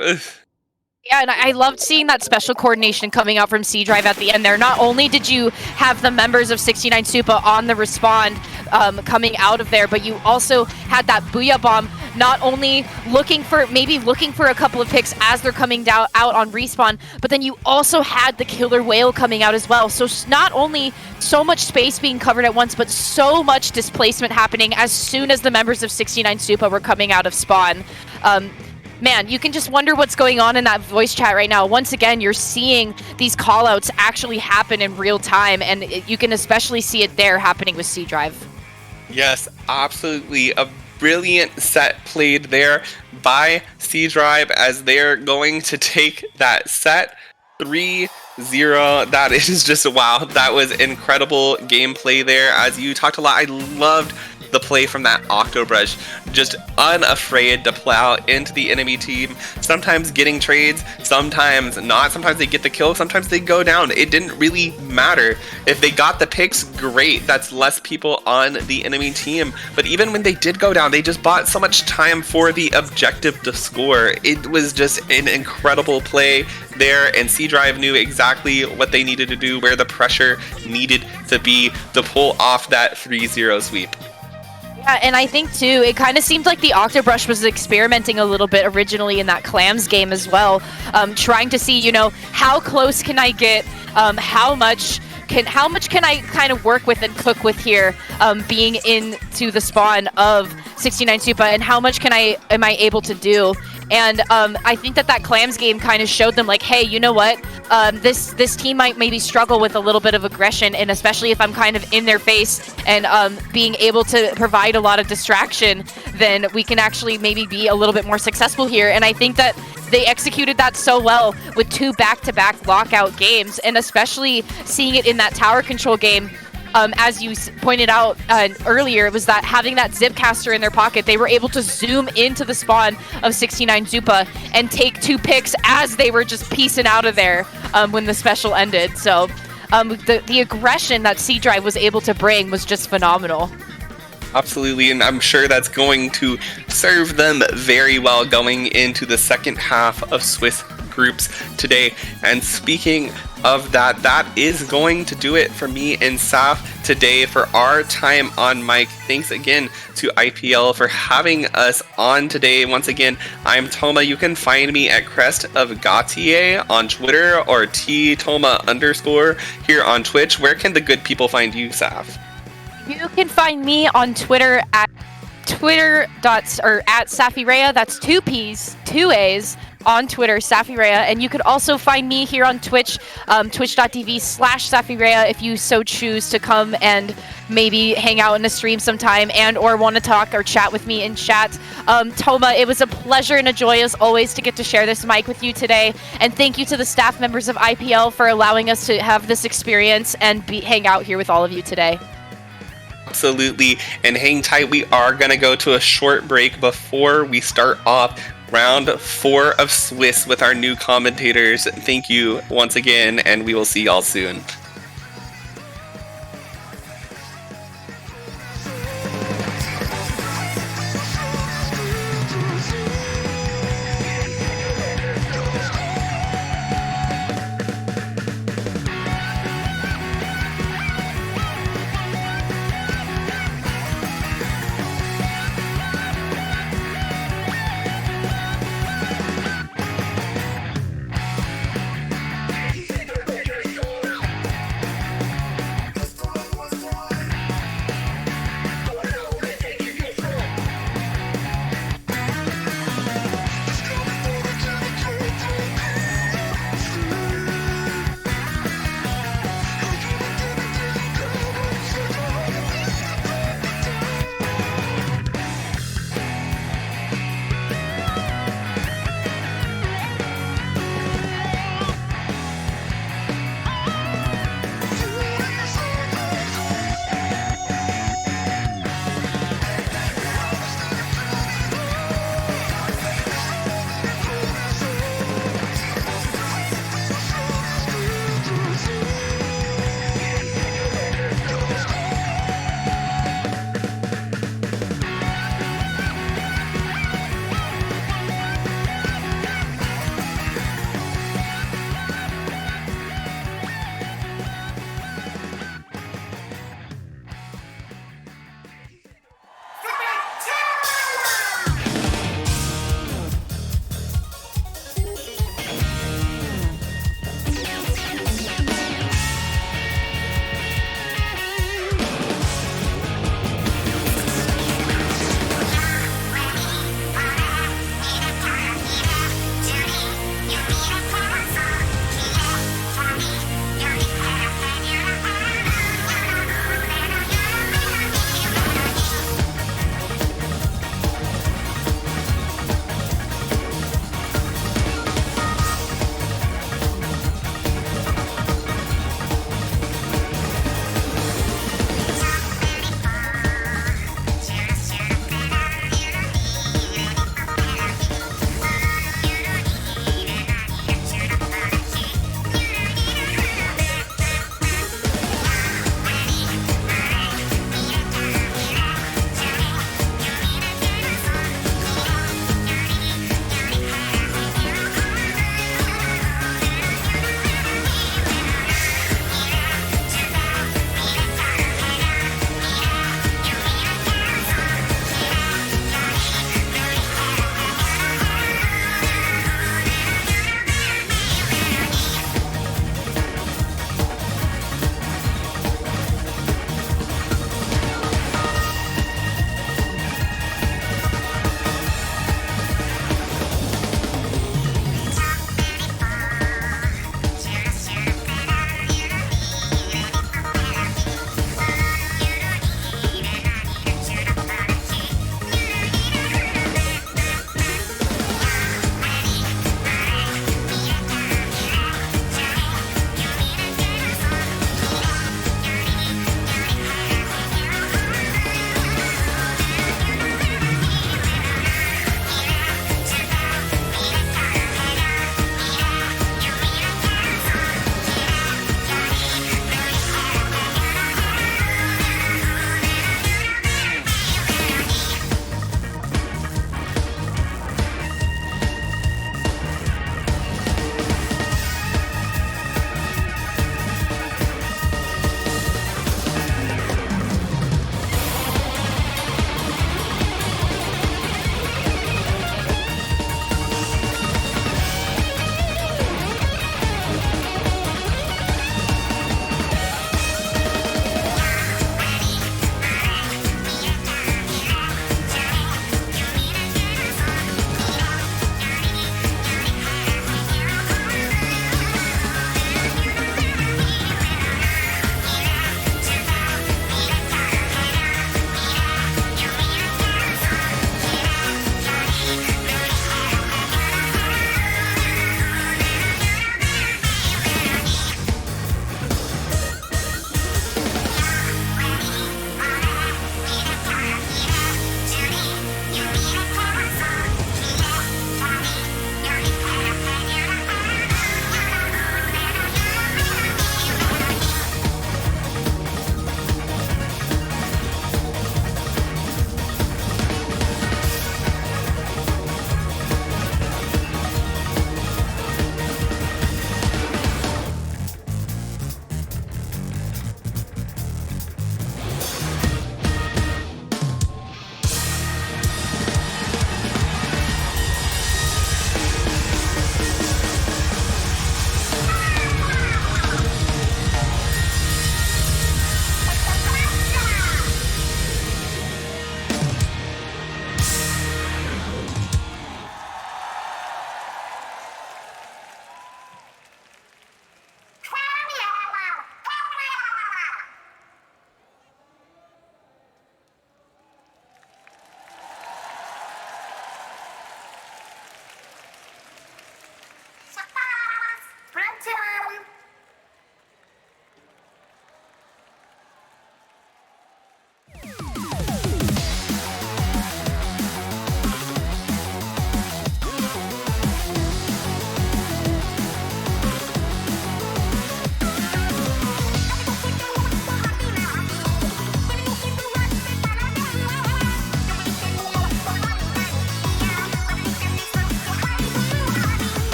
Yeah, and I loved seeing that special coordination coming out from C-Drive at the end there. Not only did you have the members of 69 Zupa on the respawn coming out of there, but you also had that Booyah Bomb not only looking for a couple of picks as they're coming out on respawn, but then you also had the Killer Whale coming out as well. So not only so much space being covered at once, but so much displacement happening as soon as the members of 69 Zupa were coming out of spawn. man, you can just wonder what's going on in that voice chat right now. Once again, you're seeing these callouts actually happen in real time, and you can especially see it there happening with C-Drive. Yes, absolutely. A brilliant set played there by C-Drive as they're going to take that set 3-0. That is just, wow, that was incredible gameplay there. As you talked a lot, I loved the play from that Octobrush, just unafraid to plow into the enemy team, sometimes getting trades, sometimes not, sometimes they get the kill, sometimes they go down. It didn't really matter. If they got the picks, great, that's less people on the enemy team. But even when they did go down, they just bought so much time for the objective to score. It was just an incredible play there, and C-Drive knew exactly what they needed to do, where the pressure needed to be to pull off that 3-0 sweep. Yeah, and I think too, it kind of seemed like the Octobrush was experimenting a little bit originally in that Clams game as well, trying to see, how close can I get, how much can I kind of work with and cook with here, being into the spawn of 69 Supa, and how much am I able to do? And I think that Clams game kind of showed them, like, hey, you know what? This team might maybe struggle with a little bit of aggression, and especially if I'm kind of in their face and being able to provide a lot of distraction, then we can actually maybe be a little bit more successful here. And I think that they executed that so well with 2 back-to-back lockout games, and especially seeing it in that tower control game. As you pointed out earlier, it was that having that Zipcaster in their pocket, they were able to zoom into the spawn of 69 Zupa and take 2 picks as they were just piecing out of there when the special ended. So the aggression that C-Drive was able to bring was just phenomenal. Absolutely, and I'm sure that's going to serve them very well going into the second half of Swiss groups today. And speaking of that, that is going to do it for me and Saf today for our time on mic. Thanks again to IPL for having us on today. Once again, I'm Toma. You can find me at Crest of Gautier on Twitter, or ttoma_ here on Twitch. Where can the good people find you, Saf? You can find me on Twitter at @Safiraya. That's 2 P's, 2 A's on Twitter, Safiraya. And you could also find me here on Twitch, twitch.tv/Safiraya, if you so choose to come and maybe hang out in a stream sometime and or want to talk or chat with me in chat. Toma, it was a pleasure and a joy as always to get to share this mic with you today. And thank you to the staff members of IPL for allowing us to have this experience and hang out here with all of you today. Absolutely, and hang tight, we are going to go to a short break before we start off round 4 of Swiss with our new commentators. Thank you once again, and we will see y'all soon.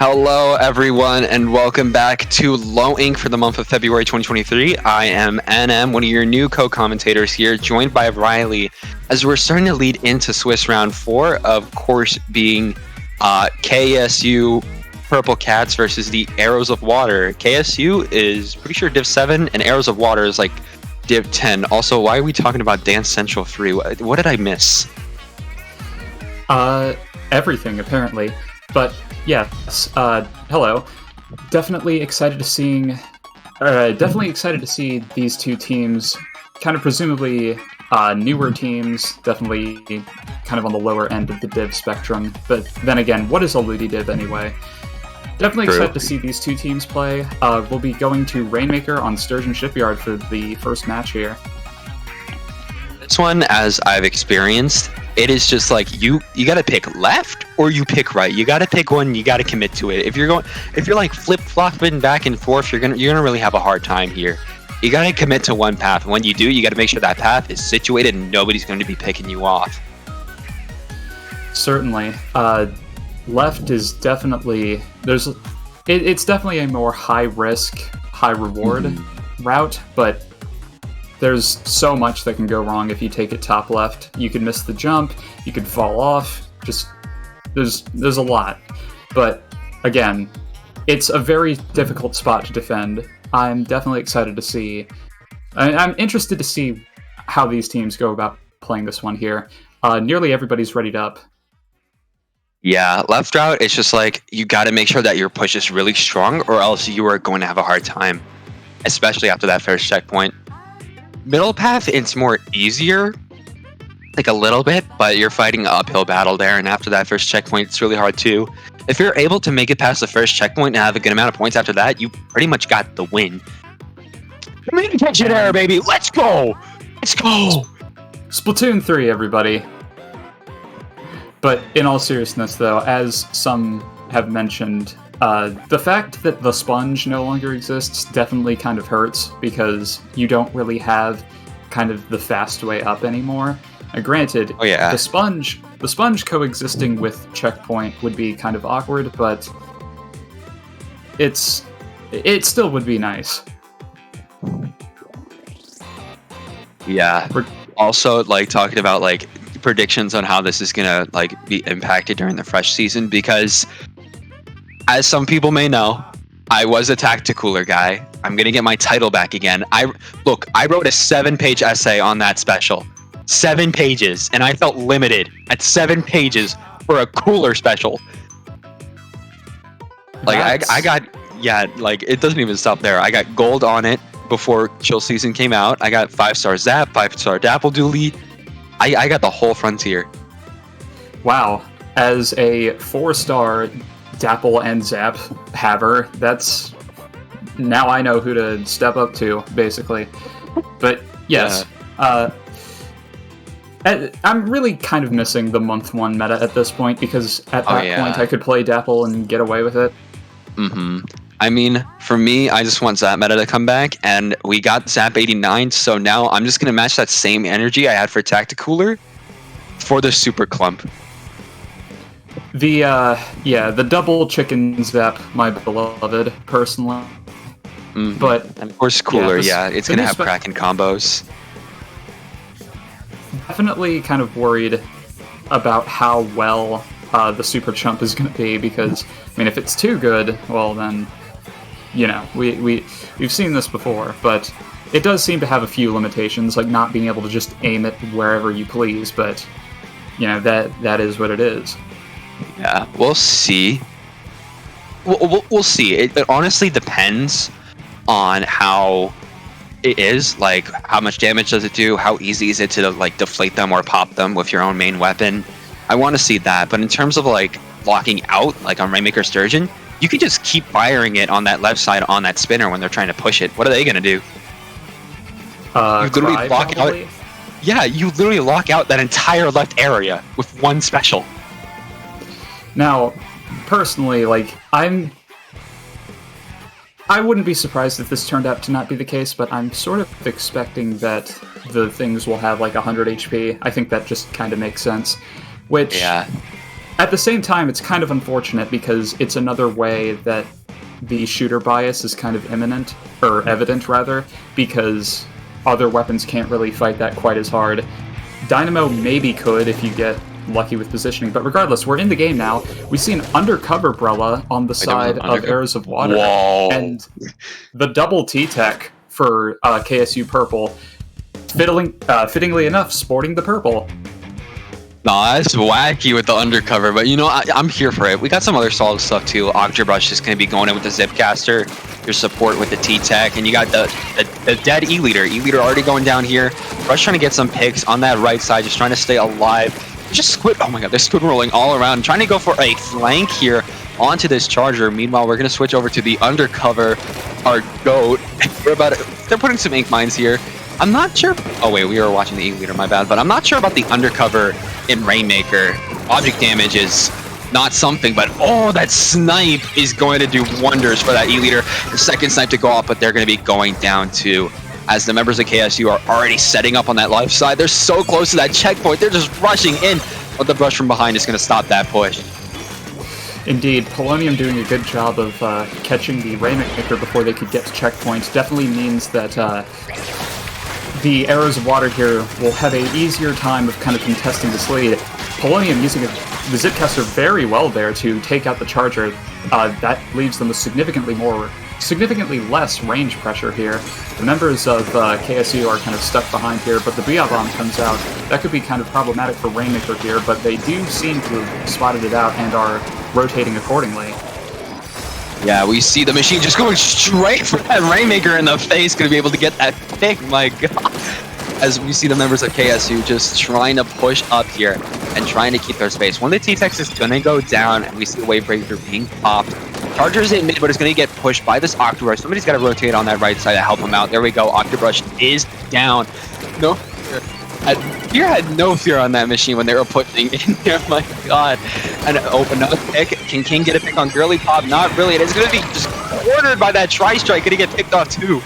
Hello, everyone, and welcome back to Low Ink for the month of February 2023. I am NM, one of your new co-commentators here, joined by Riley, as we're starting to lead into Swiss Round 4, of course, being KSU Purple Cats versus the Arrows of Water. KSU is pretty sure Div 7, and Arrows of Water is like Div 10. Also, why are we talking about Dance Central 3? What did I miss? Everything, apparently. But yes, hello. Definitely excited to see these two teams, kind of presumably newer teams, definitely kind of on the lower end of the div spectrum. But then again, what is a Ludi div anyway? Definitely excited to see these two teams play. We'll be going to Rainmaker on Sturgeon Shipyard for the first match here. This one, as I've experienced, it is just like you got to pick left or you pick right. You got to pick one. You got to commit to it. If you're like flip flopping back and forth, you're gonna really have a hard time here. You got to commit to one path. When you do, you got to make sure that path is situated and nobody's going to be picking you off. Certainly, left is definitely it's definitely a more high risk, high reward route, but there's so much that can go wrong if you take it top left. You could miss the jump, you could fall off, just there's a lot. But again, it's a very difficult spot to defend. I'm definitely excited to see. I'm interested to see how these teams go about playing this one here. Nearly everybody's readied up. Yeah, left route, it's just like you got to make sure that your push is really strong or else you are going to have a hard time, especially after that first checkpoint. Middle path, it's more easier, like a little bit, but you're fighting an uphill battle there, and after that first checkpoint, it's really hard too. If you're able to make it past the first checkpoint and have a good amount of points after that, you pretty much got the win. Communication error, baby! Let's go! Let's go! Splatoon 3, everybody. But in all seriousness, though, as some have mentioned, the fact that the sponge no longer exists definitely kind of hurts because you don't really have kind of the fast way up anymore. Now, granted, the sponge coexisting with checkpoint would be kind of awkward, but it still would be nice. Yeah. We're also like talking about like predictions on how this is gonna like be impacted during the fresh season because, as some people may know, I was a Tacticooler guy. I'm gonna get my title back again. I wrote a 7-page essay on that special. 7 pages, and I felt limited at 7 pages for a cooler special. Like I got it doesn't even stop there. I got gold on it before Chill Season came out. I got 5-star Zap, 5-star Dapple Dooley. I got the whole frontier. Wow. As a 4-star Dapple and Zap haver, that's now I know who to step up to, basically. But yes, I'm really kind of missing the month 1 meta at this point because at that point I could play Dapple and get away with it. I mean, for me, I just want Zap meta to come back, and we got Zap 89, so now I'm just gonna match that same energy I had for Tacticooler for the Super Clump. The double chicken Zap, my beloved, personally. But and of course Cooler, it's gonna have Kraken combos. Definitely kind of worried about how well the Super Chump is gonna be because I mean if it's too good, well then we've seen this before, but it does seem to have a few limitations, like not being able to just aim it wherever you please, but that is what it is. Yeah, we'll see. We'll see. It honestly depends on how it is, like how much damage does it do, how easy is it to like deflate them or pop them with your own main weapon. I want to see that, but in terms of like blocking out, like on Rainmaker Sturgeon, you can just keep firing it on that left side on that spinner when they're trying to push it. What are they gonna do? You literally lock out. Yeah, you literally lock out that entire left area with one special. Now, personally, like I wouldn't be surprised if this turned out to not be the case, but I'm sort of expecting that the things will have like 100 HP. I think that just kind of makes sense. Which, At the same time, it's kind of unfortunate because it's another way that the shooter bias is kind of imminent, or evident rather, because other weapons can't really fight that quite as hard. Dynamo maybe could if you get lucky with positioning, but regardless, we're in the game now. We see an undercover Brella on the side of Arrows of Water, and the double T-Tech for KSU Purple, fittingly enough, sporting the purple. No, that's wacky with the undercover, but you know, I'm here for it. We got some other solid stuff too. Octobrush is going to be going in with the Zipcaster, your support with the T-Tech, and you got the dead E-Leader. E-Leader already going down here. Rush trying to get some picks on that right side, just trying to stay alive. Just squid, oh my god, they're squid rolling all around, trying to go for a flank here onto this Charger. Meanwhile, we're going to switch over to the undercover, our GOAT. They're putting some ink mines here. I'm not sure. Oh wait, we were watching the E-Leader, my bad. But I'm not sure about the undercover in Rainmaker. Object damage is not something, but oh, that snipe is going to do wonders for that E-Leader. The second snipe to go off, but they're going to be going down too, as the members of KSU are already setting up on that left side. They're so close to that checkpoint. They're just rushing in, but the brush from behind is going to stop that push. Indeed, Polonium doing a good job of catching the Rainmaker before they could get to checkpoints definitely means that the Arrows of Water here will have an easier time of kind of contesting this lead. Polonium using the Zipcaster very well there to take out the Charger. That leaves them with significantly less range pressure here. The members of KSU are kind of stuck behind here, but the Booyah Bomb comes out. That could be kind of problematic for Rainmaker here, but they do seem to have spotted it out and are rotating accordingly. Yeah, we see the machine just going straight for that Rainmaker in the face, going to be able to get that pick, my god. As we see the members of KSU just trying to push up here and trying to keep their space. One of the T-Techs is going to go down, and we see the Wave Breaker being popped. Charger's in mid, but it's going to get pushed by this Octobrush. Somebody's got to rotate on that right side to help him out. There we go. Octobrush is down. No fear. Fear had no fear on that machine when they were pushing in there. My god. And another pick. Can King get a pick on Girly Pop? Not really. It is going to be just cornered by that Tri-Strike. Going to get picked off too.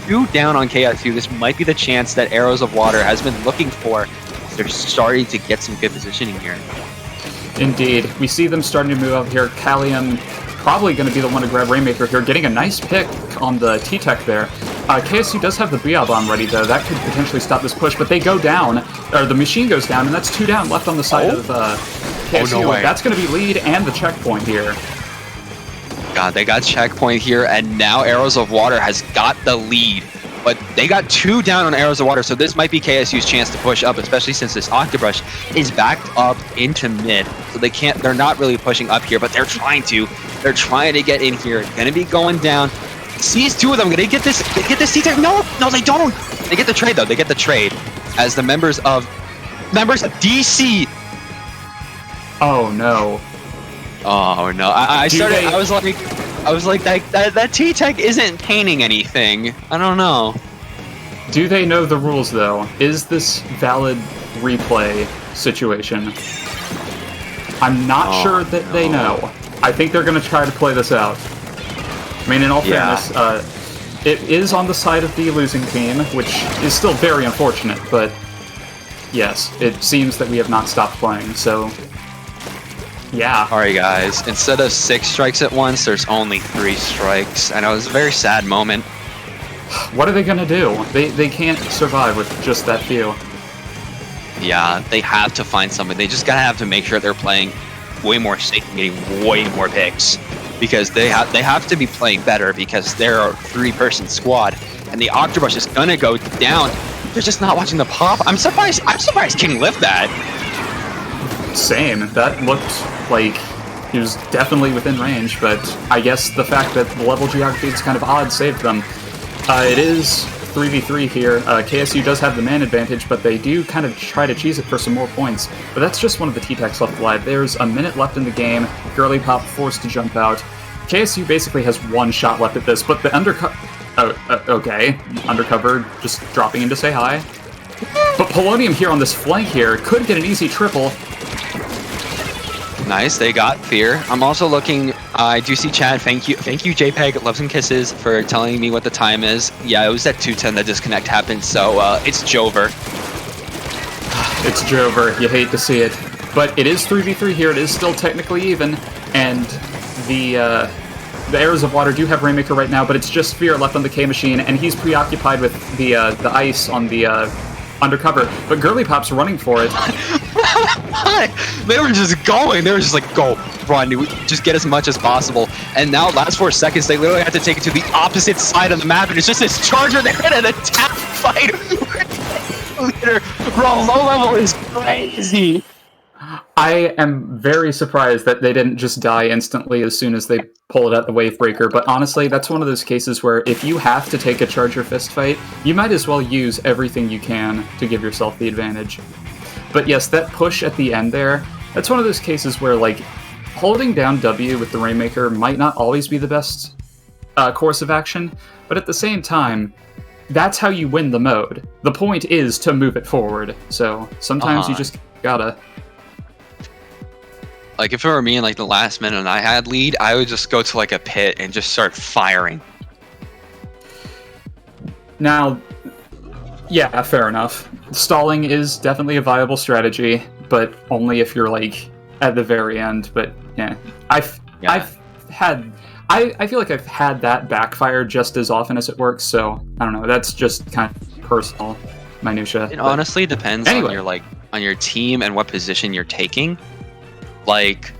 2 down on KSU. This might be the chance that Arrows of Water has been looking for. They're starting to get some good positioning here. Indeed. We see them starting to move up here. Callium probably going to be the one to grab Rainmaker here, getting a nice pick on the T-Tech there. KSU does have the Booyah Bomb ready, though. That could potentially stop this push, but they go down, or the machine goes down, and that's 2 down left on the side of KSU. Oh, no way. That's going to be lead and the checkpoint here. God, they got checkpoint here, and now Arrows of Water has got the lead. But they got 2 down on Arrows of Water, so this might be KSU's chance to push up, especially since this Octobrush is backed up into mid. So they're not really pushing up here, but they're trying to. They're trying to get in here. Gonna be going down. Sees 2 of them. They get this T-Tech. No, they don't. They get the trade though. They get the trade as the members of DC. Oh no. Oh no. I was like that T-Tech isn't painting anything. I don't know. Do they know the rules though? Is this valid replay situation? I'm not sure that they know. I think they're going to try to play this out. I mean, in all fairness, it is on the side of the losing team, which is still very unfortunate, but yes, it seems that we have not stopped playing, so yeah. Alright guys, instead of 6 strikes at once, there's only 3 strikes, and it was a very sad moment. What are they going to do? They can't survive with just that few. Yeah, they have to find something. They just have to make sure they're playing way more safe and getting way more picks. Because they have to be playing better because they're a 3-person squad. And the Octobrush is going to go down. They're just not watching the pop. I'm surprised King lived that. Same. That looked like he was definitely within range, but I guess the fact that the level geography is kind of odd saved them. It is 3v3 here. KSU does have the man advantage, but they do kind of try to cheese it for some more points. But that's just one of the T-Techs left alive. There's a minute left in the game. Girly Pop forced to jump out. KSU basically has 1 shot left at this, but the okay. Undercover just dropping in to say hi. But Polonium here on this flank here could get an easy triple. Nice, they got Fear. I'm also looking, I do see Chad, thank you JPEG, loves and kisses for telling me what the time is. Yeah, it was at 2:10 that disconnect happened, so it's Jover. It's Jover, you hate to see it. But it is 3v3 here. It is still technically even, and the Arrows of Water do have Rainmaker right now, but it's just Fear left on the K Machine, and he's preoccupied with the ice on the undercover. But Girly Pop's running for it. They were just going. They were just like, go, run, just get as much as possible. And now, last 4 seconds, they literally have to take it to the opposite side of the map, and it's just this charger there in an attack fight. Bro, low level is crazy. I am very surprised that they didn't just die instantly as soon as they pulled out the Wave Breaker, but honestly, that's one of those cases where if you have to take a Charger fist fight, you might as well use everything you can to give yourself the advantage. But yes, that push at the end there, that's one of those cases where, like, holding down W with the Rainmaker might not always be the best course of action, but at the same time, that's how you win the mode. The point is to move it forward, so sometimes you just gotta... Like, if it were me in, like, the last minute and I had lead, I would just go to, like, a pit and just start firing. Now, yeah, fair enough. Stalling is definitely a viable strategy, but only if you're, like, at the very end. But, yeah. I feel like I've had that backfire just as often as it works, so, I don't know, that's just kind of personal minutia. It honestly depends on your, like, on your team and what position you're taking. Like,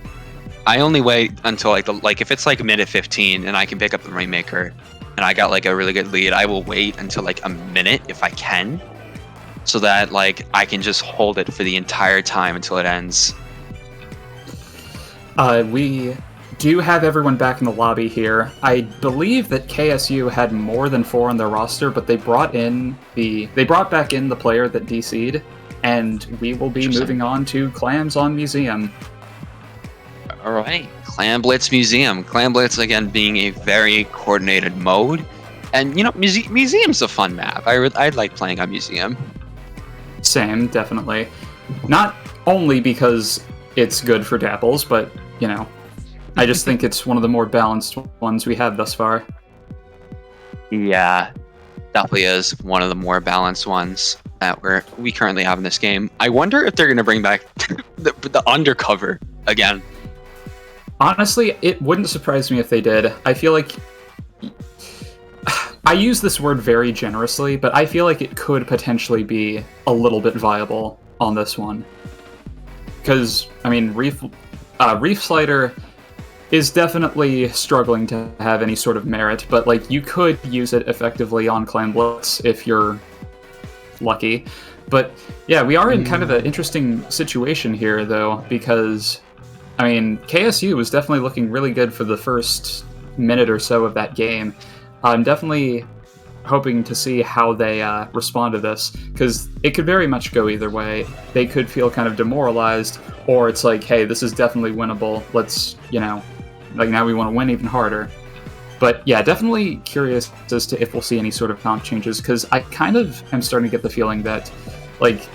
I only wait until, like, if it's, like, minute 15 and I can pick up the Rainmaker and I got, like, a really good lead, I will wait until, like, a minute if I can, so that, like, I can just hold it for the entire time until it ends. We do have everyone back in the lobby here. I believe that KSU had more than 4 on their roster, but they brought back in the player that DC'd, and we will be moving on to Clams on Museum. Alright, Clam Blitz Museum. Clam Blitz, again, being a very coordinated mode. And, you know, Museum's a fun map. I like playing on Museum. Same, definitely. Not only because it's good for Dapples, but, you know, I just think it's one of the more balanced ones we have thus far. Yeah, definitely is one of the more balanced ones that we currently have in this game. I wonder if they're going to bring back the undercover again. Honestly, it wouldn't surprise me if they did. I feel like... I use this word very generously, but I feel like it could potentially be a little bit viable on this one. Because, I mean, Reef Slider is definitely struggling to have any sort of merit, but, like, you could use it effectively on Clan Blitz if you're lucky. But, yeah, we are in kind of an interesting situation here, though, because... I mean, KSU was definitely looking really good for the first minute or so of that game. I'm definitely hoping to see how they respond to this, because it could very much go either way. They could feel kind of demoralized, or it's like, hey, this is definitely winnable. Let's, you know, like now we want to win even harder. But yeah, definitely curious as to if we'll see any sort of comp changes, because I kind of am starting to get the feeling that, like,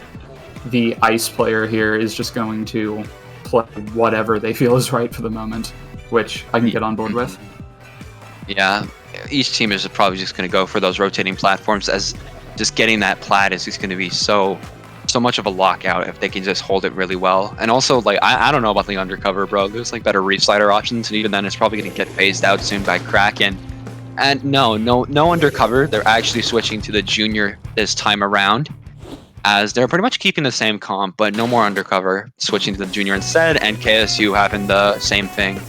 the Ice player here is just going to play whatever they feel is right for the moment, which I can get on board with. Yeah, each team is probably just going to go for those rotating platforms, as just getting that plat is just going to be so much of a lockout if they can just hold it really well. And also, like, I don't know about the undercover, bro. There's, like, better Reef Slider options, and even then it's probably going to get phased out soon by Kraken. And no undercover. They're actually switching to the junior this time around, as they're pretty much keeping the same comp, but no more undercover, switching to the junior instead, and KSU having the same thing.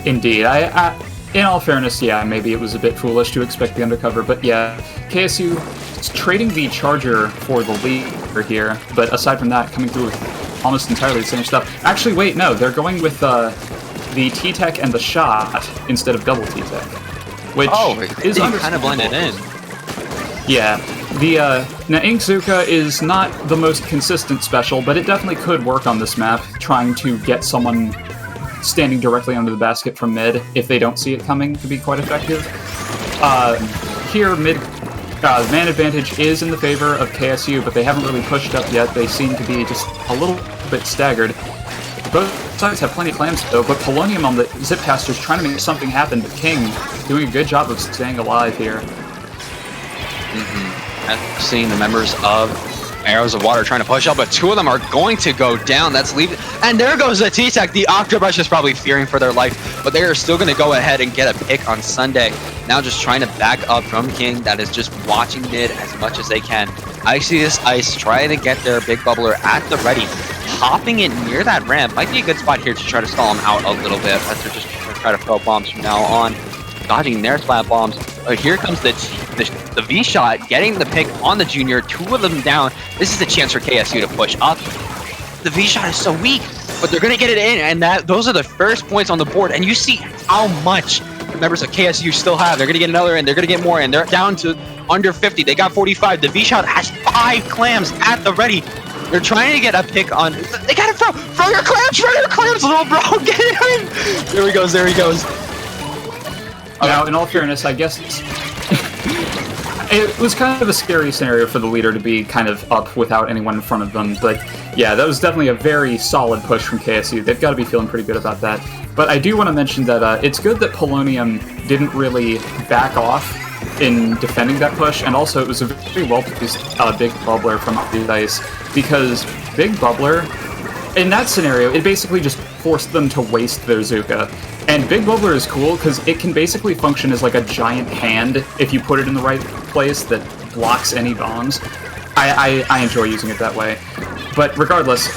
Indeed. I in all fairness, yeah, maybe it was a bit foolish to expect the undercover, but yeah, KSU is trading the Charger for the leader here, but aside from that, coming through with almost entirely the same stuff. Actually, wait, no, they're going with the T-Tech and the shot instead of double T-Tech, which is kind of blended in. Yeah. Now, Inkzuka is not the most consistent special, but it definitely could work on this map, trying to get someone standing directly under the basket from mid, if they don't see it coming, could be quite effective. Here, mid man advantage is in the favor of KSU, but they haven't really pushed up yet. They seem to be just a little bit staggered. Both sides have plenty of clams, though, but Polonium on the Zip Caster is trying to make something happen, but King doing a good job of staying alive here. Seeing the members of Arrows of Water trying to push up, but two of them are going to go down. That's leaving, and there goes the T-Tech. The Octobrush is probably fearing for their life, but they are still going to go ahead and get a pick on Sunday. Now just trying to back up from King, that is just watching mid as much as they can. Icy Ice trying to get their big bubbler at the ready, popping it near that ramp. Might be a good spot here to try to stall them out a little bit as they're just going to try to throw bombs from now on, dodging their splat bombs. But here comes the V-Shot, getting the pick on the Junior, two of them down. This is a chance for KSU to push up. The V-Shot is so weak, but they're going to get it in, and those are the first points on the board, and you see how much members of KSU still have. They're going to get another in, they're going to get more in. They're down to under 50. They got 45. The V-Shot has 5 clams at the ready. They're trying to get a pick on. They got to throw your clams, little bro. Get it in. There he goes. Now, in all fairness, I guess it was kind of a scary scenario for the leader to be kind of up without anyone in front of them, but yeah, that was definitely a very solid push from KSU. They've got to be feeling pretty good about that. But I do want to mention that it's good that Polonium didn't really back off in defending that push, and also it was a very well-placed Big Bubbler from Dice, because Big Bubbler, in that scenario, it basically just forced them to waste their Zuka. And Big Bubbler is cool because it can basically function as like a giant hand if you put it in the right place that blocks any bombs. I enjoy using it that way. But regardless,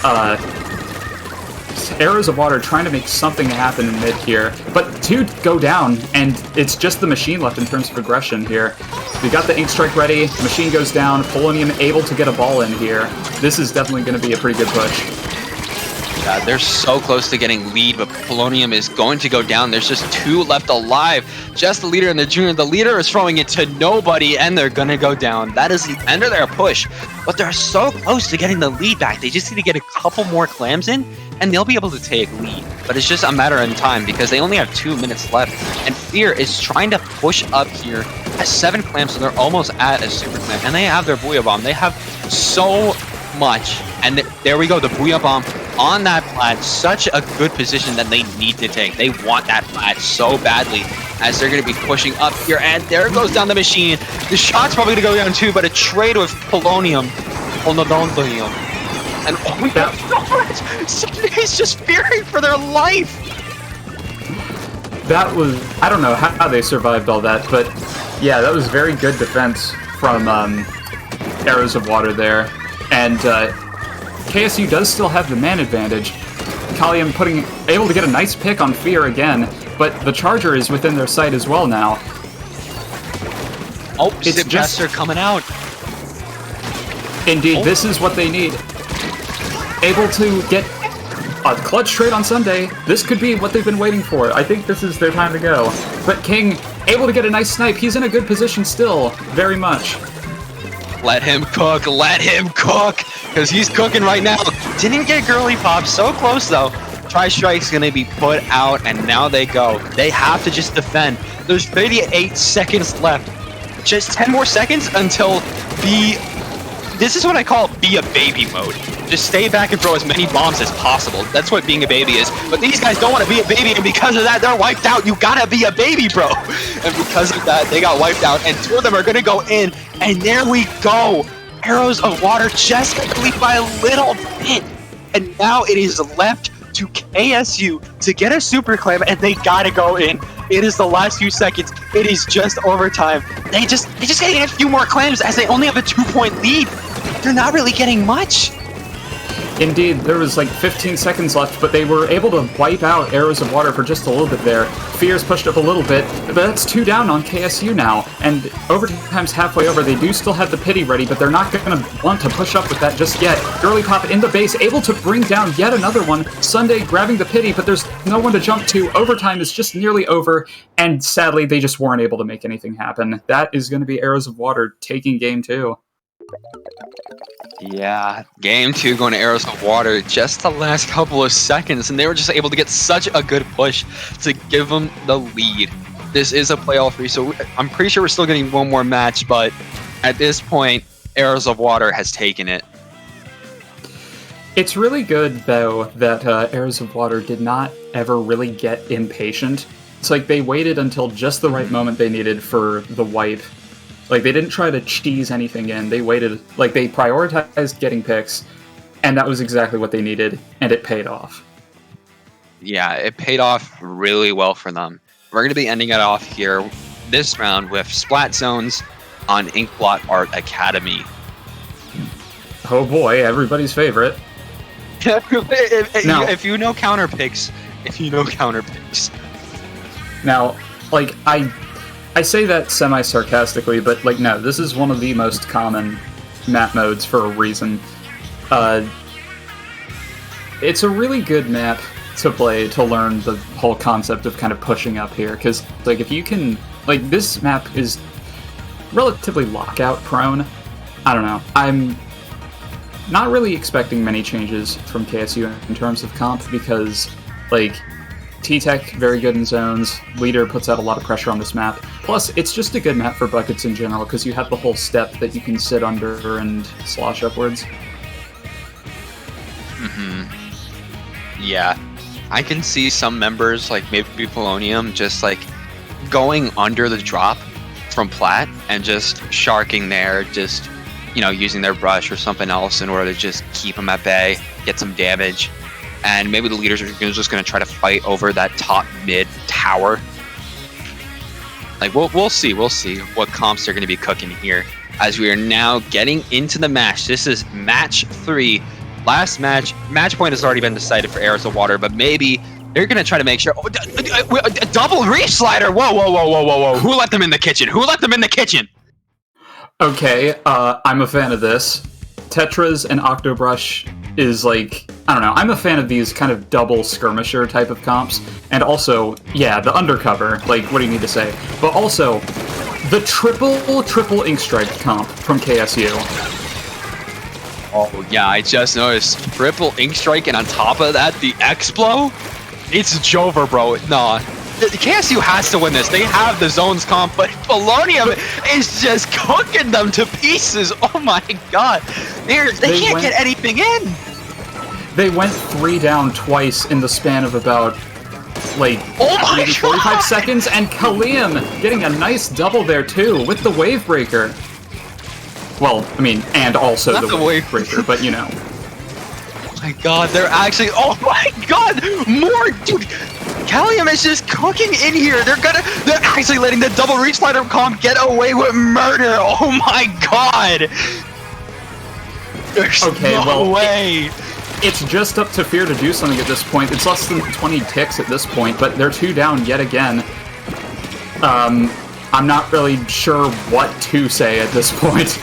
Arrows of Water trying to make something happen in mid here, but 2 go down, and it's just the machine left in terms of aggression here. We got the Ink Strike ready, machine goes down, Polonium able to get a ball in here. This is definitely going to be a pretty good push. Yeah, they're so close to getting lead, but Polonium is going to go down. There's just 2 left alive. Just the leader and the Junior. The leader is throwing it to nobody, and they're going to go down. That is the end of their push, but they're so close to getting the lead back. They just need to get a couple more clams in, and they'll be able to take lead. But it's just a matter of time because they only have 2 minutes left, and Fear is trying to push up here at 7 clams, so they're almost at a super clam, and they have their Booyah Bomb. They have so much, and there we go, the Booyah Bomb on that plat. Such a good position that they need to take. They want that plat so badly as they're going to be pushing up here, and there goes down the machine. The shot's probably going to go down too, but a trade with Polonium. And oh my god, Sunday's just fearing for their life. That was, I don't know how they survived all that, but yeah, that was very good defense from Arrows of Water there. And KSU does still have the man advantage. Kalium able to get a nice pick on Fear again, but the Charger is within their sight as well now. Oh, it's just coming out. Indeed, this is what they need. Able to get a clutch trade on Sunday. This could be what they've been waiting for. I think this is their time to go. But King able to get a nice snipe. He's in a good position still, very much. Let him cook, because he's cooking right now. Didn't get girly pop, so close though. Tri-Strike's gonna be put out, and now they go. They have to just defend. There's 38 seconds left. Just 10 more seconds until this is what I call be a baby mode. Just stay back and throw as many bombs as possible. That's what being a baby is. But these guys don't want to be a baby, and because of that, they're wiped out. You gotta be a baby, bro. And because of that, they got wiped out, and 2 of them are gonna go in, and there we go. Arrows of Water just got lead by a little bit, and now it is left to KSU to get a super clam, and they gotta go in. It is the last few seconds. It is just overtime. They just gotta get a few more clams as they only have a 2-point lead. They're not really getting much. Indeed, there was like 15 seconds left, but they were able to wipe out Arrows of Water for just a little bit there. Fear's pushed up a little bit, but that's 2 down on KSU now. And overtime's halfway over. They do still have the pity ready, but they're not going to want to push up with that just yet. Girly Pop in the base, able to bring down yet another one. Sunday grabbing the pity, but there's no one to jump to. Overtime is just nearly over, and sadly, they just weren't able to make anything happen. That is going to be Arrows of Water taking game 2. Yeah, game 2 going to Arrows of Water, just the last couple of seconds, and they were just able to get such a good push to give them the lead. This is a playoff 3, so I'm pretty sure we're still getting one more match, but at this point, Arrows of Water has taken it. It's really good, though, that Arrows of Water did not ever really get impatient. It's like they waited until just the right moment they needed for the wipe. Like, they didn't try to cheese anything in. They waited, like, they prioritized getting picks, and that was exactly what they needed, and it paid off. Yeah, it paid off really well for them. We're going to be ending it off here this round with Splat Zones on Inkblot Art Academy. Oh boy, everybody's favorite. If you know counter picks, Now, like, I say that semi-sarcastically, but, like, no, this is one of the most common map modes for a reason. It's a really good map to play to learn the whole concept of kind of pushing up here, because, like, if you can... Like, this map is relatively lockout prone. I don't know. I'm not really expecting many changes from KSU in terms of comp, because, like, T-Tech, very good in zones. Leader puts out a lot of pressure on this map. Plus, it's just a good map for buckets in general, because you have the whole step that you can sit under and slosh upwards. Yeah. I can see some members, like maybe Polonium, just like going under the drop from Plat and just sharking there, just, you know, using their brush or something else in order to just keep them at bay, get some damage. And maybe the leaders are just going to try to fight over that top mid tower. Like, we'll see what comps they're going to be cooking here as we are now getting into the match. This is match 3. Last match point has already been decided for Heirs of Water, but maybe they're going to try to make sure. Double reach slider. Whoa. Who let them in the kitchen? Okay, I'm a fan of this. Tetras and Octobrush is like, I don't know, I'm a fan of these kind of double skirmisher type of comps. And also, yeah, the undercover, like, what do you need to say? But also, the triple ink strike comp from KSU. Oh, yeah, I just noticed. Triple ink strike, and on top of that, the X-Blow? It's Jover, bro. Nah. KSU has to win this. They have the zones comp, but Polonium is just cooking them to pieces. Oh my god. They can't get anything in. They went 3 down twice in the span of about, like, maybe 45 seconds, and Kalium getting a nice double there, too, with the Wave Breaker. Well, I mean, and also the Wave Breaker, but you know. Oh my god, they're actually... Oh my god! More... Dude, Kalium is just cooking in here. They're actually letting the double reach slider comp get away with murder. Oh my god! There's no way. It's just up to Fear to do something at this point. It's less than 20 ticks at this point, but they're 2 down yet again. I'm not really sure what to say at this point.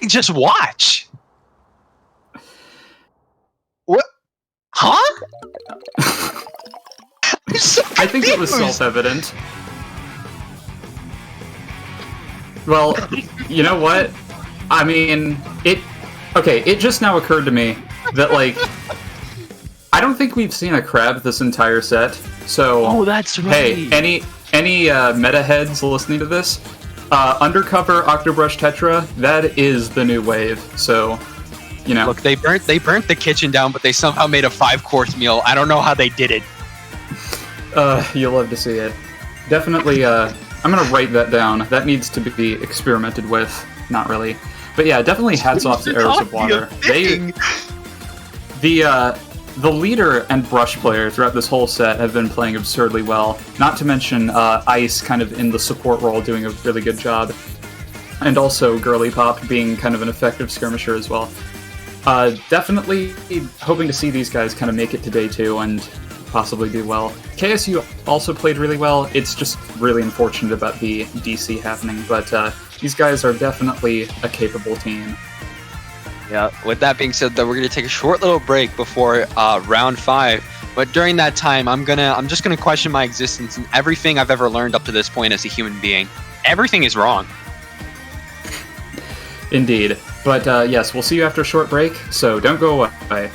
Just watch. What? Huh? I think it was self-evident. Well, you know what? I mean, it just now occurred to me that, like, I don't think we've seen a crab this entire set, so... Oh, that's right. Hey, any meta heads listening to this? Undercover Octobrush Tetra, that is the new wave, so, you know. Look, they burnt the kitchen down, but they somehow made a 5-course meal. I don't know how they did it. You'll love to see it. Definitely, I'm gonna write that down. That needs to be experimented with. Not really. But yeah, definitely hats off to Heirs of Water. The leader and brush player throughout this whole set have been playing absurdly well. Not to mention Ice kind of in the support role doing a really good job. And also Girly Pop being kind of an effective skirmisher as well. Definitely hoping to see these guys kind of make it to day 2 and possibly do well. KSU also played really well. It's just really unfortunate about the DC happening, but these guys are definitely a capable team. Yeah, with that being said, though, we're going to take a short little break before round 5. But during that time, I'm just gonna question my existence and everything I've ever learned up to this point as a human being. Everything is wrong. Indeed. But yes, we'll see you after a short break, so don't go away.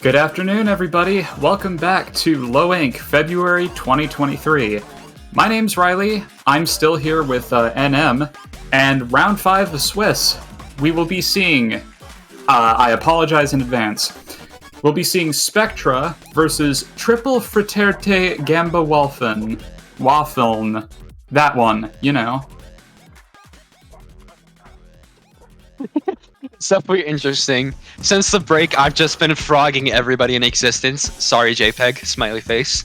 Good afternoon, everybody. Welcome back to Low Ink February 2023. My name's Riley. I'm still here with NM, and round 5 of Swiss. We will be seeing, I apologize in advance, we'll be seeing Spectra versus TrippelFritteirte Gambawaffeln. Waffeln. That one, you know. It's definitely interesting. Since the break, I've just been frogging everybody in existence. Sorry, JPEG. Smiley face.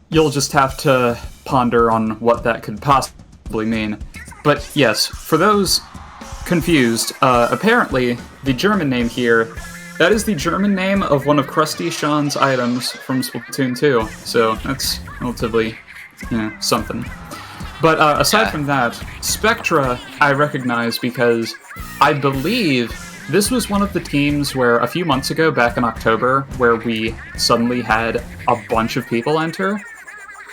You'll just have to ponder on what that could possibly mean. But yes, for those confused, apparently the German name here, that is the German name of one of Krusty Sean's items from Splatoon 2. So that's relatively, something. But aside from that, Spectra I recognize because I believe this was one of the teams where a few months ago, back in October, where we suddenly had a bunch of people enter.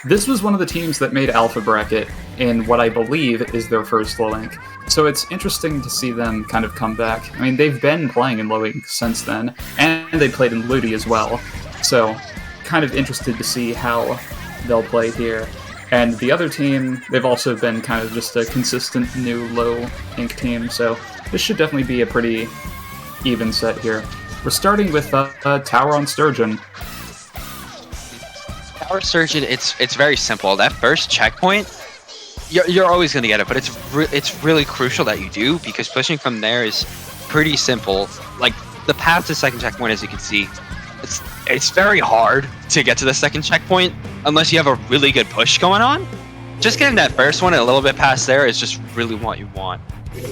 This was one of the teams that made Alpha Bracket in what I believe is their first Low Ink. So it's interesting to see them kind of come back. I mean, they've been playing in Low Ink since then, and they played in Lullaby as well. So kind of interested to see how they'll play here. And the other team, they've also been kind of just a consistent new Low Ink team, so this should definitely be a pretty even set here. We're starting with Tower on Sturgeon. Tower Sturgeon, it's very simple. That first checkpoint, you're always going to get it, but it's really crucial that you do, because pushing from there is pretty simple. Like, the path to second checkpoint, as you can see, it's very hard to get to the second checkpoint unless you have a really good push going on. Just getting that first one and a little bit past there is just really what you want.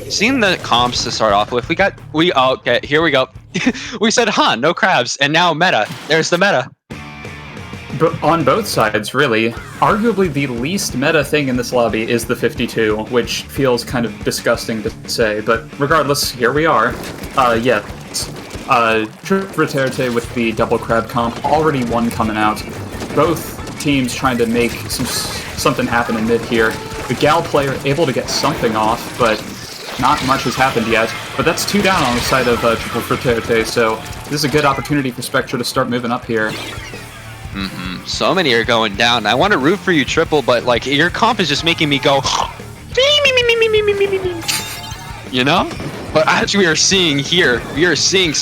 Seeing the comps to start off with, okay, here we go. We said, no crabs, and now meta. There's the meta. But on both sides, really. Arguably the least meta thing in this lobby is the 52, which feels kind of disgusting to say, but regardless, here we are. TrippelFritteirte with the double crab comp, already one coming out. Both teams trying to make something happen in mid here. The Gal player able to get something off, but not much has happened yet. But that's 2 down on the side of TrippelFritteirte, so this is a good opportunity for Spectra to start moving up here. So many are going down. I want to root for you, Triple, but like your comp is just making me go, you know? But as we are seeing here, we're seeing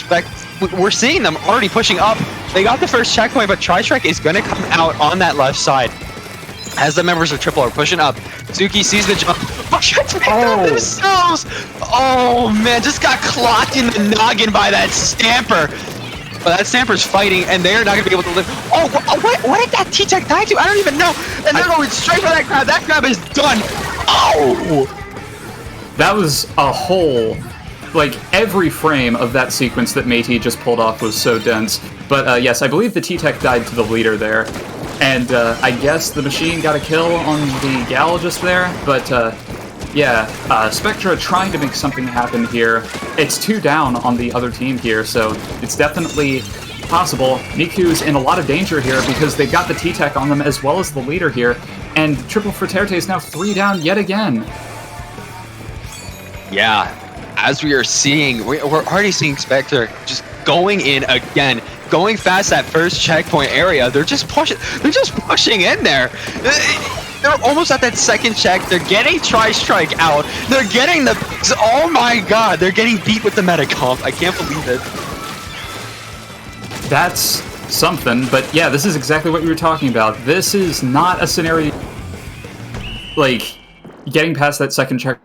them already pushing up. They got the first checkpoint, but Tri-Strike is going to come out on that left side as the members of Triple are pushing up. Suki sees the jump. Themselves! Oh man, just got clocked in the noggin by that Stamper. But that Stamper's fighting, and they're not going to be able to live. Oh, what did that T-Tech die to? I don't even know. And they're going straight for that grab. That grab is done. Oh! That was a whole... Like, every frame of that sequence that Métis just pulled off was so dense. But yes, I believe the T-Tech died to the leader there. And I guess the machine got a kill on the Gal just there. But Spectra trying to make something happen here. It's 2 down on the other team here, so it's definitely possible. Niku's in a lot of danger here because they've got the T-Tech on them as well as the leader here. And TrippelFritteirte is now 3 down yet again. Yeah. As we are seeing, we're already seeing Spectre just going in again, going past that first checkpoint area. They're just pushing in there. They're almost at that second check. They're getting Tri-Strike out. They're getting oh my god, they're getting beat with the meta comp. I can't believe it. That's something, but yeah, this is exactly what you were talking about. This is not a scenario, like, getting past that second checkpoint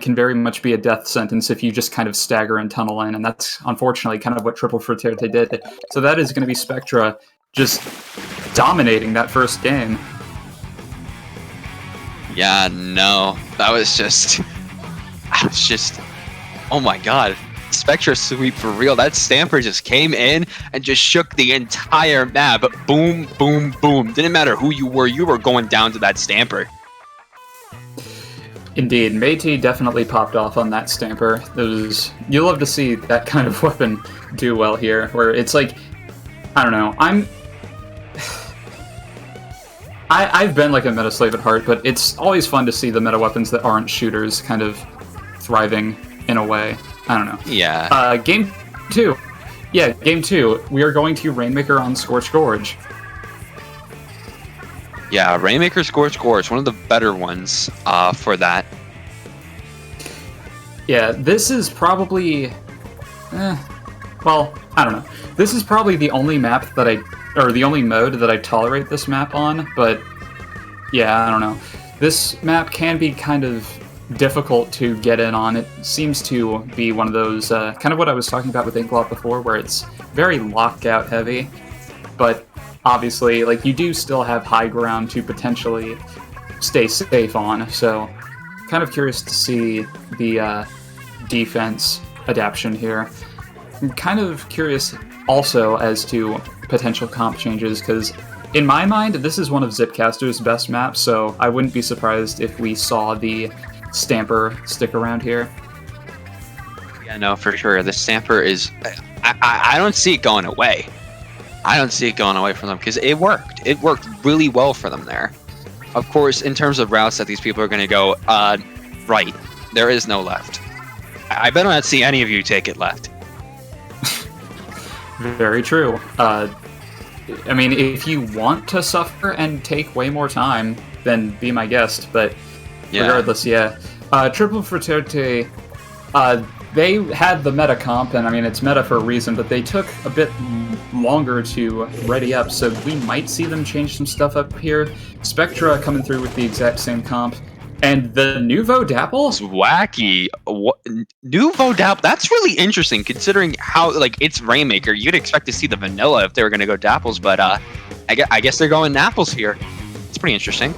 can very much be a death sentence if you just kind of stagger and tunnel in, and that's unfortunately kind of what TrippelFritteirte did. So that is going to be Spectra just dominating that first game. Yeah, no, that was just, oh my god, Spectra sweep for real. That Stamper just came in and just shook the entire map. Boom, boom, boom. Didn't matter who you were going down to that Stamper. Indeed, Métis definitely popped off on that Stamper. You love to see that kind of weapon do well here, where it's like, I don't know, I've been like a meta slave at heart, but it's always fun to see the meta weapons that aren't shooters kind of thriving in a way. I don't know. Yeah. Game 2. Yeah, game 2. We are going to Rainmaker on Scorch Gorge. Yeah, Rainmaker Scorch Gorge, one of the better ones for that. Yeah, this is probably... well, I don't know. This is probably the only map that the only mode that I tolerate this map on, but yeah, I don't know. This map can be kind of difficult to get in on. It seems to be one of those, kind of what I was talking about with Inkling before, where it's very lockout heavy, but obviously, like, you do still have high ground to potentially stay safe on, so kind of curious to see the defense adaptation here. I'm kind of curious also as to potential comp changes, because in my mind, this is one of Zipcaster's best maps, so I wouldn't be surprised if we saw the Stamper stick around here. Yeah, no, for sure. The Stamper is... I don't see it going away. I don't see it going away from them, because it worked. It worked really well for them there. Of course, in terms of routes that these people are going to go, right. There is no left. I better not see any of you take it left. Very true. I mean, if you want to suffer and take way more time, then be my guest, but regardless, yeah. TrippelFritteirte, they had the meta comp, and I mean, it's meta for a reason, but they took a bit longer to ready up, so we might see them change some stuff up here. Spectra coming through with the exact same comp. And the Nouveau Dapple? It's wacky. What, Nouveau Dapple? That's really interesting, considering how, like, it's Rainmaker. You'd expect to see the vanilla if they were going to go Dapples, but I guess they're going Apples here. It's pretty interesting.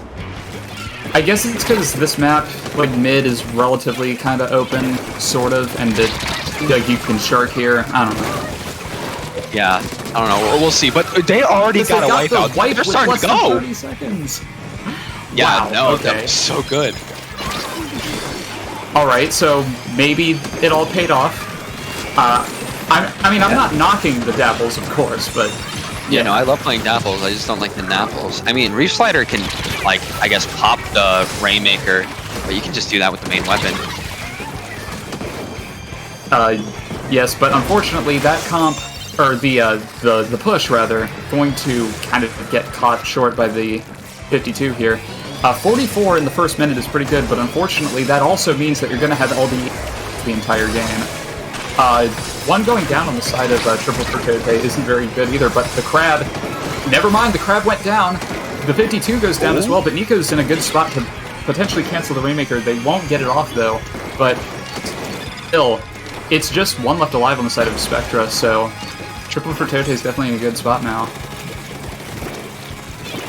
I guess it's because this map, like, mid is relatively kind of open, sort of, and like, you can shark here. I don't know. Yeah, I don't know. We'll see. But they already got a wipe out. They're starting to go. 30 seconds. Yeah, wow, no, okay. that was so good. Alright, so maybe it all paid off. I mean, I'm not knocking the Dapples, of course, but... Yeah, no, I love playing Dapples. I just don't like the Napples. I mean, Reef Slider can, like, I guess, pop the Rainmaker, but you can just do that with the main weapon. Yes, but unfortunately, that comp, or the push, rather, going to kind of get caught short by the 52 here. 44 in the first minute is pretty good, but unfortunately that also means that you're going to have the entire game. One going down on the side of TrippelFritteirte isn't very good either, but the Crab, never mind, the Crab went down. The 52 goes down as well, but Nico's in a good spot to potentially cancel the Rainmaker. They won't get it off though, but still, it's just one left alive on the side of Spectra, so TrippelFritteirte is definitely in a good spot now.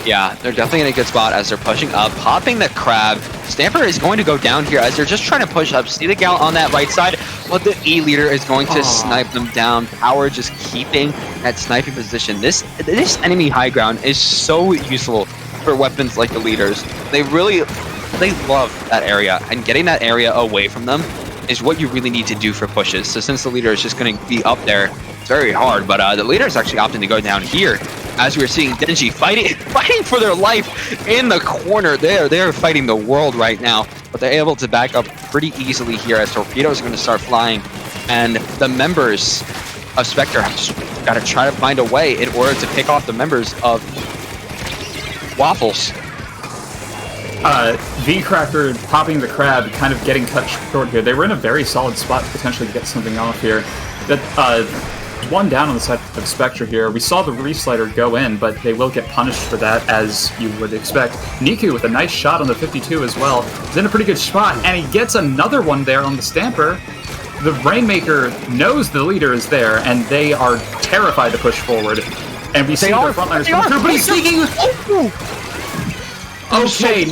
Yeah, they're definitely in a good spot as they're pushing up, popping the Crab. Stamper is going to go down here as they're just trying to push up. See the gal on that right side, but the E leader is going to snipe them down. Power just keeping that sniping position. This enemy high ground is so useful for weapons like the leaders. They love that area, and getting that area away from them is what you really need to do for pushes. So since the leader is just going to be up there, it's very hard, but the leader is actually opting to go down here. As we're seeing Denji fighting for their life in the corner there. They're fighting the world right now, but they're able to back up pretty easily here as torpedoes are going to start flying. And the members of Spectre have got to try to find a way in order to pick off the members of Waffles. V-Cracker popping the Crab, kind of getting cut short here. They were in a very solid spot to potentially get something off here. One down on the side of Spectra here. We saw the Reef Slider go in, but they will get punished for that, as you would expect. Niku with a nice shot on the 52 as well. He's in a pretty good spot, and he gets another one there on the Stamper. The Rainmaker knows the leader is there, and they are terrified to push forward. And we see their frontliners coming through, but he's sneaking! Okay,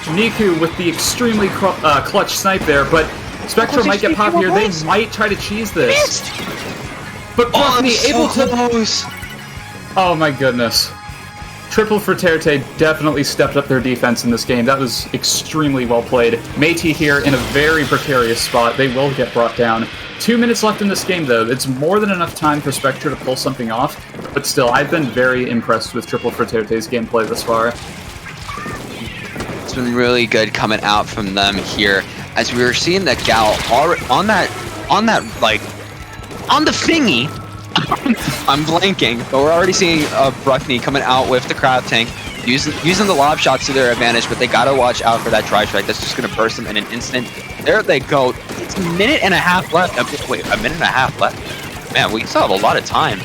Niku with the extremely clutch snipe there, but Spectra might get popped here. They might try to cheese this. But Buffy able to... Close. Oh my goodness. TrippelFritteirte definitely stepped up their defense in this game. That was extremely well played. Métis here in a very precarious spot. They will get brought down. 2 minutes left in this game, though. It's more than enough time for Spectra to pull something off. But still, I've been very impressed with TrippelFritteirte's gameplay thus far. It's been really good coming out from them here. As we were seeing that gal on that like on the thingy. I'm blanking, but we're already seeing Bruckney coming out with the crab tank, using the lob shots to their advantage, but they gotta watch out for that tri-strike. That's just gonna burst them in an instant. There they go. It's a minute and a half left. Wait, a minute and a half left? Man, we still have a lot of time.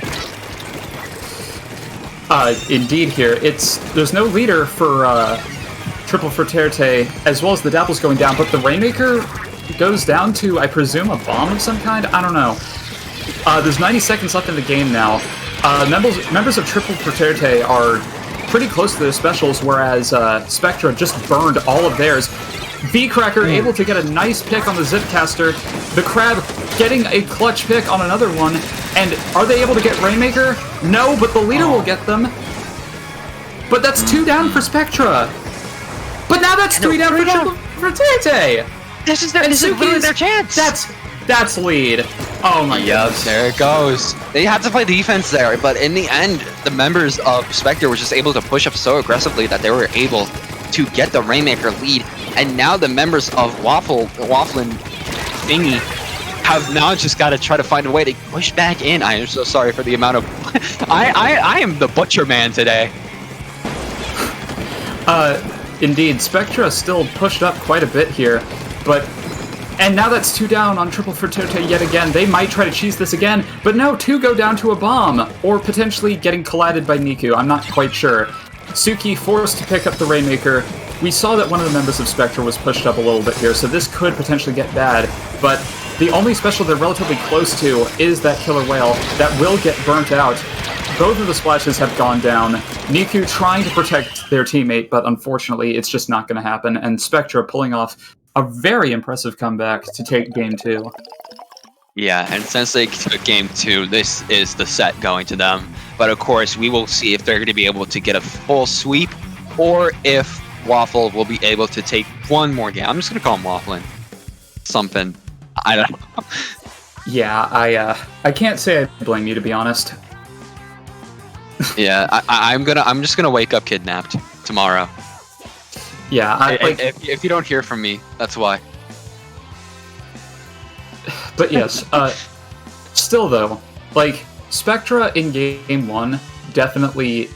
Indeed here. There's no leader for TrippelFritteirte, as well as the Dapple's going down, but the Rainmaker goes down to, I presume, a bomb of some kind? I don't know. There's 90 seconds left in the game now. Members of TrippelFritteirte are pretty close to their specials, whereas Spectra just burned all of theirs. V-Cracker able to get a nice pick on the Zipcaster. The Crab getting a clutch pick on another one. And are they able to get Rainmaker? No, but the leader will get them. But that's 2 down for Spectra. But now that's 3 down for TrippelFritteirte. This is really their chance. That's lead. Oh my goodness. There it goes. They had to play defense there, but in the end, the members of Spectre were just able to push up so aggressively that they were able to get the Rainmaker lead. And now the members of Wafflin Thingy have now just got to try to find a way to push back in. I am so sorry for the amount of... I am the butcher man today. Indeed, Spectra still pushed up quite a bit here, but... And now that's 2 down on TrippelFritteirte yet again. They might try to cheese this again, but no, 2 go down to a bomb, or potentially getting collided by Niku. I'm not quite sure. Suki forced to pick up the Rainmaker. We saw that one of the members of Spectra was pushed up a little bit here, so this could potentially get bad, but the only special they're relatively close to is that Killer Whale that will get burnt out. Both of the splashes have gone down. Niku trying to protect their teammate, but unfortunately it's just not going to happen, and Spectra pulling off a very impressive comeback to take Game 2. Yeah, and since they took Game 2, this is the set going to them. But of course, we will see if they're going to be able to get a full sweep, or if Waffle will be able to take one more game. I'm just going to call him Wafflin. Something. I don't know. Yeah, I can't say I blame you, to be honest. Yeah, I'm just gonna wake up kidnapped tomorrow. Yeah, if you don't hear from me, that's why. But yes, still though, like, Spectra in Game 1 definitely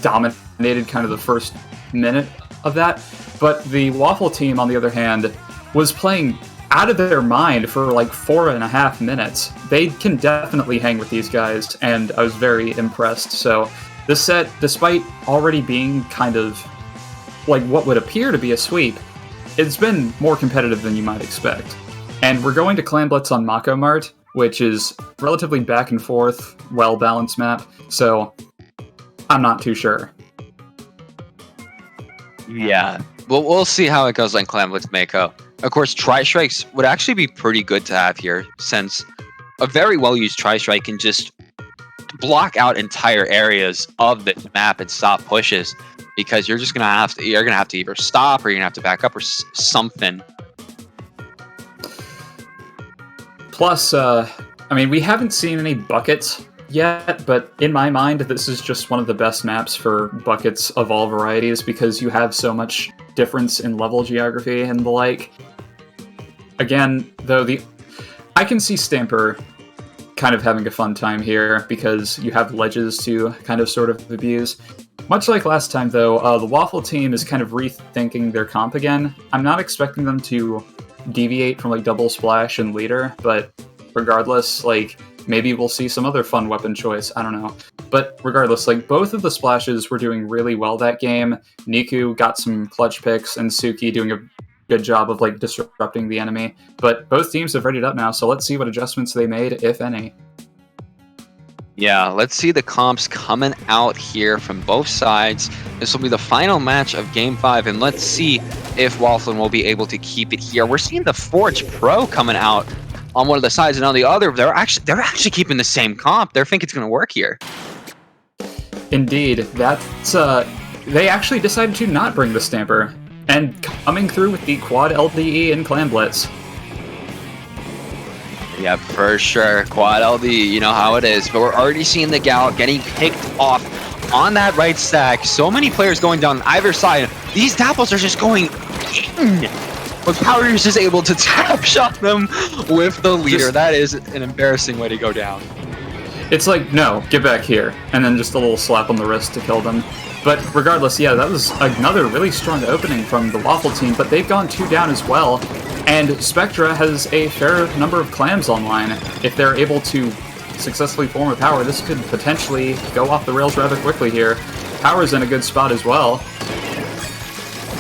dominated kind of the first minute of that, but the Waffle team, on the other hand, was playing out of their mind for like 4.5 minutes. They can definitely hang with these guys, and I was very impressed. So this set, despite already being kind of like what would appear to be a sweep, it's been more competitive than you might expect. And we're going to Clan Blitz on Mako Mart, which is relatively back and forth, well-balanced map, so I'm not too sure. Yeah, we'll see how it goes on Clan Blitz Mako. Of course, Tri-Strikes would actually be pretty good to have here, since a very well-used Tri-Strike can just block out entire areas of the map and stop pushes, because you're gonna have to either stop or you're gonna have to back up or something. Plus, I mean, we haven't seen any buckets yet, but in my mind, this is just one of the best maps for buckets of all varieties, because you have so much difference in level geography and the like. Again, though, I can see Stamper kind of having a fun time here, because you have ledges to kind of sort of abuse. Much like last time, though, the Waffle team is kind of rethinking their comp again. I'm not expecting them to deviate from like Double Splash and Leader, but regardless, like, maybe we'll see some other fun weapon choice, I don't know. But regardless, like, both of the splashes were doing really well that game. Niku got some clutch picks, and Suki doing a good job of like disrupting the enemy. But both teams have readied up now, so let's see what adjustments they made, if any. Yeah, let's see the comps coming out here from both sides. This will be the final match of Game 5, and let's see if Wafflin will be able to keep it here. We're seeing the Forge Pro coming out on one of the sides, and on the other, they're actually keeping the same comp. They think it's going to work here. Indeed, that's they actually decided to not bring the Stamper, and coming through with the Quad LDE and Clan Blitz. Yeah, for sure. Quad LD, you know how it is. But we're already seeing the Gal getting picked off on that right stack. So many players going down either side. These Dapples are just going in. but Power is just able to tap shot them with the leader. That is an embarrassing way to go down. It's like, no, get back here. And then just a little slap on the wrist to kill them. But regardless, yeah, that was another really strong opening from the Waffle team, but they've gone 2 down as well. And Spectra has a fair number of clams online. If they're able to successfully form a power, this could potentially go off the rails rather quickly here. Power's in a good spot as well.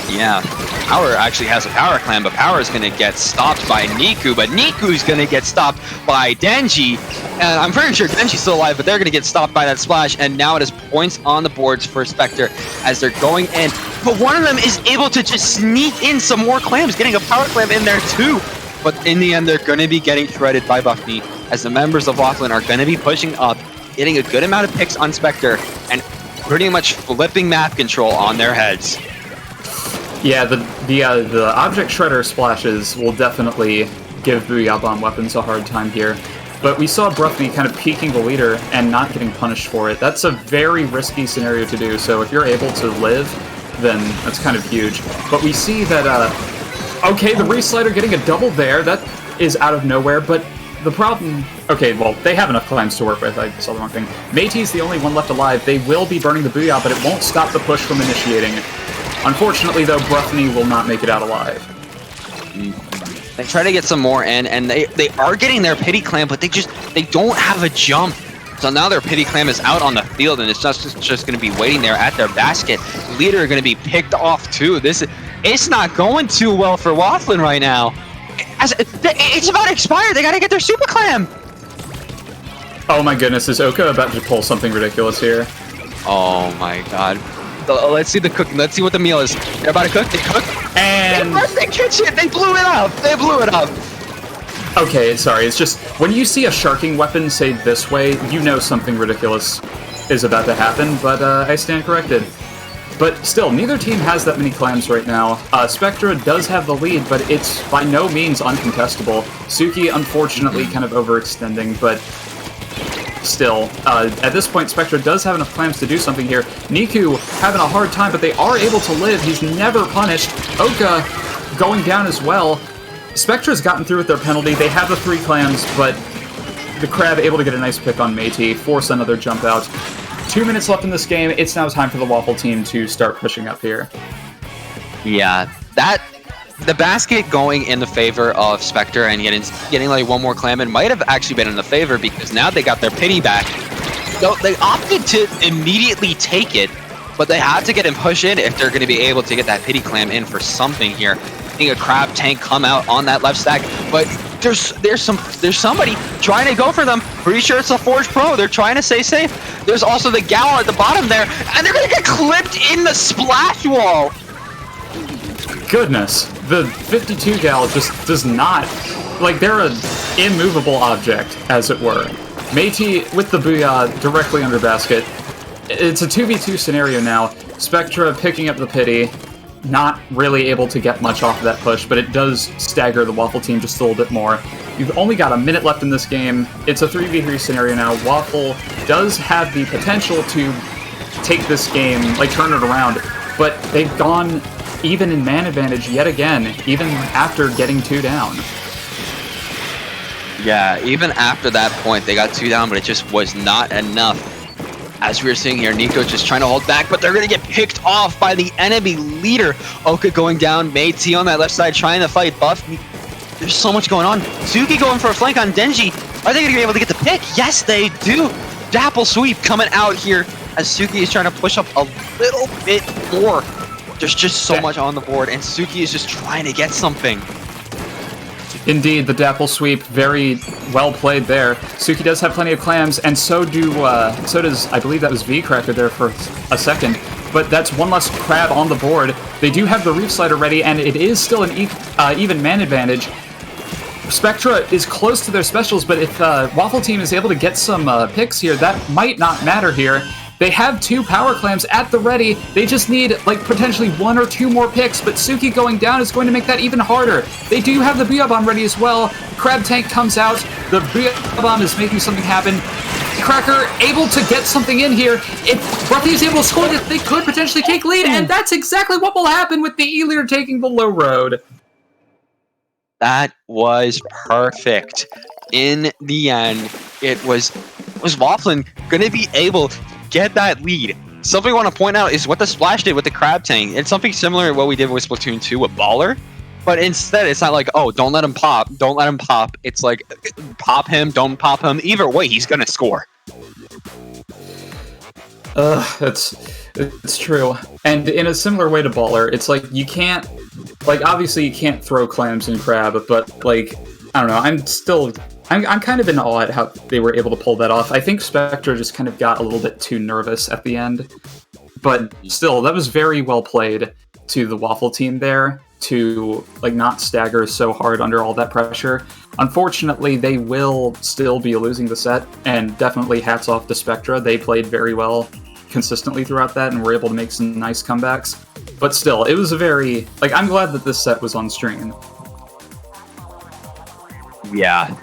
Yeah, Power actually has a power clam, but Power is going to get stopped by Niku, but Niku's going to get stopped by Denji. And I'm pretty sure Denji's still alive, but they're going to get stopped by that splash, and now it is points on the boards for Spectre as they're going in. But one of them is able to just sneak in some more clams, getting a power clam in there too. But in the end, they're going to be getting shredded by Buffy, as the members of Wafflin are going to be pushing up, getting a good amount of picks on Spectre, and pretty much flipping map control on their heads. Yeah, the object shredder splashes will definitely give Booyah Bomb weapons a hard time here. But we saw Bruffy kind of peeking the leader and not getting punished for it. That's a very risky scenario to do, so if you're able to live, then that's kind of huge. But we see that, okay, the Reslider getting a double there, that is out of nowhere, but the problem... Okay, well, they have enough climbs to work with, I saw the wrong thing. Métis the only one left alive. They will be burning the Booyah, but it won't stop the push from initiating. Unfortunately, though, Bruffy will not make it out alive. They try to get some more in, and they are getting their pity clam, but they don't have a jump. So now their pity clam is out on the field, and it's just going to be waiting there at their basket. Leader are going to be picked off too. It's not going too well for Wafflin right now. It's about to expire. They got to get their super clam. Oh my goodness, is Oka about to pull something ridiculous here? Oh my god. Let's see the cooking. Let's see what the meal is. They're about to cook. They cook. And... They burnt the kitchen. They blew it up. They blew it up. Okay, sorry. It's just, when you see a sharking weapon say this way, you know something ridiculous is about to happen, but I stand corrected. But still, neither team has that many clams right now. Spectra does have the lead, but it's by no means uncontestable. Suki, unfortunately, kind of overextending, but... Still, at this point, Spectra does have enough clams to do something here. Niku having a hard time, but they are able to live. He's never punished. Oka going down as well. Spectra's gotten through with their penalty. They have the 3 clams, but the Crab able to get a nice pick on Métis, force another jump out. 2 minutes left in this game. It's now time for the Waffle team to start pushing up here. Yeah, the basket going in the favor of Spectre and getting like one more clam in might have actually been in the favor, because now they got their pity back. So they opted to immediately take it, but they had to get him push in if they're going to be able to get that pity clam in for something here. Seeing a crab tank come out on that left stack, but there's somebody trying to go for them. Pretty sure it's a Forge Pro. They're trying to stay safe. There's also the Gal at the bottom there, and they're going to get clipped in the splash wall. Goodness, the 52 gal just does not, like, they're an immovable object, as it were. Métis with the Booyah directly under basket. It's a 2v2 scenario now. Spectra picking up the pity, not really able to get much off of that push, but it does stagger the Waffle team just a little bit more. You've only got a minute left in this game. It's a 3v3 scenario now. Waffle does have the potential to take this game, like, turn it around, but they've gone even in man advantage yet again, even after getting 2 down. Yeah, even after that point, they got 2 down, but it just was not enough. As we were seeing here, Nico's just trying to hold back, but they're going to get picked off by the enemy leader. Oka going down, Métis on that left side trying to fight Buff. There's so much going on. Suki going for a flank on Denji. Are they going to be able to get the pick? Yes, they do. Dapple sweep coming out here as Suki is trying to push up a little bit more. There's just so much on the board, and Suki is just trying to get something. Indeed, the Dapple sweep, very well played there. Suki does have plenty of clams, and so does, I believe that was V-Cracker there for a second. But that's one less crab on the board. They do have the Reef Slider ready, and it is still an even man advantage. Spectra is close to their specials, but if Waffle Team is able to get some picks here, that might not matter here. They have 2 power clams at the ready. They just need, like, potentially 1 or 2 more picks, but Suki going down is going to make that even harder. They do have the Booyah Bomb ready as well. Crab Tank comes out. The Booyah Bomb is making something happen. Cracker able to get something in here. If Bruffy is able to score this, they could potentially take lead, and that's exactly what will happen with the E-Leader taking the low road. That was perfect. In the end, it was Wafflin going to be able to get that lead. Something I want to point out is what the Splash did with the Crab Tank. It's something similar to what we did with Splatoon 2 with Baller. But instead, it's not like, oh, don't let him pop. Don't let him pop. It's like, pop him, don't pop him. Either way, he's going to score. It's true. And in a similar way to Baller, it's like you can't, like, obviously you can't throw clams and crab, but, like, I don't know, I'm kind of in awe at how they were able to pull that off. I think Spectra just kind of got a little bit too nervous at the end. But still, that was very well played to the Waffle team there to, like, not stagger so hard under all that pressure. Unfortunately, they will still be losing the set, and definitely hats off to Spectra. They played very well consistently throughout that and were able to make some nice comebacks. But still, it was a very, like, I'm glad that this set was on stream. Yeah,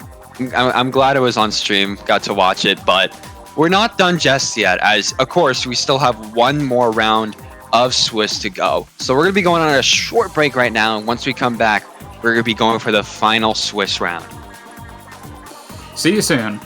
I'm glad it was on stream, got to watch it, but we're not done just yet, as, of course, we still have one more round of Swiss to go. So we're going to be going on a short break right now, and once we come back, we're going to be going for the final Swiss round. See you soon.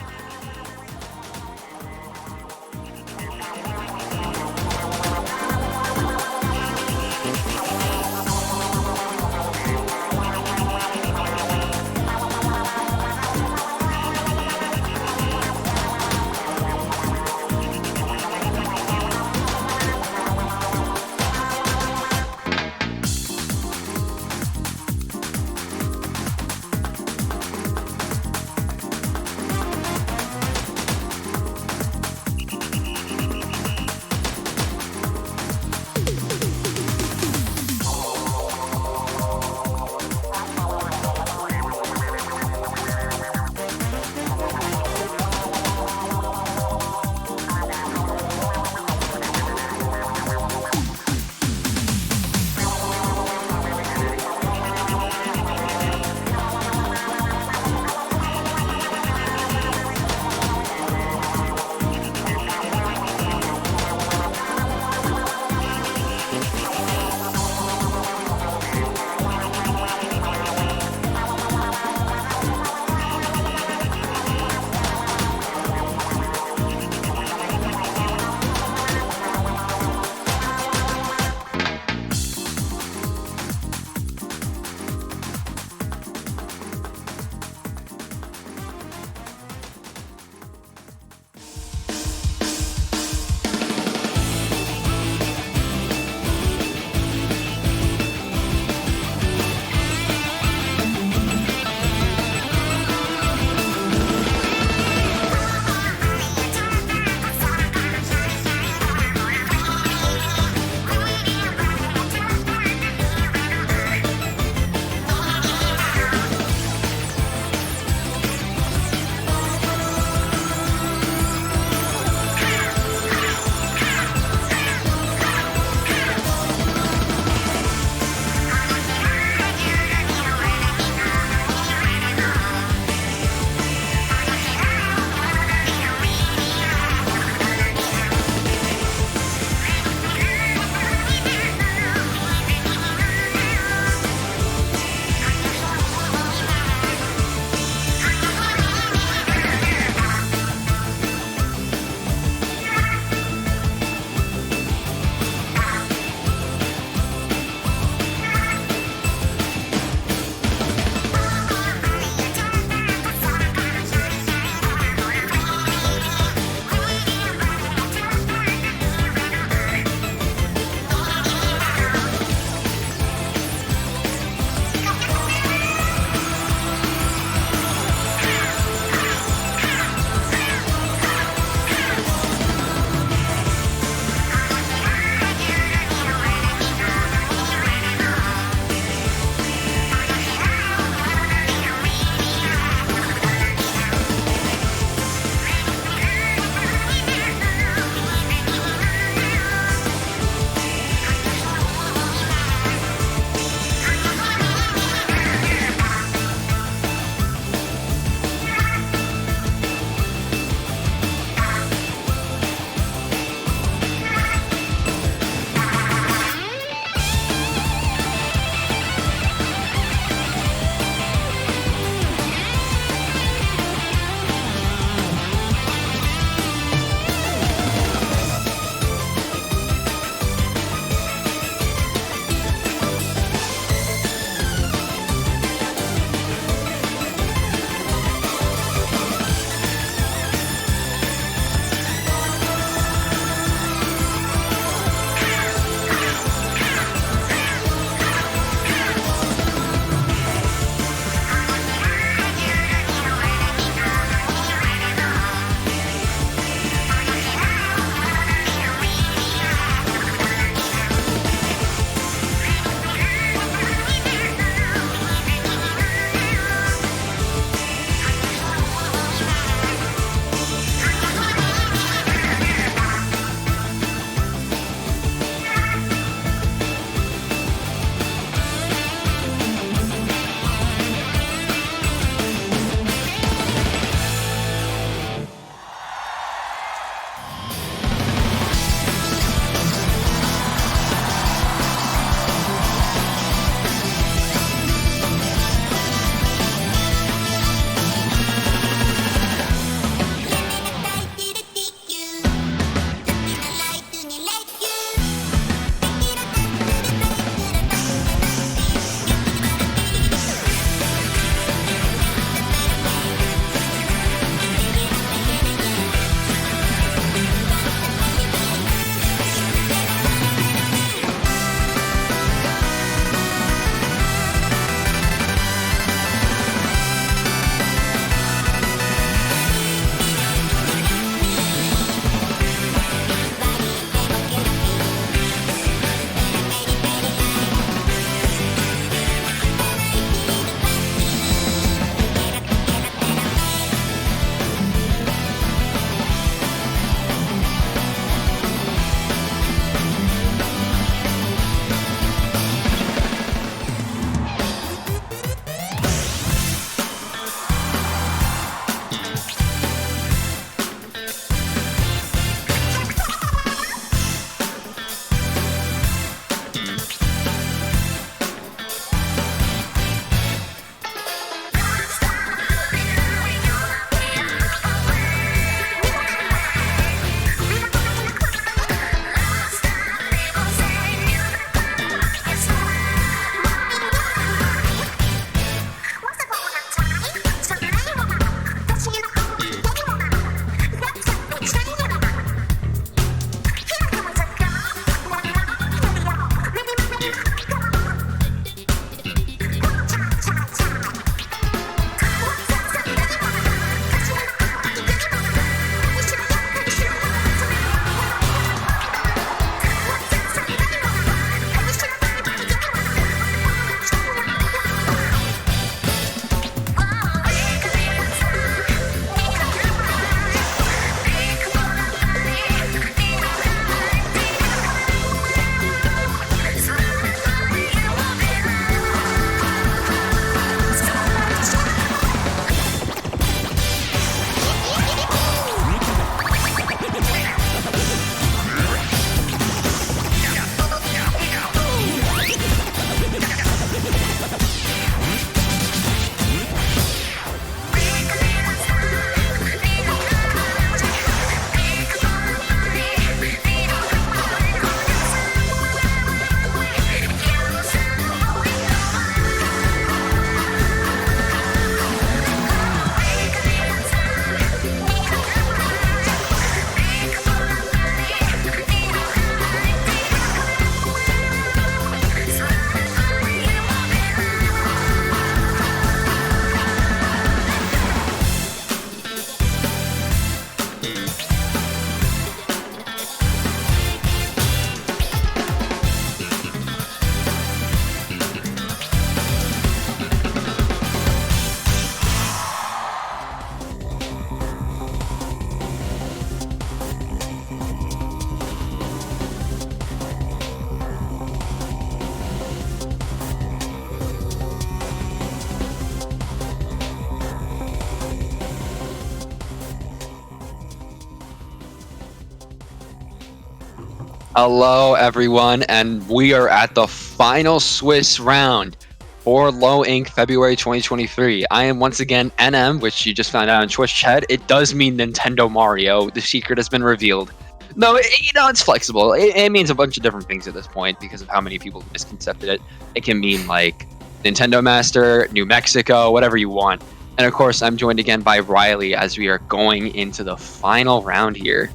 Hello, everyone, and we are at the final Swiss round for Low Ink February 2023. I am once again NM, which you just found out on Twitch chat. It does mean Nintendo Mario. The secret has been revealed. No, it's flexible. It means a bunch of different things at this point because of how many people misconcepted it. It can mean like Nintendo Master, New Mexico, whatever you want. And of course, I'm joined again by Riley as we are going into the final round here.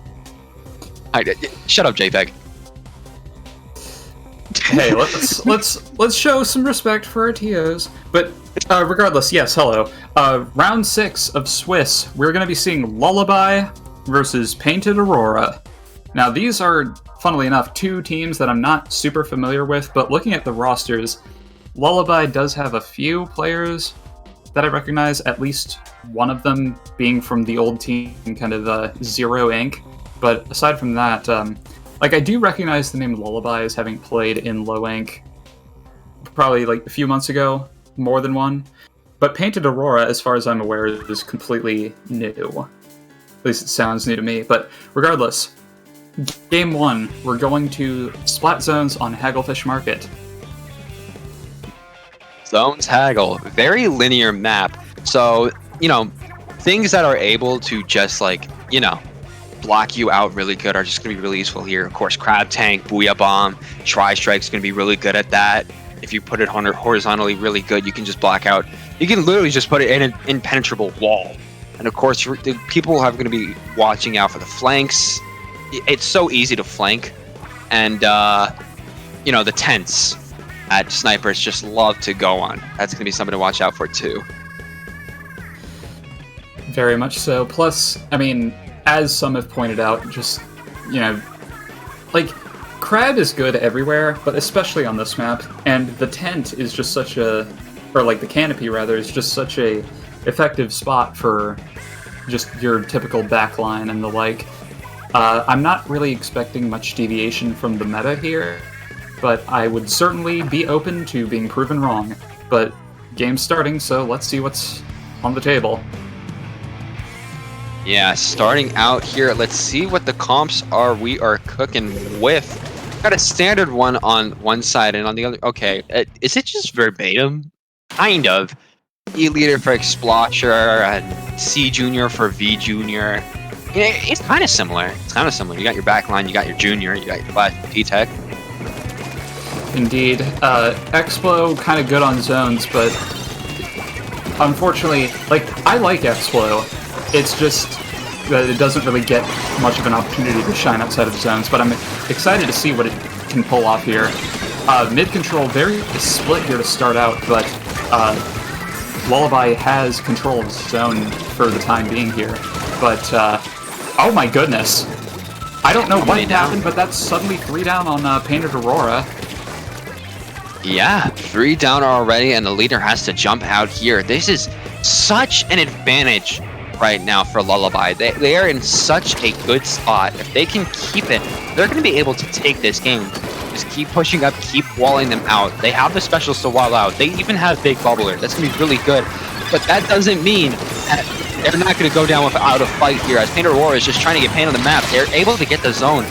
Shut up, JPEG. Hey, let's show some respect for our TOs. But regardless, yes, hello. Round 6 of Swiss, we're going to be seeing Lullaby versus Painted Aurora. Now, these are, funnily enough, two teams that I'm not super familiar with, but looking at the rosters, Lullaby does have a few players that I recognize, at least one of them being from the old team, kind of Zero Ink. But aside from that, I do recognize the name Lullaby as having played in Low Ink probably like a few months ago, more than one. But Painted Aurora, as far as I'm aware, is completely new. At least it sounds new to me. But regardless, Game 1, we're going to Splat Zones on Hagglefish Market. Zones Haggle, very linear map. So, things that are able to just block you out really good are just going to be really useful here. Of course, Crab Tank, Booyah Bomb, Tri-Strike's going to be really good at that. If you put it horizontally really good, you can just block out. You can literally just put it in an impenetrable wall. And of course, the people are going to be watching out for the flanks. It's so easy to flank. And, the tents at snipers just love to go on. That's going to be something to watch out for too. Very much so. Plus, as some have pointed out, just, Crab is good everywhere, but especially on this map, and the tent is just such a, the canopy rather, is just such a effective spot for just your typical backline and the like. I'm not really expecting much deviation from the meta here, but I would certainly be open to being proven wrong. But game's starting, so let's see what's on the table. Yeah, starting out here, let's see what the comps are we are cooking with. Got a standard one on one side and on the other. Okay, is it just verbatim? Kind of. E leader for Explorer and C Junior for V Junior. It's kind of similar. You got your backline, you got your Junior, you got your Flash T-Tech. Indeed. Explo, kind of good on zones, but unfortunately, I like Explo. It's just that it doesn't really get much of an opportunity to shine outside of zones, but I'm excited to see what it can pull off here. Mid-control, very split here to start out, but Lullaby has control of zone for the time being here. But, oh my goodness. I don't know what happened, but that's suddenly 3 down on Painted Aurora. Yeah, 3 down already, and the leader has to jump out here. This is such an advantage right now for Lullaby. They are in such a good spot. If they can keep it, they're going to be able to take this game. Just keep pushing up, keep walling them out. They have the specials to wall out. They even have Big Bubbler. That's going to be really good. But that doesn't mean that they're not going to go down without a fight here. As Painted Aurora is just trying to get Pain on the map, they're able to get the zone,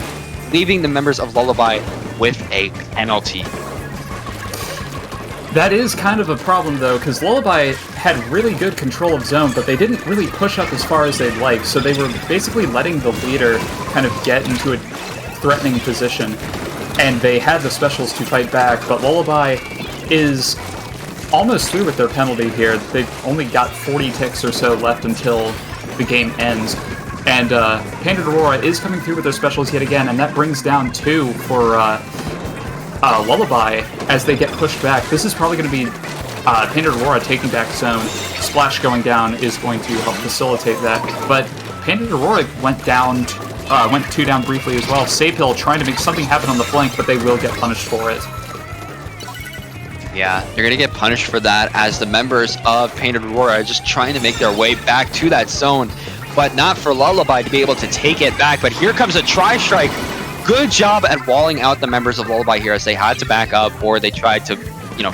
leaving the members of Lullaby with a penalty. That is kind of a problem, though, because Lullaby had really good control of zone, but they didn't really push up as far as they'd like, so they were basically letting the leader kind of get into a threatening position, and they had the specials to fight back, but Lullaby is almost through with their penalty here. They've only got 40 ticks or so left until the game ends, and Painted Aurora is coming through with their specials yet again, and that brings down 2 for Lullaby as they get pushed back. This is probably going to be Painted Aurora taking back zone. Splash going down is going to help facilitate that. But Painted Aurora went 2 down briefly as well. Sapehill trying to make something happen on the flank, but they will get punished for it. Yeah, they're going to get punished for that as the members of Painted Aurora are just trying to make their way back to that zone, but not for Lullaby to be able to take it back. But here comes a Tri-Strike. Good job at walling out the members of Lullaby here as they had to back up or they tried to,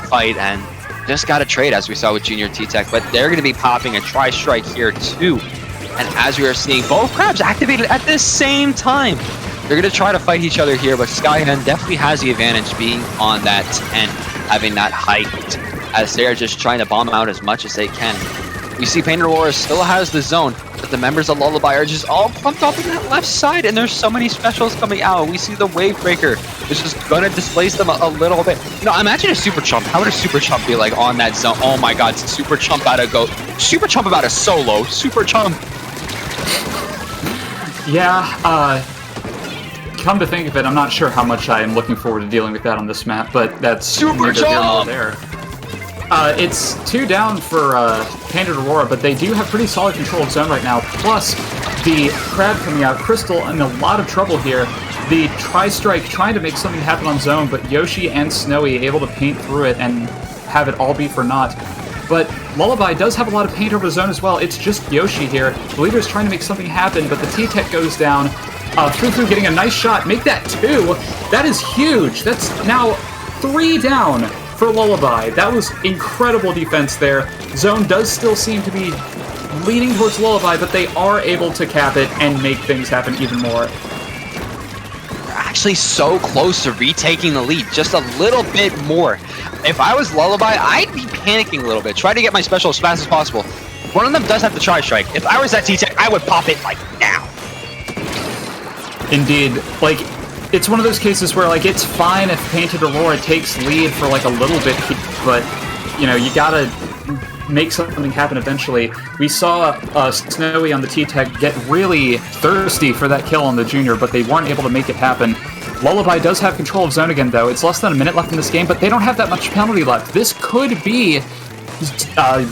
fight and just got a trade as we saw with Junior T-Tech. But they're going to be popping a Tri-Strike here too. And as we are seeing both crabs activated at the same time, They're going to try to fight each other here, but Skyhen definitely has the advantage being on that 10, having that height, as they are just trying to bomb out as much as they can. We see Painted Aurora still has the zone, but the members of Lullaby are just all pumped up on that left side, and there's so many specials coming out. We see the Wave Breaker is just going to displace them a little bit. No, imagine a Super Chump. How would a Super Chump be like on that zone? Oh my god, Super Chump about to go. Super Chump about a solo. Super Chump. Yeah, come to think of it, I'm not sure how much I am looking forward to dealing with that on this map, but that's Super neither here nor Chump! there. It's 2 down for Painted Aurora, but they do have pretty solid control of zone right now. Plus, the Crab coming out, Crystal in a lot of trouble here. The Tri-Strike trying to make something happen on zone, but Yoshi and Snowy able to paint through it and have it all be for naught. But Lullaby does have a lot of paint over the zone as well. It's just Yoshi here. The leader is trying to make something happen, but the T-Tech goes down. Fufu getting a nice shot. Make that 2. That is huge. That's now 3 down for Lullaby. That was incredible defense there. Zone does still seem to be leaning towards Lullaby, but they are able to cap it and make things happen even more. We're actually so close to retaking the lead, just a little bit more. If I was Lullaby, I'd be panicking a little bit, try to get my special as fast as possible. One of them does have the Tri-Strike. If I was that T-Tech, I would pop it like now. Indeed, like, it's one of those cases where, like, it's fine if Painted Aurora takes lead for, like, a little bit, but, you know, you gotta make something happen eventually. We saw Snowy on the T-Tech get really thirsty for that kill on the Junior, but they weren't able to make it happen. Lullaby does have control of zone again, though. It's less than a minute left in this game, but they don't have that much penalty left. This could be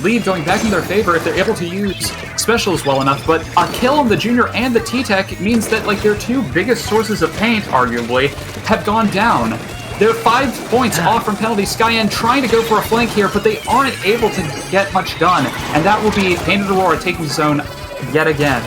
lead going back in their favor if they're able to use specials well enough, but a kill on the Junior and the T-Tech means that, like, their 2 biggest sources of paint, arguably, have gone down. They're 5 points off from penalty. Skyen trying to go for a flank here, but they aren't able to get much done, and that will be Painted Aurora taking zone yet again.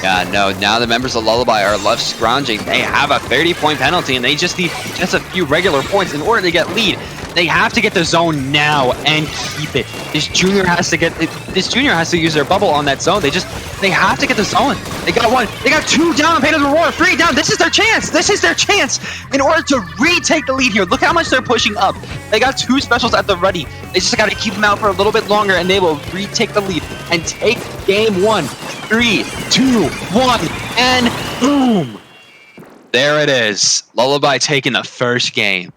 Yeah, no, now the members of Lullaby are left scrounging. They have a 30-point penalty, and they just need just a few regular points in order to get lead. They have to get the zone now and keep it. This junior has to use their bubble on that zone. They have to get the zone. They got 1. They got 2 down. Painted Aurora 3 down. This is their chance. This is their chance in order to retake the lead here. Look how much they're pushing up. They got 2 specials at the ready. They just got to keep them out for a little bit longer, and they will retake the lead and take game 1. 3, 2, 1, and boom! There it is. Lullaby taking the first game.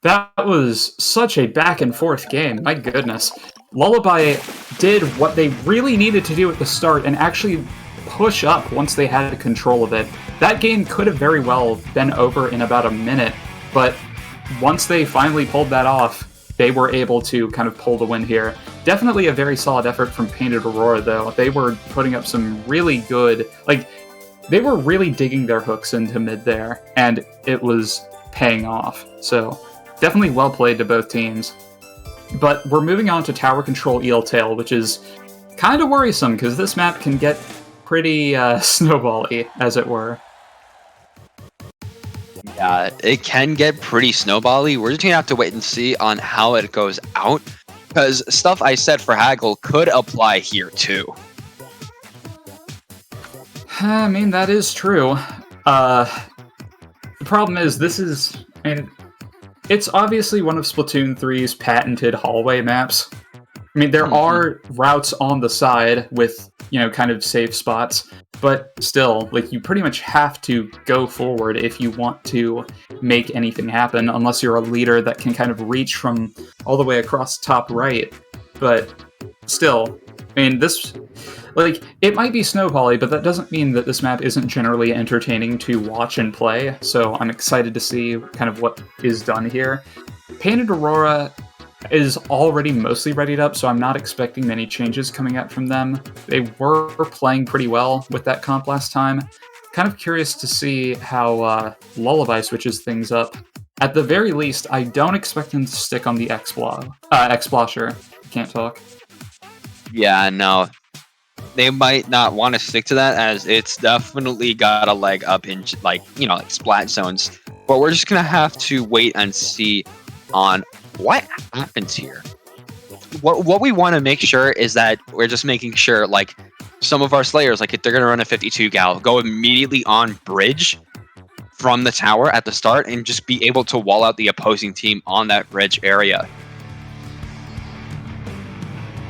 That was such a back and forth game, my goodness. Lullaby did what they really needed to do at the start and actually push up once they had control of it. That game could have very well been over in about a minute, but once they finally pulled that off, they were able to kind of pull the win here. Definitely a very solid effort from Painted Aurora, though. They were putting up some really good, like, they were really digging their hooks into mid there, and it was paying off. So, definitely well played to both teams. But we're moving on to Tower Control Eeltail, which is kind of worrisome, because this map can get pretty snowball-y, as it were. Yeah, it can get pretty snowball-y. We're just going to have to wait and see on how it goes out, because stuff I said for Haggle could apply here, too. I mean, that is true. The problem is, this is... I mean, it's obviously one of Splatoon 3's patented hallway maps. I mean, there are routes on the side with, you know, kind of safe spots, but still, like, you pretty much have to go forward if you want to make anything happen, unless you're a leader that can kind of reach from all the way across top right. But still, I mean, this... Like, it might be snowbally, but that doesn't mean that this map isn't generally entertaining to watch and play, so I'm excited to see kind of what is done here. Painted Aurora is already mostly readied up, so I'm not expecting many changes coming out from them. They were playing pretty well with that comp last time. Kind of curious to see how Lullaby switches things up. At the very least, I don't expect them to stick on the X-Blosher. Can't talk. Yeah, no. They might not want to stick to that, as it's definitely got a leg up in, like, you know, like splat zones. But we're just going to have to wait and see on what happens here. What we want to make sure is that we're just making sure, like, some of our Slayers, like if they're going to run a 52 gal, go immediately on bridge from the tower at the start and just be able to wall out the opposing team on that bridge area.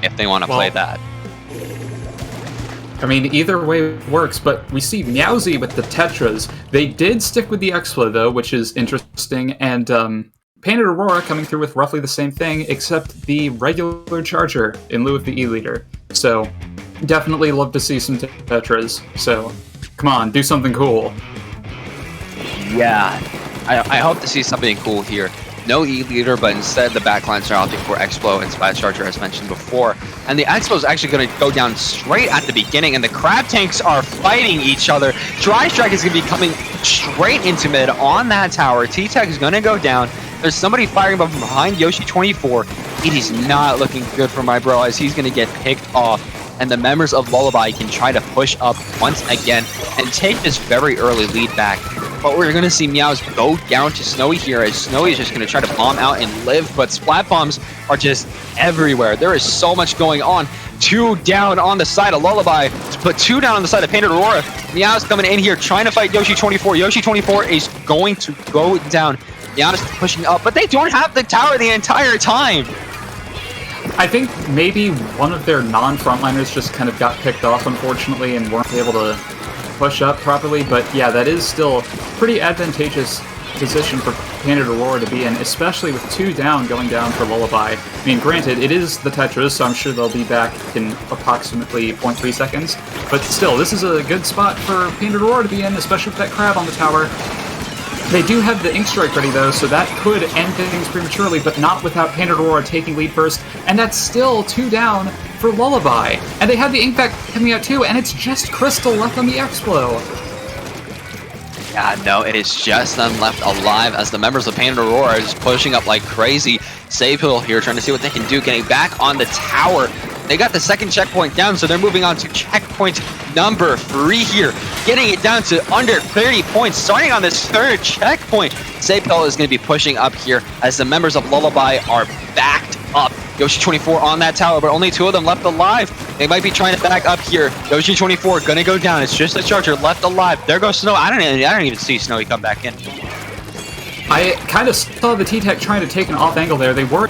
If they want to play that. I mean, either way works, but we see Meowsy with the Tetras. They did stick with the Explo, though, which is interesting, and Painted Aurora coming through with roughly the same thing, except the regular Charger in lieu of the E-Liter. So, definitely love to see some Tetras. So, come on, do something cool. Yeah, I hope to see something cool here. No E-Liter, but instead the backlines are opting for Explo and Splat Charger as mentioned before. And the Explo is actually going to go down straight at the beginning, and the Crab Tanks are fighting each other. Dry Strike is going to be coming straight into mid on that tower. T-Tech is going to go down. There's somebody firing from behind Yoshi24. It is not looking good for my bro as he's going to get picked off. And the members of Lullaby can try to push up once again and take this very early lead back. But we're going to see Meows go down to Snowy here as Snowy is just going to try to bomb out and live. But Splat Bombs are just everywhere. There is so much going on. 2 down on the side of Lullaby, but 2 down on the side of Painted Aurora. Meows coming in here trying to fight Yoshi24. Yoshi24 is going to go down. Meows is pushing up, but they don't have the tower the entire time. I think maybe one of their non-frontliners just kind of got picked off, unfortunately, and weren't able to push up properly, but yeah, that is still pretty advantageous position for Painted Aurora to be in, especially with 2 down going down for Lullaby. I mean, granted, it is the Tetras, so I'm sure they'll be back in approximately 0.3 seconds, but still, this is a good spot for Painted Aurora to be in, especially with that crab on the tower. They do have the Ink Strike ready, though, so that could end things prematurely, but not without Painted Aurora taking lead first, and that's still 2 down for Lullaby. And they have the Ink Vac coming out, too, and it's just Crystal left on the Explo. Yeah, no, it is just them left alive as the members of Painted Aurora are just pushing up like crazy. Save Hill here trying to see what they can do, getting back on the tower. They got the second checkpoint down, so they're moving on to checkpoint number 3 here. Getting it down to under 30 points, starting on this 3rd checkpoint. Save Hill is going to be pushing up here as the members of Lullaby are backed up. Yoshi24 on that tower, but only 2 of them left alive. They might be trying to back up here. Yoshi24 gonna go down. It's just the Charger left alive. There goes Snow. I don't even see Snowy come back in. I kind of saw the T-Tech trying to take an off angle there. They were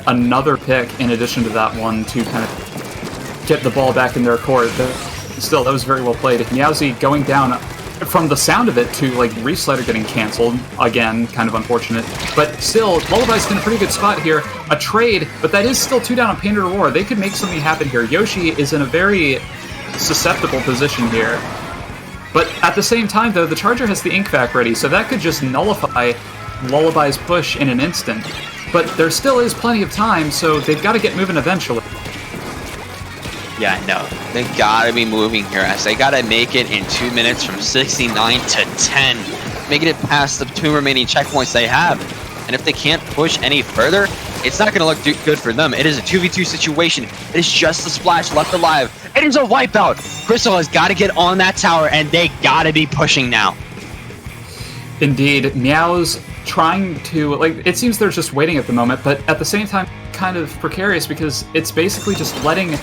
another pick in addition to that one to kind of get the ball back in their court. Still, that was very well played. Meowsy going down from the sound of it to like Reslider getting canceled again, kind of unfortunate. But still, Lullaby's in a pretty good spot here. A trade, but that is still 2 down on Painted Aurora. They could make something happen here. Yoshi is in a very susceptible position here. But at the same time, though, the Charger has the Ink Vac ready, so that could just nullify Lullaby's push in an instant. But there still is plenty of time, so they've got to get moving eventually. Yeah, no, they gotta be moving here as they gotta make it in 2 minutes from 69 to 10, making it past the 2 remaining checkpoints they have. And if they can't push any further, it's not gonna look good for them. It is a 2v2 situation. It is just the Splash left alive. It is a wipeout. Crystal has got to get on that tower, and they gotta be pushing now. Indeed, Meow's trying to, like, it seems they're just waiting at the moment, but at the same time, kind of precarious because it's basically just letting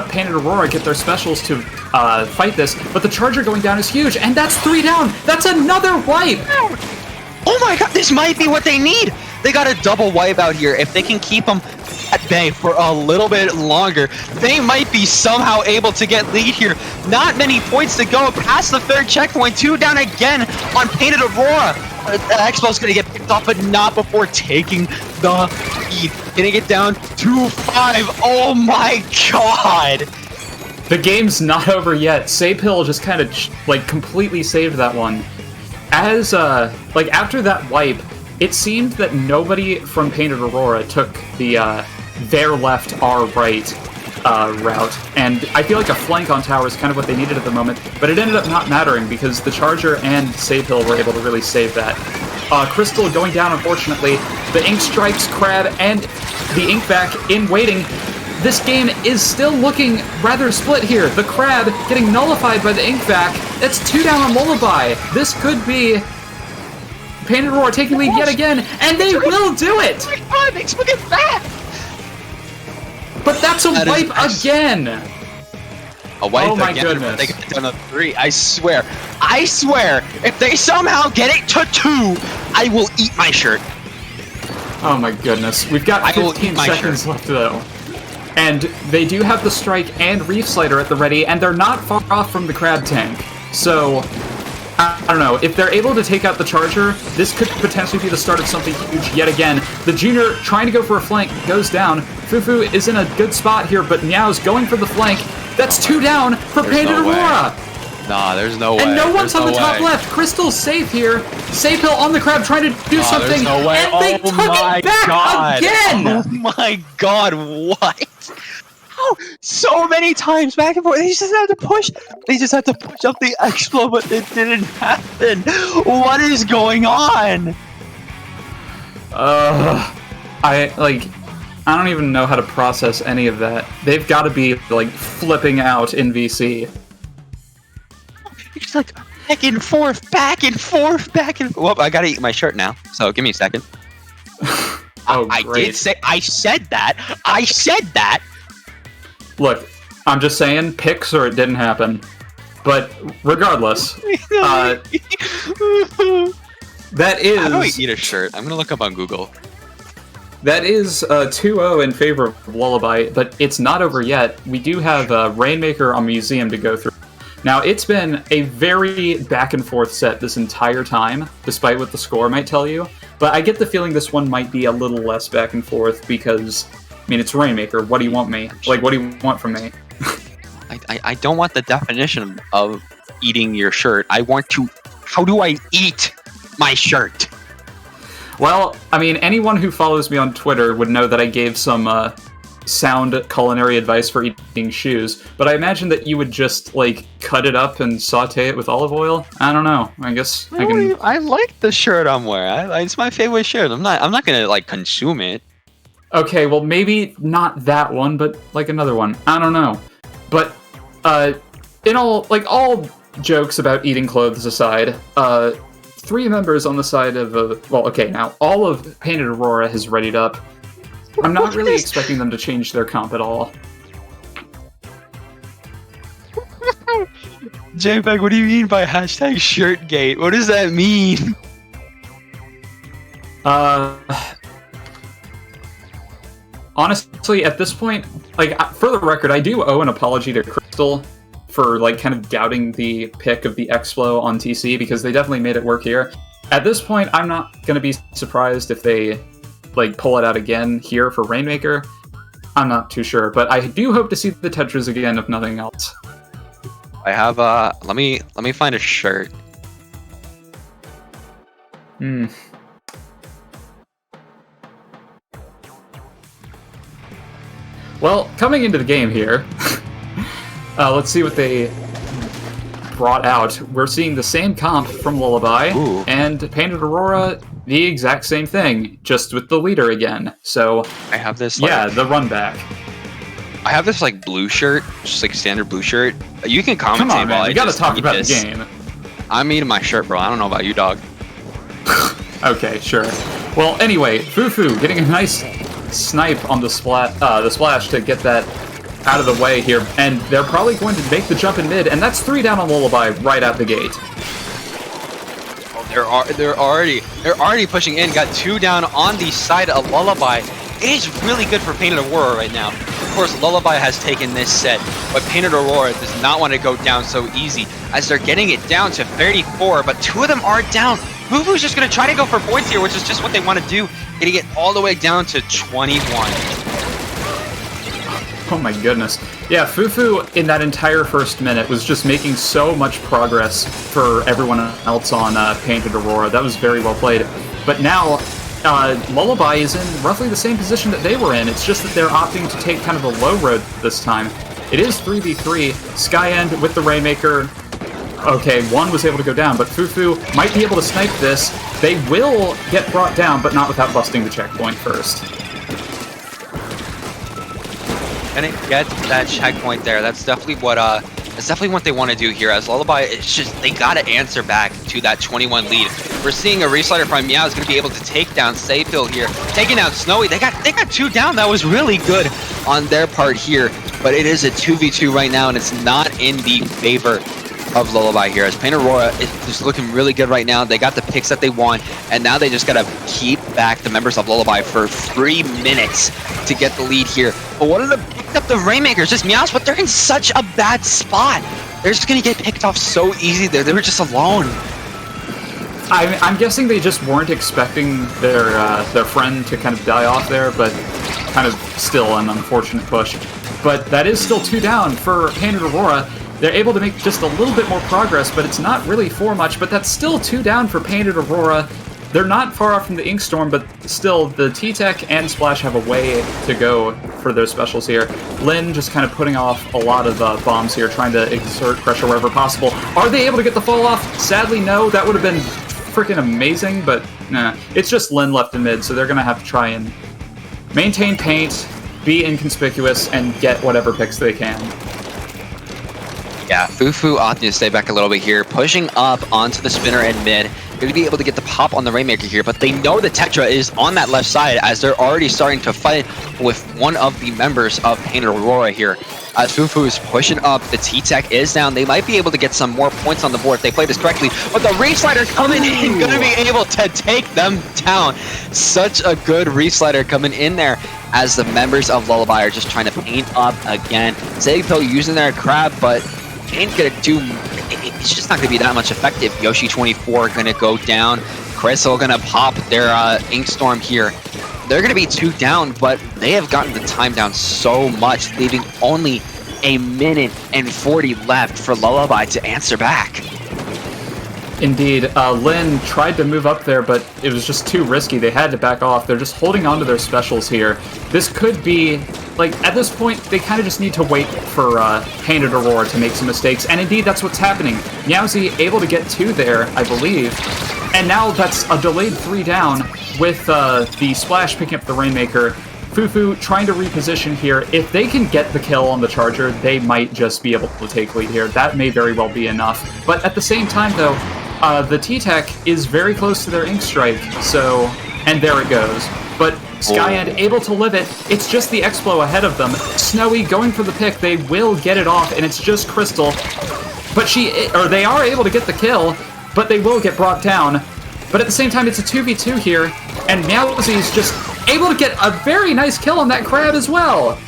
Painted Aurora get their specials to fight this, but the Charger going down is huge, and that's 3 down! That's another wipe! Oh my god, this might be what they need! They got a double wipe out here. If they can keep them at bay for a little bit longer, they might be somehow able to get lead here. Not many points to go past the 3rd checkpoint. 2 down again on Painted Aurora. Expo's gonna get picked off, but not before taking the lead. Getting it down to 5. Oh my god! The game's not over yet. Save Hill just kind of, like, completely saved that one. As, like, after that wipe, it seemed that nobody from Painted Aurora took the, their left, our right route, and I feel like a flank on tower is kind of what they needed at the moment, but it ended up not mattering because the Charger and Save Hill were able to really save that. Crystal going down, unfortunately. The Ink Strikes, Crab, and the Ink Vac in waiting. This game is still looking rather split here. The Crab getting nullified by the Ink Vac. That's 2 down on Lullaby. This could be Painted Aurora taking lead yet again, and they will do it! Look at that! But that's a wipe again! Away Oh my again, goodness. They get down to 3. I swear, if they somehow get it to 2, I will eat my shirt. Oh my goodness. We've got 15 seconds left though. And they do have the Strike and Reef Slider at the ready, and they're not far off from the Crab Tank. So, I don't know. If they're able to take out the Charger, this could potentially be the start of something huge yet again. The Junior trying to go for a flank goes down. Fufu is in a good spot here, but Meow's going for the flank. That's 2 down for Painted Aurora. Nah, there's no way. And no one's on the top left. Crystal's safe here. Safe Hill on the Crab trying to do something. There's no way. And they took it back again. Oh my god, what? How? So many times back and forth. They just had to push. They just had to push up the Explo, but it didn't happen. What is going on? I don't even know how to process any of that. They've got to be, like, flipping out in VC. It's just like back and forth, back and forth, back and forth. Well, I gotta eat my shirt now, so give me a second. Oh, I did say, I said that. Look, I'm just saying, picks or it didn't happen. But regardless, that is... How do I eat a shirt? I'm gonna look up on Google. That is 2-0 in favor of Lullaby, but it's not over yet. We do have Rainmaker on Museum to go through. Now, it's been a very back-and-forth set this entire time, despite what the score might tell you. But I get the feeling this one might be a little less back-and-forth because, I mean, it's Rainmaker. What do you want me? Like, what do you want from me? I don't want the definition of eating your shirt. I want to... How do I eat my shirt? Well, I mean, anyone who follows me on Twitter would know that I gave some sound culinary advice for eating shoes, but I imagine that you would just, like, cut it up and saute it with olive oil? I don't know. I guess I can... I like the shirt I'm wearing. It's my favorite shirt. I'm not gonna, like, consume it. Okay, well, maybe not that one, but, like, another one. I don't know. But, in all jokes about eating clothes aside, 3 members on the side of well, okay, now all of Painted Aurora has readied up. I'm not really expecting them to change their comp at all. JPEG, what do you mean by hashtag shirtgate? What does that mean? Honestly, at this point, like, for the record, I do owe an apology to Crystal for, like, kind of doubting the pick of the Explo on TC, because they definitely made it work here. At this point, I'm not going to be surprised if they, like, pull it out again here for Rainmaker. I'm not too sure, but I do hope to see the Tetras again, if nothing else. I have, let me find a shirt. Well, coming into the game here, let's see what they brought out. We're seeing the same comp from Lullaby, and Painted Aurora, the exact same thing, just with the leader again. So I have this, like, yeah, the run back. I have this, like, blue shirt, just like standard blue shirt. You can commentate. Come on, man, while you gotta talk about the game. I'm eating my shirt, bro. I don't know about you, dog. Okay, sure. Well, anyway, Fufu getting a nice snipe on the splash to get that out of the way here, and they're probably going to make the jump in mid, and that's 3 down on Lullaby right out the gate. They're already pushing in. Got 2 down on the side of Lullaby. It is really good for Painted Aurora right now. Of course, Lullaby has taken this set, but Painted Aurora does not want to go down so easy, as they're getting it down to 34, but 2 of them are down. Fufu's just going to try to go for points here, which is just what they want to do, getting it all the way down to 21. Oh my goodness. Yeah, Fufu in that entire first minute was just making so much progress for everyone else on Painted Aurora. That was very well played. But now, Lullaby is in roughly the same position that they were in. It's just that they're opting to take kind of the low road this time. It is 3v3. Skyend with the Rainmaker. Okay, 1 was able to go down, but Fufu might be able to snipe this. They will get brought down, but not without busting the checkpoint first. And it gets that checkpoint there. That's definitely what they want to do here. As Lullaby, it's just they gotta answer back to that 21 lead. We're seeing a reslider from Meow is gonna be able to take down Sayfill here, taking out Snowy. They got 2 down. That was really good on their part here. but it is a 2v2 right now, and it's not in the favor of Lullaby here, as Aurora is just looking really good right now. They got the picks that they want, and now they just gotta keep back the members of Lullaby for 3 minutes to get the lead here. But one of them picked up the Rainmakers, just Meows, but they're in such a bad spot. They're just gonna get picked off so easy there. They were just alone. I'm guessing they just weren't expecting their friend to kind of die off there, but kind of still an unfortunate push. But that is still 2 down for Painted Aurora. They're able to make just a little bit more progress, but it's not really for much. But that's still 2 down for Painted Aurora. They're not far off from the Inkstorm, but still, the T-Tech and Splash have a way to go for their specials here. Lynn just kind of putting off a lot of bombs here, trying to exert pressure wherever possible. Are they able to get the fall off? Sadly, no. That would have been freaking amazing, but nah. It's just Lynn left in mid, so they're going to have to try and maintain paint, be inconspicuous, and get whatever picks they can. Yeah, Fufu opting to stay back a little bit here, pushing up onto the spinner in mid. Going to be able to get the pop on the Rainmaker here, but they know the Tetra is on that left side as they're already starting to fight with one of the members of Painted Aurora here. As Fufu is pushing up, the T-Tech is down. They might be able to get some more points on the board if they play this correctly, but the Reslider coming in, going to be able to take them down. Such a good Reslider coming in there as the members of Lullaby are just trying to paint up again. Zagpo using their crab, but ain't gonna do, it's just not gonna be that much effective. Yoshi 24 gonna go down. Crystal gonna pop their Inkstorm here. They're gonna be 2 down, but they have gotten the time down so much, leaving only 1 minute and 40 left for Lullaby to answer back. Indeed, Lynn tried to move up there, but it was just too risky. They had to back off. They're just holding on to their specials here. This could be, like, at this point, they kind of just need to wait for Painted Aurora to make some mistakes. And indeed, that's what's happening. Meowsy able to get 2 there, I believe. And now that's a delayed 3 down with the Splash picking up the Rainmaker. Fufu trying to reposition here. If they can get the kill on the Charger, they might just be able to take lead here. That may very well be enough. But at the same time, though, the T-Tech is very close to their Ink Strike, so... And there it goes. But Skyend able to live it. It's just the Explo ahead of them. Snowy going for the pick. They will get it off, and it's just Crystal. But they are able to get the kill, but they will get brought down. But at the same time, it's a 2v2 here, and Meowsy is just able to get a very nice kill on that crab as well.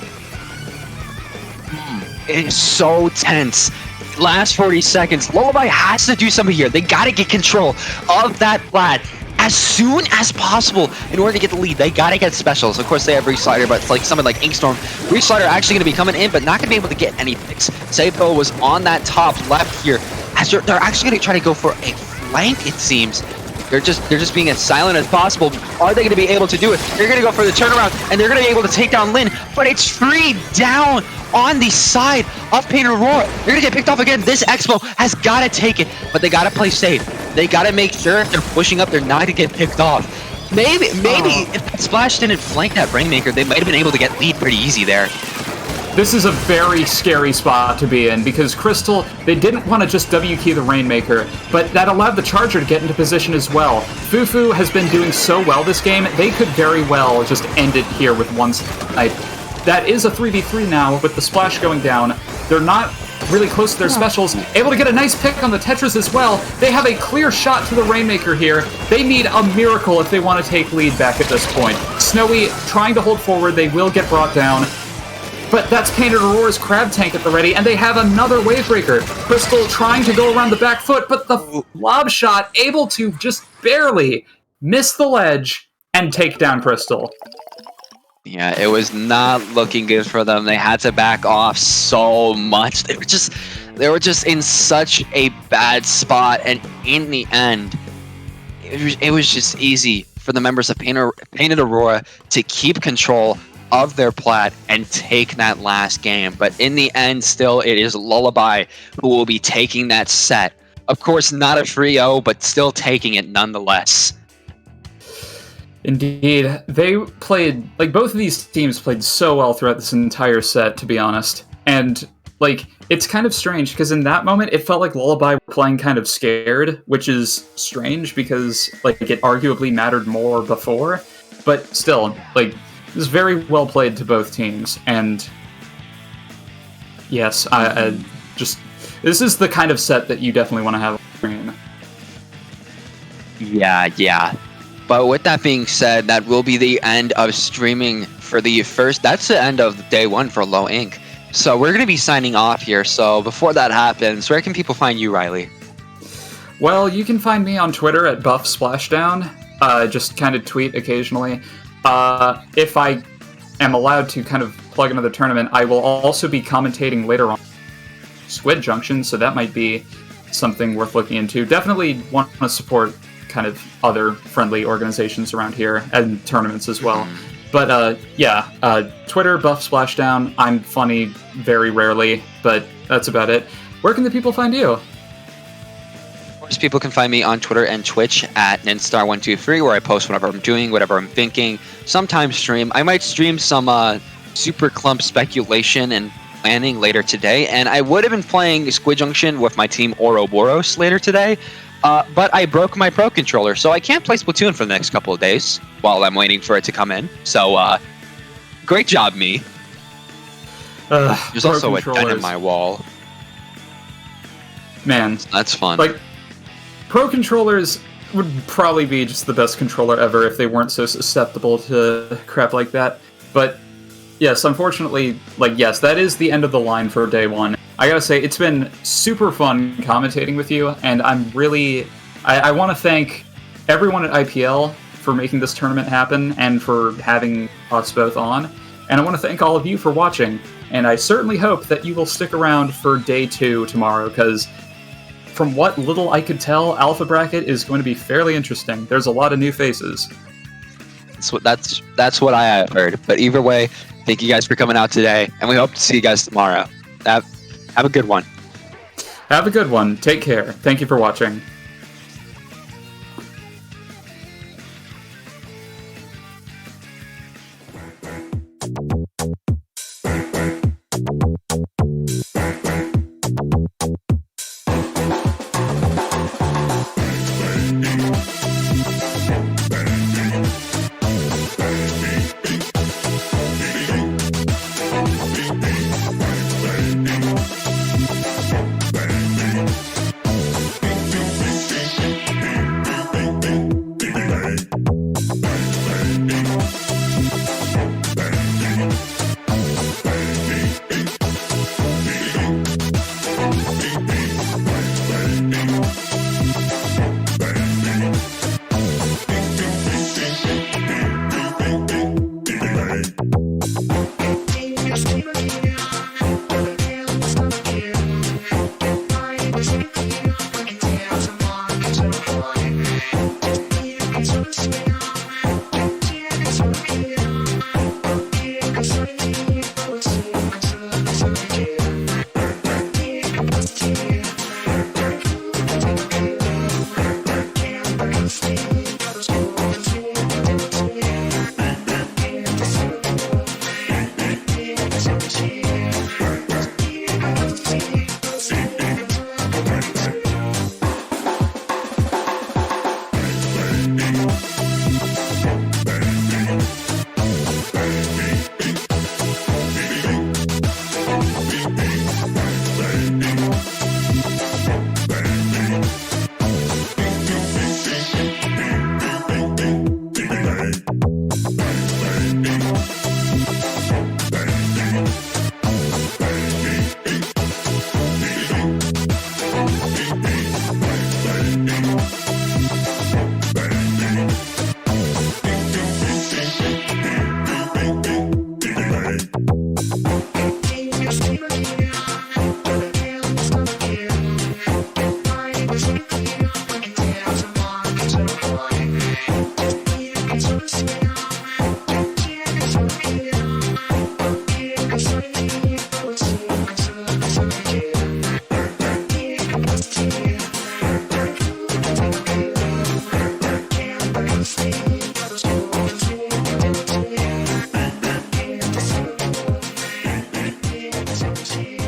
It is so tense. Last 40 seconds. Lullaby has to do something here. They got to get control of that flat as soon as possible in order to get the lead. They got to get specials. Of course, they have Reslider, but it's like someone like Inkstorm. Reslider actually going to be coming in, but not going to be able to get any picks. Seipo was on that top left here. As they're actually going to try to go for a flank, it seems. They're just being as silent as possible. Are they going to be able to do it? They're going to go for the turnaround, and they're going to be able to take down Lynn, but it's 3 down on the side of Painted Aurora. They're going to get picked off again. This Expo has got to take it, but they got to play safe. They got to make sure if they're pushing up, they're not going to get picked off. Maybe if that Splash didn't flank that Rainmaker, they might have been able to get lead pretty easy there. This is a very scary spot to be in, because Crystal, they didn't want to just W-key the Rainmaker, but that allowed the Charger to get into position as well. Fufu has been doing so well this game, they could very well just end it here with one snipe. That is a 3v3 now, with the Splash going down. They're not really close to their specials, able to get a nice pick on the Tetris as well. They have a clear shot to the Rainmaker here. They need a miracle if they want to take lead back at this point. Snowy trying to hold forward, they will get brought down. But that's Painted Aurora's Crab Tank at the ready, and they have another Wavebreaker. Crystal trying to go around the back foot, but the lob shot able to just barely miss the ledge and take down Crystal. Yeah, it was not looking good for them. They had to back off so much. They were just in such a bad spot, and in the end, it was just easy for the members of Painted Aurora to keep control of their plat and take that last game. But in the end, still, it is Lullaby who will be taking that set. Of course, not a 3-0, but still taking it nonetheless. Indeed. They played, like, both of these teams played so well throughout this entire set, to be honest. And, like, it's kind of strange, because in that moment, it felt like Lullaby were playing kind of scared, which is strange, because, like, it arguably mattered more before. But still, like, it was very well played to both teams, and Yes, I just this is the kind of set that you definitely want to have on screen. Yeah. But with that being said, that will be the end of streaming for the first. That's the end of day 1 for Low Ink. So we're going to be signing off here. So before that happens, where can people find you, Riley? Well, you can find me on Twitter at BuffSplashdown. Just kind of tweet occasionally. If I am allowed to kind of plug another tournament, I will also be commentating later on Squid Junction, so that might be something worth looking into. Definitely want to support kind of other friendly organizations around here and tournaments as well. But Twitter, BuffSplashdown. I'm funny very rarely, but that's about it. Where can the people find you? Of course, people can find me on Twitter and Twitch at Ninstar123, where I post whatever I'm doing, whatever I'm thinking. Sometimes stream. I might stream some Super Clump speculation and planning later today, and I would have been playing Squid Junction with my team Ouroboros later today, but I broke my Pro Controller, so I can't play Splatoon for the next couple of days while I'm waiting for it to come in. So, great job, me. There's also a dent in my wall. Man, that's fun. Like, Pro Controllers would probably be just the best controller ever if they weren't so susceptible to crap like that. But yes, unfortunately, yes, that is the end of the line for day 1. I gotta say, it's been super fun commentating with you, and I'm really... I want to thank everyone at IPL for making this tournament happen and for having us both on. And I want to thank all of you for watching, and I certainly hope that you will stick around for day 2 tomorrow, because from what little I could tell, Alpha Bracket is going to be fairly interesting. There's a lot of new faces. That's what I have heard. But either way, thank you guys for coming out today, and we hope to see you guys tomorrow. Have a good one. Have a good one. Take care. Thank you for watching. See